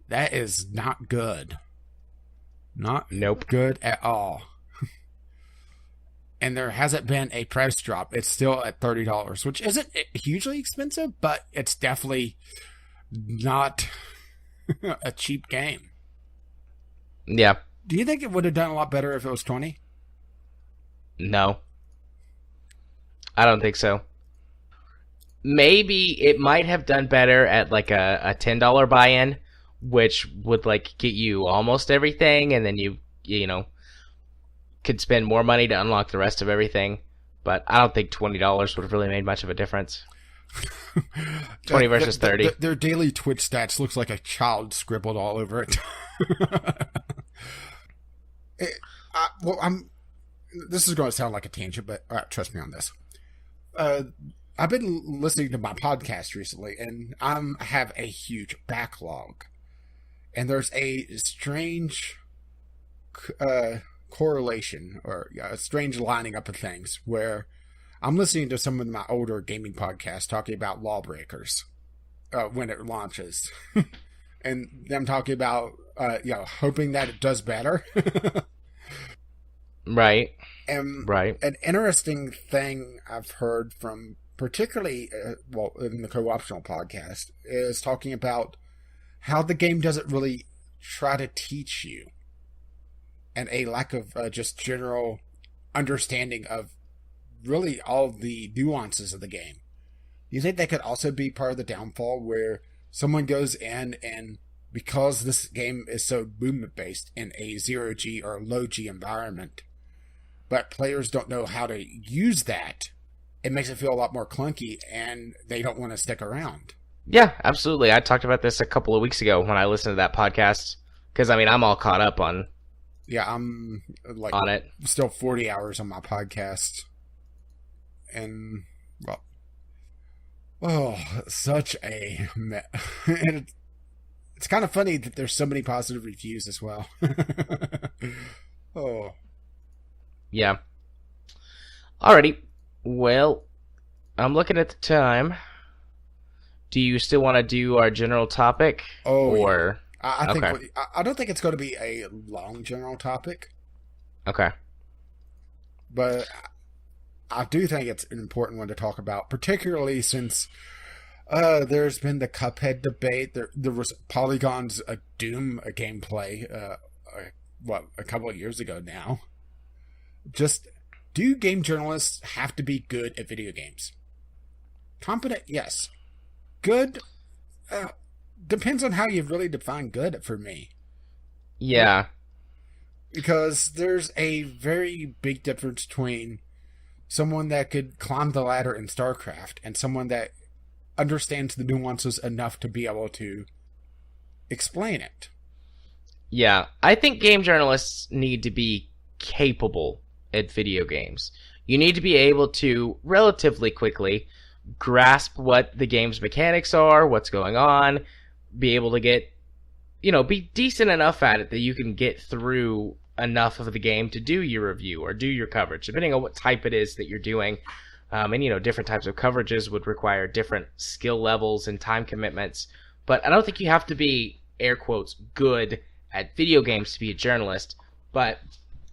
That is not good. Nope. Good at all. And there hasn't been a price drop. It's still at $30, which isn't hugely expensive, but it's definitely not a cheap game. Yeah. Do you think it would have done a lot better if it was 20? No. I don't think so. Maybe it might have done better at like a $10 buy-in, which would like get you almost everything, and then you could spend more money to unlock the rest of everything. But I don't think $20 would have really made much of a difference. 20 versus 30. Their daily Twitch stats looks like a child scribbled all over it. This is going to sound like a tangent, but trust me on this. I've been listening to my podcast recently, and I have a huge backlog. And there's a strange correlation, or a strange lining up of things, where I'm listening to some of my older gaming podcasts talking about LawBreakers when it launches. And them talking about, hoping that it does better. Right. Right. An interesting thing I've heard from, particularly, in the Co-Optional podcast, is talking about how the game doesn't really try to teach you, and a lack of just general understanding of really all the nuances of the game. Do you think that could also be part of the downfall, where someone goes in and, because this game is so movement-based in a zero-G or low-G environment, but players don't know how to use that, it makes it feel a lot more clunky, and they don't want to stick around? Yeah, absolutely. I talked about this a couple of weeks ago when I listened to that podcast, because, I'm all caught up on... Yeah, I'm, on it. Still 40 hours on my podcast. And, such a... And it's kind of funny that there's so many positive reviews as well. Oh. Yeah. Alrighty. Well, I'm looking at the time. Do you still want to do our general topic? Oh, or... yeah. I think Okay. I don't think it's going to be a long general topic, Okay. but I do think it's an important one to talk about, particularly since there's been the Cuphead debate. There was Polygon's Doom gameplay, a couple of years ago now. Just, do game journalists have to be good at video games? Competent, yes. Good, depends on how you really define good for me. Yeah. Because there's a very big difference between someone that could climb the ladder in StarCraft and someone that understands the nuances enough to be able to explain it. Yeah. I think game journalists need to be capable at video games. You need to be able to relatively quickly grasp what the game's mechanics are, what's going on, be able to get, be decent enough at it that you can get through enough of the game to do your review or do your coverage, depending on what type it is that you're doing. And different types of coverages would require different skill levels and time commitments. But I don't think you have to be, air quotes, good at video games to be a journalist. But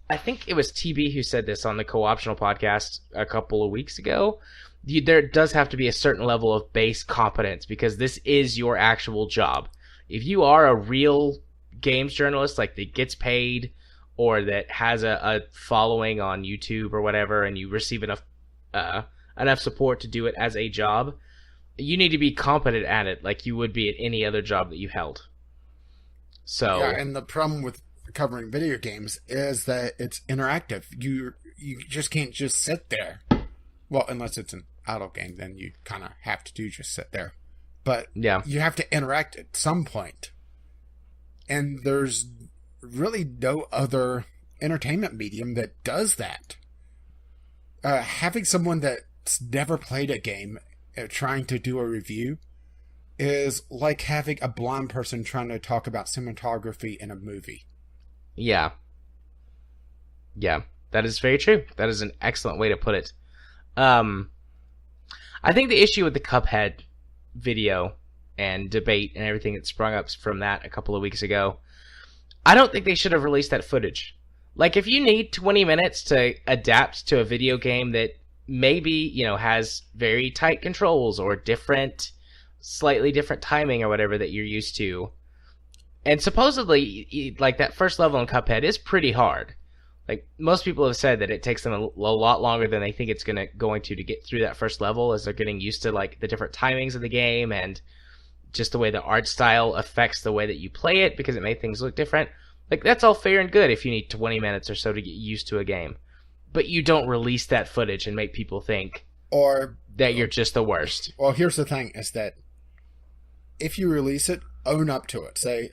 I think it was TB who said this on the Co-optional podcast a couple of weeks ago. There does have to be a certain level of base competence because this is your actual job. If you are a real games journalist, like that gets paid or that has a following on YouTube or whatever, and you receive enough support to do it as a job, you need to be competent at it like you would be at any other job that you held. So yeah, and the problem with covering video games is that it's interactive. You just can't just sit there. Well, unless it's an idle game, then you kind of have to just sit there. But yeah, you have to interact at some point. And there's really no other entertainment medium that does that. Having someone that's never played a game trying to do a review is like having a blind person trying to talk about cinematography in a movie. Yeah. Yeah, that is very true. That is an excellent way to put it. I think the issue with the Cuphead video and debate and everything that sprung up from that a couple of weeks ago, I don't think they should have released that footage. Like, if you need 20 minutes to adapt to a video game that maybe, has very tight controls or slightly different timing or whatever that you're used to, and supposedly, like, that first level in Cuphead is pretty hard. Like, most people have said that it takes them a lot longer than they think it's going to get through that first level as they're getting used to, like, the different timings of the game and just the way the art style affects the way that you play it because it made things look different. Like, that's all fair and good if you need 20 minutes or so to get used to a game. But you don't release that footage and make people think that you're just the worst. Well, here's the thing, is that if you release it, own up to it. Say,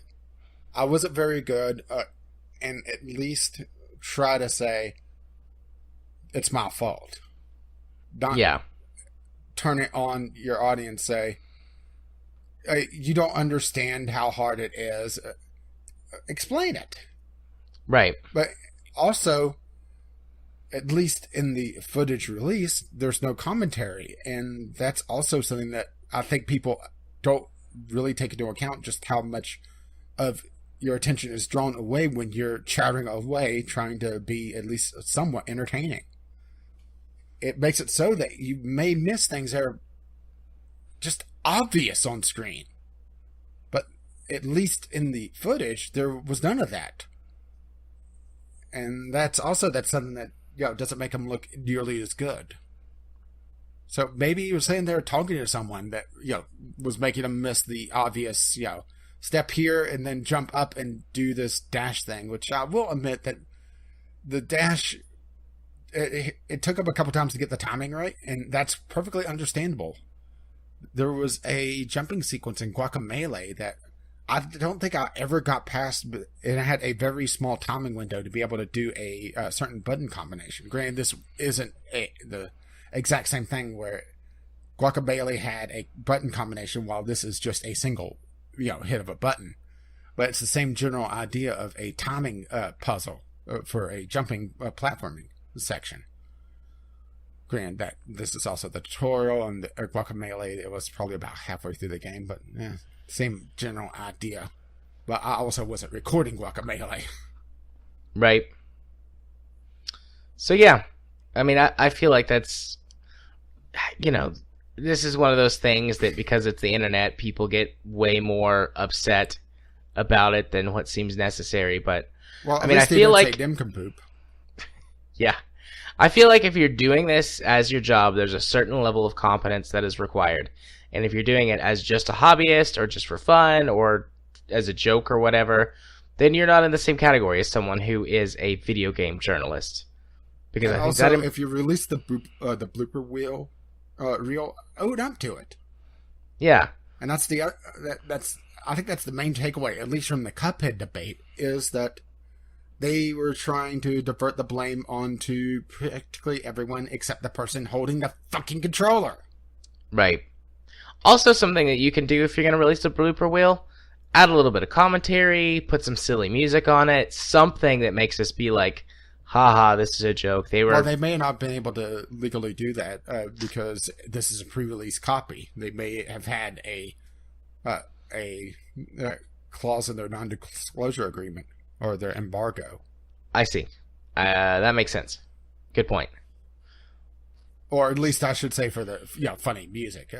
I wasn't very good, and at least try to say, it's my fault. Don't turn it on your audience, say, you don't understand how hard it is. Explain it. Right. But also, at least in the footage release, there's no commentary. And that's also something that I think people don't really take into account, just how much of your attention is drawn away when you're chattering away, trying to be at least somewhat entertaining. It makes it so that you may miss things that are just obvious on screen. But at least in the footage, there was none of that. And that's something that, doesn't make them look nearly as good. So maybe he was sitting there talking to someone that, was making them miss the obvious, step here and then jump up and do this dash thing, which I will admit that the dash, it took up a couple times to get the timing right, and that's perfectly understandable. There was a jumping sequence in Guacamelee that I don't think I ever got past, and it had a very small timing window to be able to do a certain button combination. Granted, this isn't the exact same thing where Guacamelee had a button combination while this is just a single hit of a button, but it's the same general idea of a timing puzzle for a jumping platforming section. Granted, that this is also the tutorial, and Guacamelee, it was probably about halfway through the game, but same general idea. but I also wasn't recording Guacamelee. Right. So yeah, I mean, I feel like that's, this is one of those things that because it's the internet, people get way more upset about it than what seems necessary. But Well, I mean, I feel like poop. Yeah. I feel like if you're doing this as your job, there's a certain level of competence that is required. And if you're doing it as just a hobbyist or just for fun or as a joke or whatever, then you're not in the same category as someone who is a video game journalist. Because And I think also, that if you release the blooper reel, own up to it. yeah, And that's I think that's the main takeaway, at least from the Cuphead debate, is that they were trying to divert the blame onto practically everyone except the person holding the fucking controller. right. Also, something that you can do if you're going to release a blooper reel, add a little bit of commentary, put some silly music on it, something that makes us be like, haha, this is a joke. Well, they may not have been able to legally do that because this is a pre-release copy. They may have had a clause in their non-disclosure agreement or their embargo. I see. That makes sense. Good point. Or at least I should say for the funny music.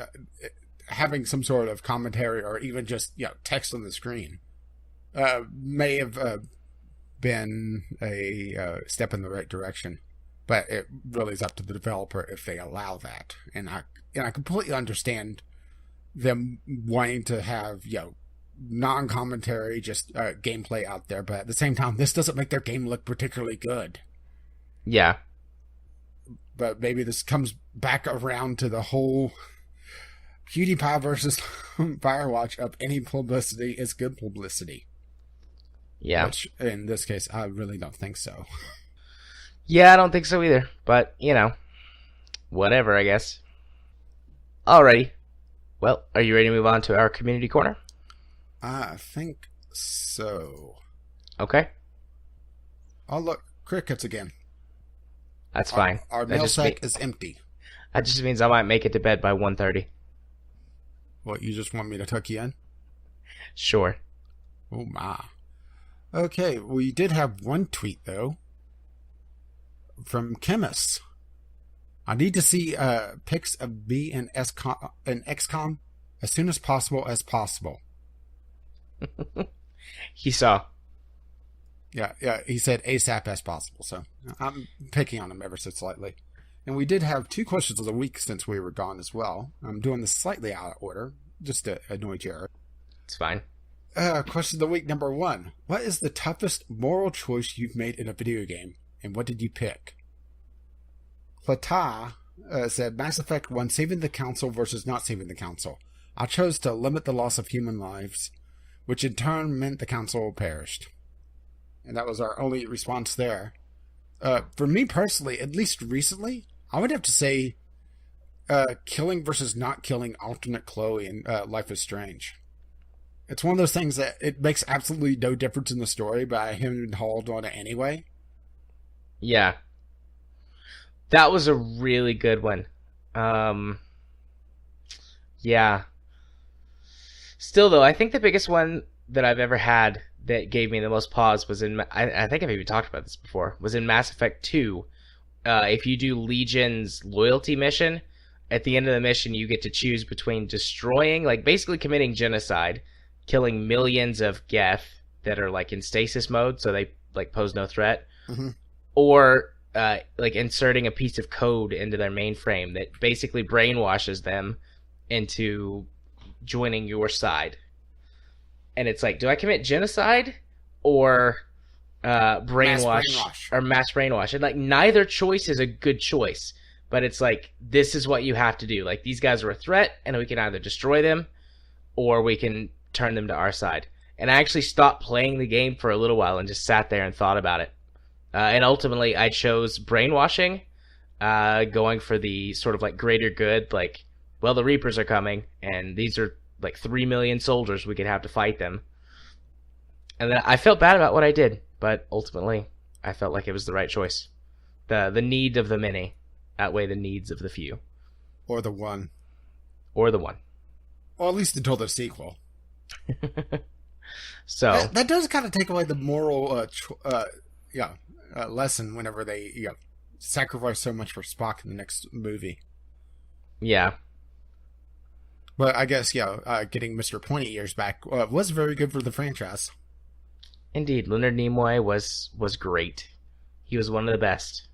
Having some sort of commentary or even just text on the screen may have been a step in the right direction, but it really is up to the developer if they allow that. And I completely understand them wanting to have non-commentary, just gameplay out there, but at the same time, this doesn't make their game look particularly good. Yeah. But maybe this comes back around to the whole PewDiePie versus Firewatch of any publicity is good publicity. Yeah. Which, in this case, I really don't think so. Yeah, I don't think so either. But, whatever, I guess. Alrighty. Well, are you ready to move on to our community corner? I think so. Okay. Oh, look, crickets again. That's fine. Our mail sack is empty. That just means I might make it to bed by 1:30. What, you just want me to tuck you in? Sure. Oh, my. Okay, we did have one tweet, though, from Chemists. I need to see pics of me and XCOM as soon as possible. He saw. Yeah, he said ASAP as possible, so I'm picking on him ever so slightly. And we did have 2 questions of the week since we were gone as well. I'm doing this slightly out of order, just to annoy Jared. It's fine. Question of the week number 1. What is the toughest moral choice you've made in a video game, and what did you pick? Plata said, Mass Effect 1, saving the Council versus not saving the Council. I chose to limit the loss of human lives, which in turn meant the Council perished. And that was our only response there. For me personally, at least recently, I would have to say killing versus not killing alternate Chloe in Life is Strange. It's one of those things that it makes absolutely no difference in the story, but I haven't hauled on it anyway. Yeah. That was a really good one. Yeah. Still, though, I think the biggest one that I've ever had that gave me the most pause was in... I think I've even talked about this before. Was in Mass Effect 2. If you do Legion's loyalty mission, at the end of the mission, you get to choose between destroying, basically committing genocide, killing millions of Geth that are, in stasis mode, so they, pose no threat, or, inserting a piece of code into their mainframe that basically brainwashes them into joining your side. And it's do I commit genocide or brainwash or mass brainwash? And neither choice is a good choice, but it's this is what you have to do. These guys are a threat, and we can either destroy them or we can turn them to our side. And I actually stopped playing the game for a little while and just sat there and thought about it. And ultimately, I chose brainwashing, going for the sort of greater good. The Reapers are coming, and these are 3 million soldiers. We could have to fight them. And then I felt bad about what I did, but ultimately, I felt like it was the right choice. The need of the many outweigh the needs of the few. Or the one. Or the one. Well, at least until the sequel. So that does kind of take away the moral lesson whenever they sacrifice so much for Spock in the next movie. yeah. But I guess getting Mr. Pointy Ears back was very good for the franchise. Indeed, Leonard Nimoy was great. He was one of the best.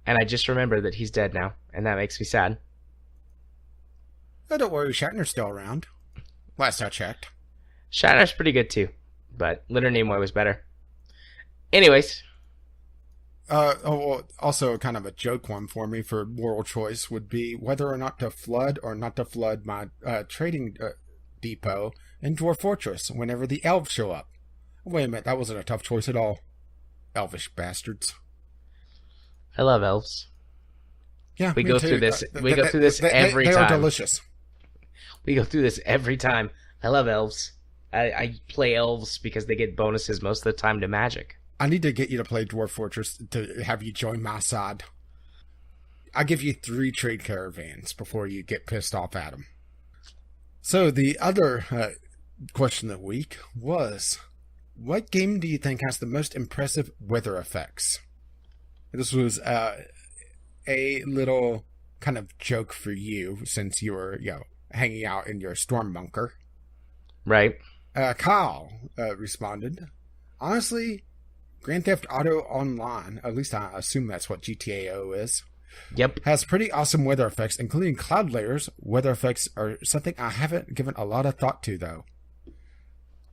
And I just remembered that he's dead now, and that makes me sad. Oh, don't worry, Shatner's still around. Last I checked. Shatner's pretty good too, but Leonard Nimoy was better. Anyways. Also kind of a joke one for me for moral choice would be whether or not to flood my trading depot in Dwarf Fortress whenever the elves show up. Wait a minute, that wasn't a tough choice at all. Elvish bastards. I love elves. Yeah, we go through this. We go through this every time. They are delicious. We go through this every time. I love elves. I play elves because they get bonuses most of the time to magic. I need to get you to play Dwarf Fortress to have you join my side. I'll give you 3 trade caravans before you get pissed off at them. So the other question of the week was, what game do you think has the most impressive weather effects? This was a little kind of joke for you since you were, hanging out in your storm bunker. Right. Kyle responded, honestly, Grand Theft Auto Online, at least I assume that's what GTAO is. Yep. Has pretty awesome weather effects, including cloud layers. Weather effects are something I haven't given a lot of thought to, though.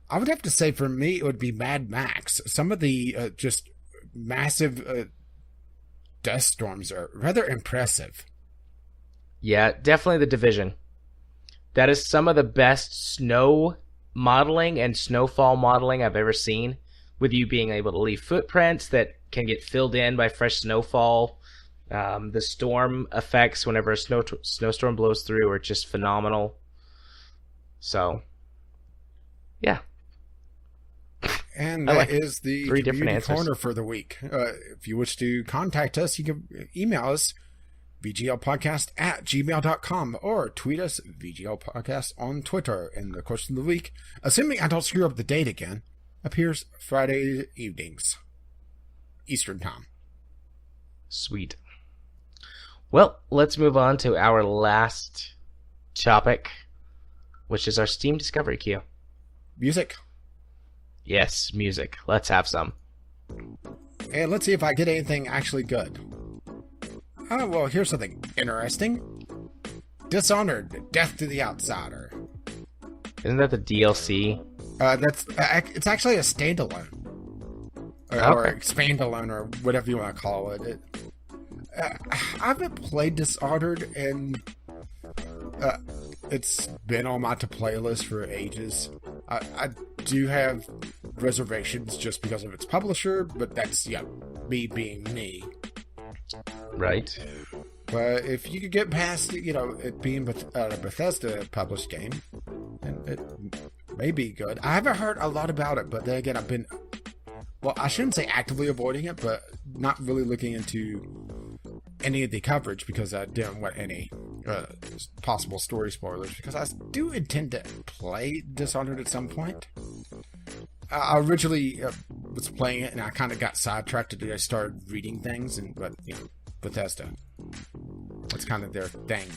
I would have to say for me it would be Mad Max. Some of the just massive dust storms are rather impressive. Yeah, definitely The Division. That is some of the best snow modeling and snowfall modeling I've ever seen, with you being able to leave footprints that can get filled in by fresh snowfall. The storm effects whenever a snowstorm blows through are just phenomenal. So, yeah. And that is the community answers. corner for the week. If you wish to contact us, you can email us, VGLpodcast@gmail.com, or tweet us, VGLpodcast, on Twitter. And the question of the week, assuming I don't screw up the date again, appears Friday evenings, Eastern Time. Sweet. Well, let's move on to our last topic, which is our Steam Discovery Queue. Music. Yes, music. Let's have some. And let's see if I get anything actually good. Oh, well, here's something interesting. Dishonored, Death to the Outsider. Isn't that the DLC? It's actually a standalone. Or expandalone, or whatever you want to call it. I haven't played Dishonored, and it's been on my to-play list for ages. I do have reservations just because of its publisher, but that's, me being me. Right. But if you could get past, it being a Bethesda-published game, and it may be good. I haven't heard a lot about it, but then again, I've been... Well, I shouldn't say actively avoiding it, but not really looking into any of the coverage because I didn't want any possible story spoilers, because I do intend to play Dishonored at some point. I originally was playing it and I kind of got sidetracked and I started reading things, but Bethesda, that's kind of their thing.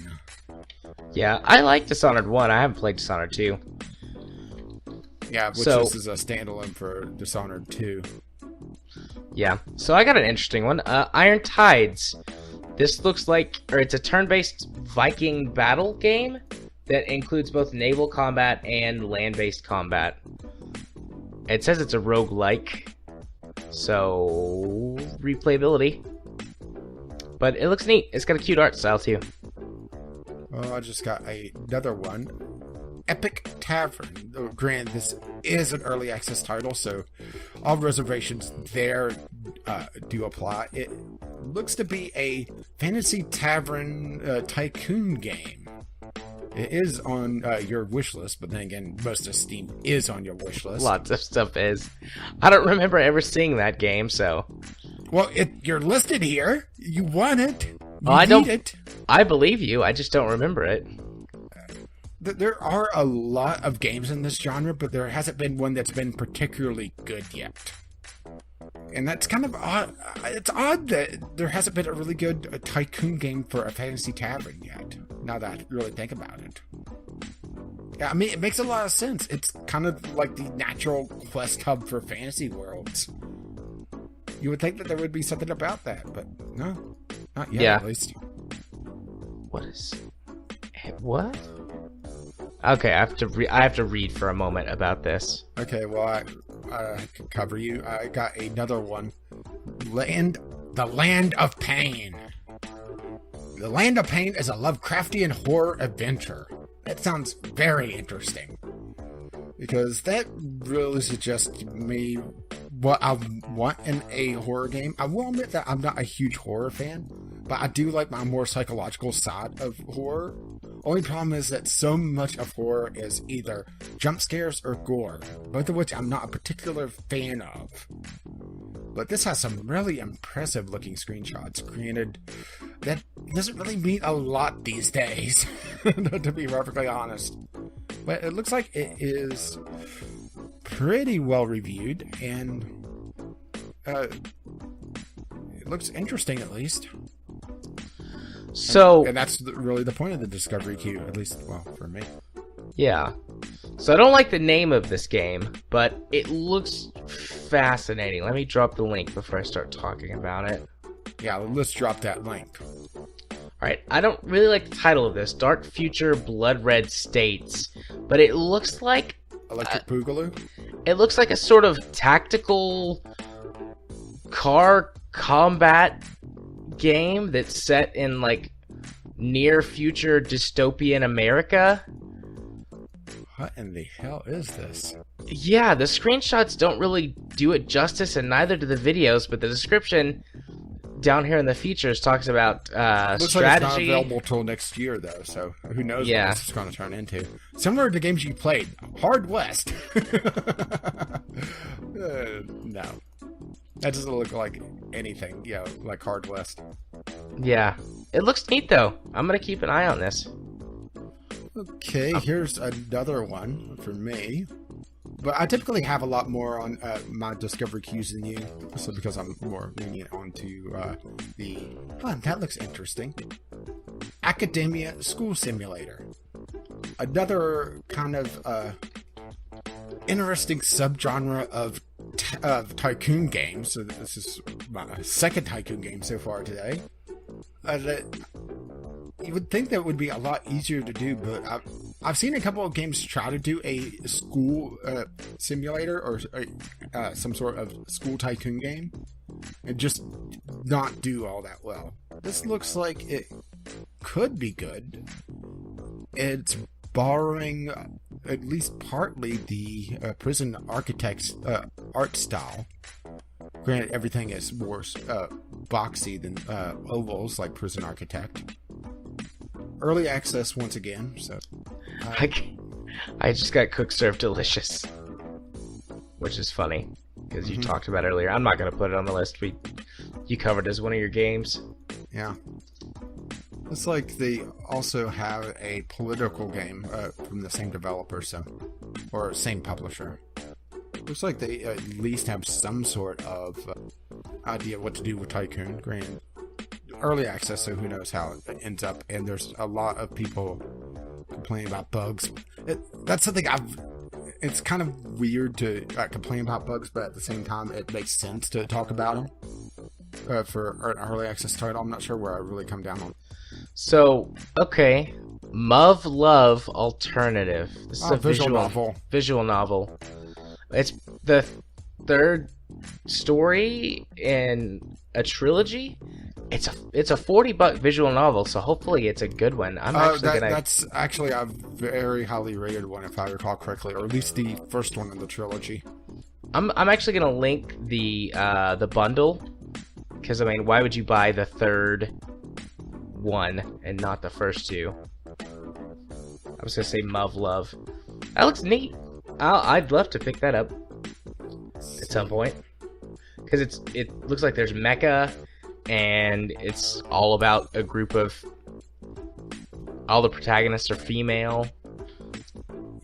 Yeah, I like Dishonored 1. I haven't played Dishonored 2. Yeah, this is a standalone for Dishonored 2. Yeah, so I got an interesting one. Iron Tides. This looks like, it's a turn-based Viking battle game that includes both naval combat and land-based combat. It says it's a roguelike, so replayability. But it looks neat. It's got a cute art style too. Oh, I just got another one. Epic Tavern. Granted, this is an early access title, so all reservations there do apply. It looks to be a fantasy tavern tycoon game. It is on your wish list, but then again, most of Steam is on your wish list. Lots of stuff is. I don't remember ever seeing that game, so... Well, you're listed here. You want it. You I need it. I believe you. I just don't remember it. There are a lot of games in this genre, but there hasn't been one that's been particularly good yet. And that's kind of odd. It's odd that there hasn't been a really good tycoon game for a fantasy tavern yet, now that I really think about it. Yeah, I mean, it makes a lot of sense. It's kind of like the natural quest hub for fantasy worlds. You would think that there would be something about that, but no, not yet, at least. What? Okay, I have to read for a moment about this. Okay, well, I can cover you. I got another one. The Land of Pain. The Land of Pain is a Lovecraftian horror adventure. That sounds very interesting. Because that really suggests to me what I want in a horror game. I will admit that I'm not a huge horror fan, but I do like my more psychological side of horror. Only problem is that so much of horror is either jump scares or gore, both of which I'm not a particular fan of. But this has some really impressive looking screenshots. Granted, that doesn't really mean a lot these days, to be perfectly honest. But it looks like it is pretty well reviewed, and it looks interesting at least. So, and that's really the point of the Discovery Queue, at least, well, for me. Yeah. So I don't like the name of this game, but it looks fascinating. Let me drop the link before I start talking about it. Yeah, let's drop that link. Alright, I don't really like the title of this, Dark Future Blood Red States, but it looks like... Electric Boogaloo? It looks like a sort of tactical car combat game that's set in, like, near future dystopian America. What in the hell is this? Yeah, the screenshots don't really do it justice, and neither do the videos, but the description down here in the features talks about Looks strategy. like it's not available till next year, though, so who knows what this is going to turn into. Similar to games you played. Hard West. No. That doesn't look like anything, like Hard West. Yeah. It looks neat, though. I'm going to keep an eye on this. Okay, here's another one for me. But I typically have a lot more on my Discovery queues than you, so because I'm more lenient onto the... Oh, that looks interesting. Academia School Simulator. Another kind of interesting subgenre of tycoon games. So this is my second tycoon game so far today. You would think that would be a lot easier to do, but I've seen a couple of games try to do a school simulator or some sort of school tycoon game and just not do all that well. This looks like it could be good. It's borrowing at least partly the Prison Architect's art style. Granted, everything is more boxy than ovals like Prison Architect. Early access once again, so... I just got Cook Serve Delicious, which is funny, because you talked about it earlier. I'm not going to put it on the list. You covered it as one of your games. Yeah. Looks like they also have a political game from the same developer, or same publisher. Looks like they at least have some sort of idea what to do with Tycoon. Granted, early access, so who knows how it ends up. And there's a lot of people complaining about bugs. That's something it's kind of weird to complain about bugs, but at the same time, it makes sense to talk about them for an early access title. I'm not sure where I really come down on. So, okay, Muv Love Alternative. This is a visual novel. It's the third story in a trilogy. It's a $40 visual novel, so hopefully it's a good one. That's actually a very highly rated one, if I recall correctly, or at least the first one in the trilogy. I'm actually gonna link the bundle, because I mean, why would you buy the third one and not the first two? I was gonna say Muv Love. That looks neat. I'd love to pick that up at some point, because it looks like there's mecha. And it's all about a group of... all the protagonists are female.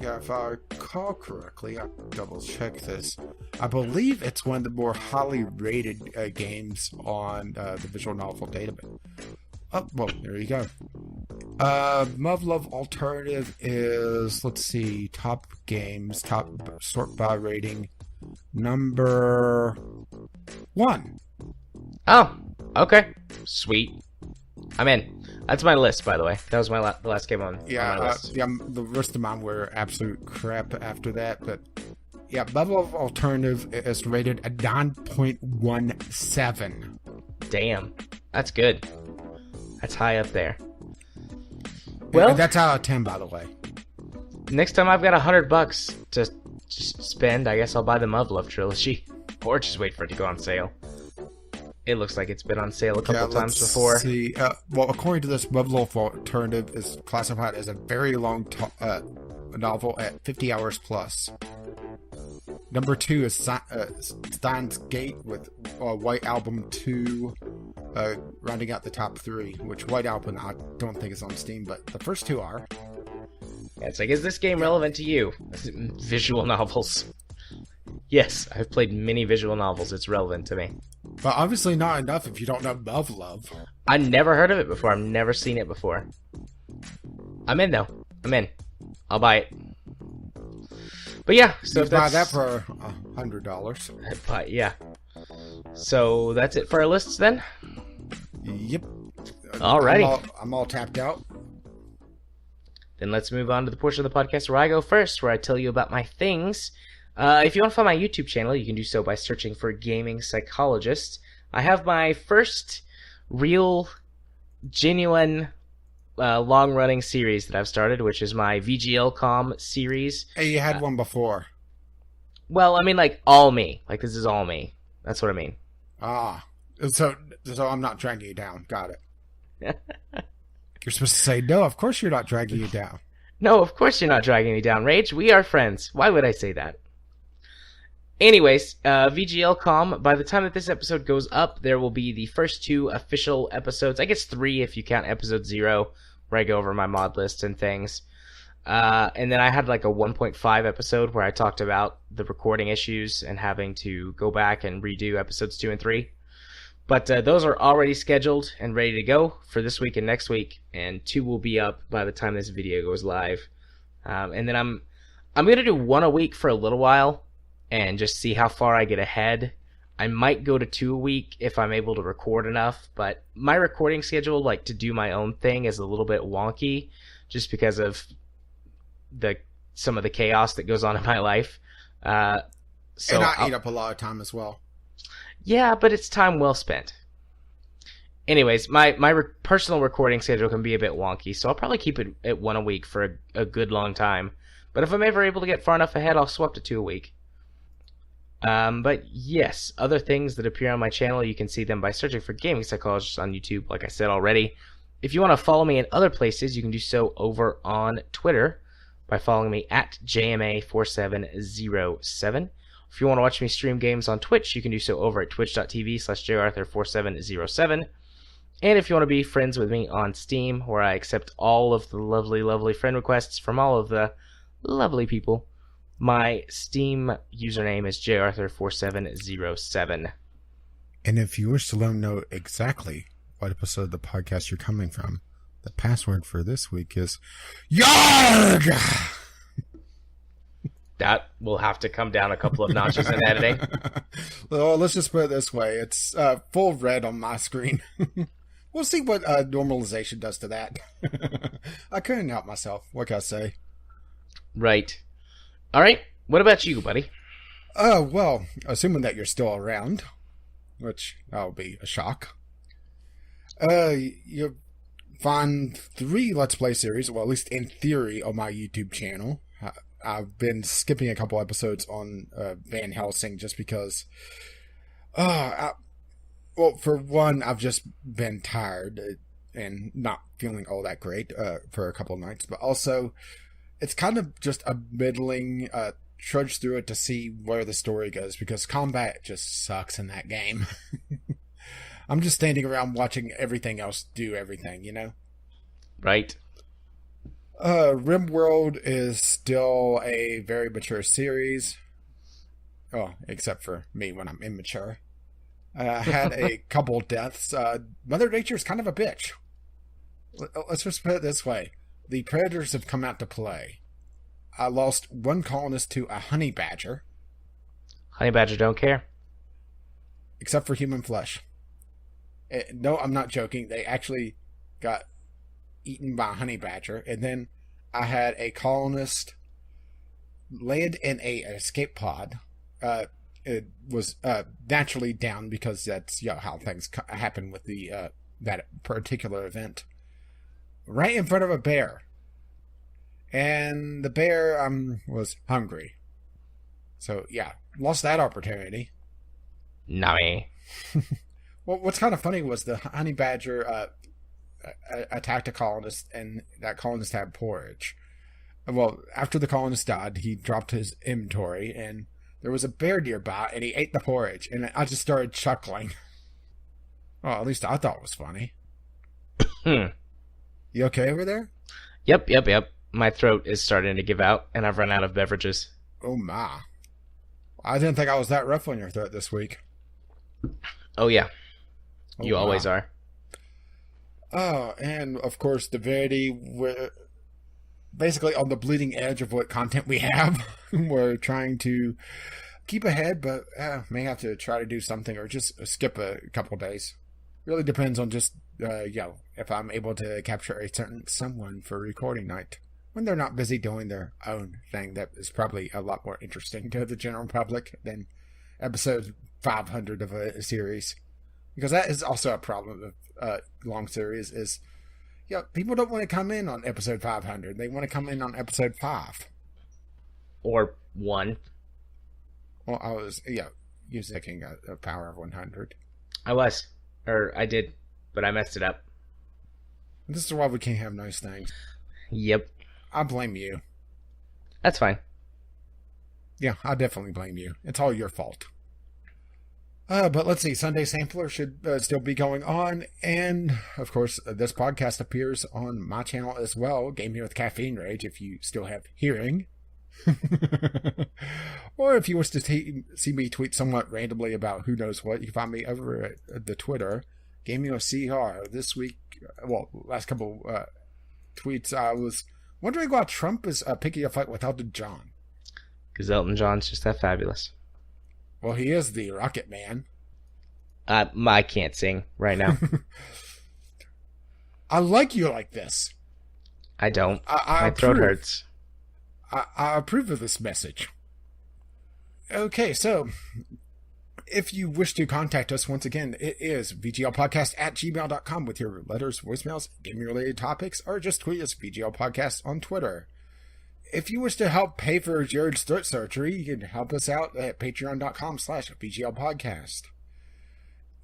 Yeah, if I recall correctly, I'll double check this. I believe it's one of the more highly rated games on the visual novel database. Oh, well, there you go. Muv-Love Alternative is, let's see, top games, top sort by rating, number 1. Oh, okay. Sweet. I'm in. That's my list, by the way. That was my the last game on my list. Yeah, the rest of mine were absolute crap after that, but yeah, Muv-Love Alternative is rated a 9.17. Damn. That's good. That's high up there. Well, and that's out of 10, by the way. Next time I've got $100 to spend, I guess I'll buy the Muv-Love trilogy, or just wait for it to go on sale. It looks like it's been on sale a couple times before. See, well, according to this, Muv-Love Alternative is classified as a very long novel at 50 hours plus. Number 2 is Steins Gate with White Album 2, rounding out the top 3, which White Album I don't think is on Steam, but the first 2 are. Yeah, it's like, is this game relevant to you? Visual novels. Yes, I've played many visual novels. It's relevant to me. But obviously not enough if you don't know Muv-Love. I never heard of it before. I've never seen it before. I'm in, though. I'm in. I'll buy it. But yeah, so you buy that for $100. But yeah. So that's it for our lists then? Yep. Alrighty. I'm all tapped out. Then let's move on to the portion of the podcast where I go first, where I tell you about my things. If you want to find my YouTube channel, you can do so by searching for Gaming Psychologist. I have my first real, genuine, long-running series that I've started, which is my VGL series. Hey, you had one before. Well, I mean, like, all me. Like, this is all me. That's what I mean. Ah. So I'm not dragging you down. Got it. You're supposed to say, no, of course you're not dragging you down. No, of course you're not dragging me down, Rage. We are friends. Why would I say that? Anyways, VGL, by the time that this episode goes up, there will be the first 2 official episodes. I guess 3 if you count episode 0, where I go over my mod list and things. And then I had like a 1.5 episode where I talked about the recording issues and having to go back and redo episodes 2 and 3. But those are already scheduled and ready to go for this week and next week, and 2 will be up by the time this video goes live. And then I'm gonna do 1 a week for a little while and just see how far I get ahead. I might go to 2 a week if I'm able to record enough, but my recording schedule, like to do my own thing, is a little bit wonky just because of some of the chaos that goes on in my life. And I eat up a lot of time as well. Yeah, but it's time well spent. Anyways, my personal recording schedule can be a bit wonky, so I'll probably keep it at 1 a week for a good long time. But if I'm ever able to get far enough ahead, I'll swap to 2 a week. But yes, other things that appear on my channel, you can see them by searching for Gaming Psychologist on YouTube, like I said already. If you want to follow me in other places, you can do so over on Twitter by following me at JMA4707. If you want to watch me stream games on Twitch, you can do so over at twitch.tv/jarthur4707. And if you want to be friends with me on Steam, where I accept all of the lovely, lovely friend requests from all of the lovely people, my Steam username is jarthur4707. And if you wish to let me know exactly what episode of the podcast you're coming from, the password for this week is YARG! That will have to come down a couple of notches in editing. Well, let's just put it this way. It's full red on my screen. We'll see what normalization does to that. I couldn't help myself. What can I say? Right. All right. What about you, buddy? Well, assuming that you're still around, which that'll be a shock. You'll find 3 Let's Play series, well, at least in theory, on my YouTube channel. I've been skipping a couple episodes on Van Helsing just because, well, for one, I've just been tired and not feeling all that great for a couple of nights, but also it's kind of just a middling trudge through it to see where the story goes, because combat just sucks in that game. I'm just standing around watching everything else do everything, you know? Right. RimWorld is still a very mature series. Oh, except for me when I'm immature. Had a couple deaths. Mother Nature's kind of a bitch. Let's just put it this way. The predators have come out to play. I lost one colonist to a honey badger. Honey badger don't care. Except for human flesh. No, I'm not joking. They actually got eaten by a honey badger. And then I had a colonist land in a escape pod. It was naturally down because that's how things happen with the that particular event. Right in front of a bear. And the bear was hungry. So, yeah, lost that opportunity. Nami. Well, what's kind of funny was the honey badger attacked a colonist, and that colonist had porridge. Well, after the colonist died, he dropped his inventory, and there was a bear nearby, and he ate the porridge, and I just started chuckling. Well, at least I thought it was funny. You okay over there? Yep. My throat is starting to give out, and I've run out of beverages. Oh, my. I didn't think I was that rough on your throat this week. Oh, yeah. You always are. Oh, and, of course, we're basically on the bleeding edge of what content we have. We're trying to keep ahead, but may have to try to do something or just skip a couple days. Really depends on just, if I'm able to capture a certain someone for recording night. When they're not busy doing their own thing, that is probably a lot more interesting to the general public than episode 500 of a series. Because that is also a problem of long series is, people don't want to come in on episode 500. They want to come in on episode 5. Or 1. Well, I was, using a power of 100. I did, but I messed it up. This is why we can't have nice things. Yep. I blame you. That's fine. Yeah, I definitely blame you. It's all your fault. But let's see. Sunday Sampler should still be going on. And, of course, this podcast appears on my channel as well, Gaming with Caffeine Rage, if you still have hearing. Or if you wish to see me tweet somewhat randomly about who knows what, you can find me over at the Twitter, Gaming with CR. This week, last couple tweets, I was wondering why Trump is picking a fight with Elton John. Because Elton John's just that fabulous. Well, he is the Rocket Man. I can't sing right now. I like you like this. I don't. My throat hurts. I approve of this message. Okay, so if you wish to contact us, once again, it is vglpodcast@gmail.com with your letters, voicemails, gaming-related topics, or just tweet us VGL Podcast on Twitter. If you wish to help pay for Jared's throat surgery, you can help us out at patreon.com/VGL Podcast.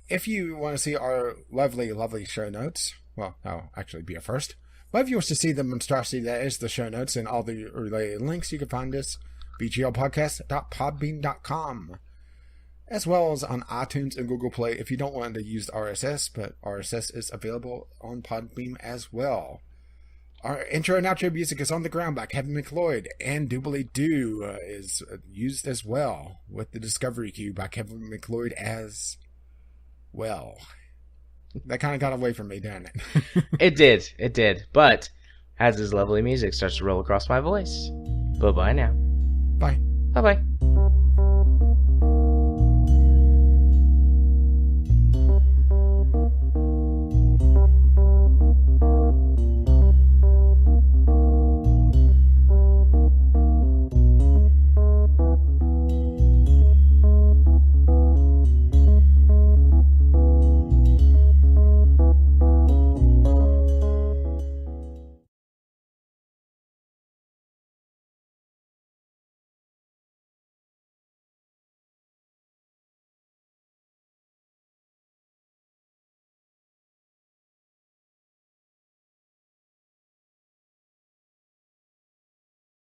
If you want to see our lovely, lovely show notes, well, that'll actually be a first. But if you wish to see the monstrosity that is the show notes and all the related links, you can find us vglpodcast.podbean.com, as well as on iTunes and Google Play if you don't want to use RSS, but RSS is available on Podbean as well. Our intro and outro music is On the Ground by Kevin MacLeod, and Doobly Doo is used as well, with the Discovery Cue by Kevin MacLeod as well. That kind of got away from me, didn't it? It did. But as this lovely music starts to roll across my voice, bye-bye now. Bye. Bye-bye.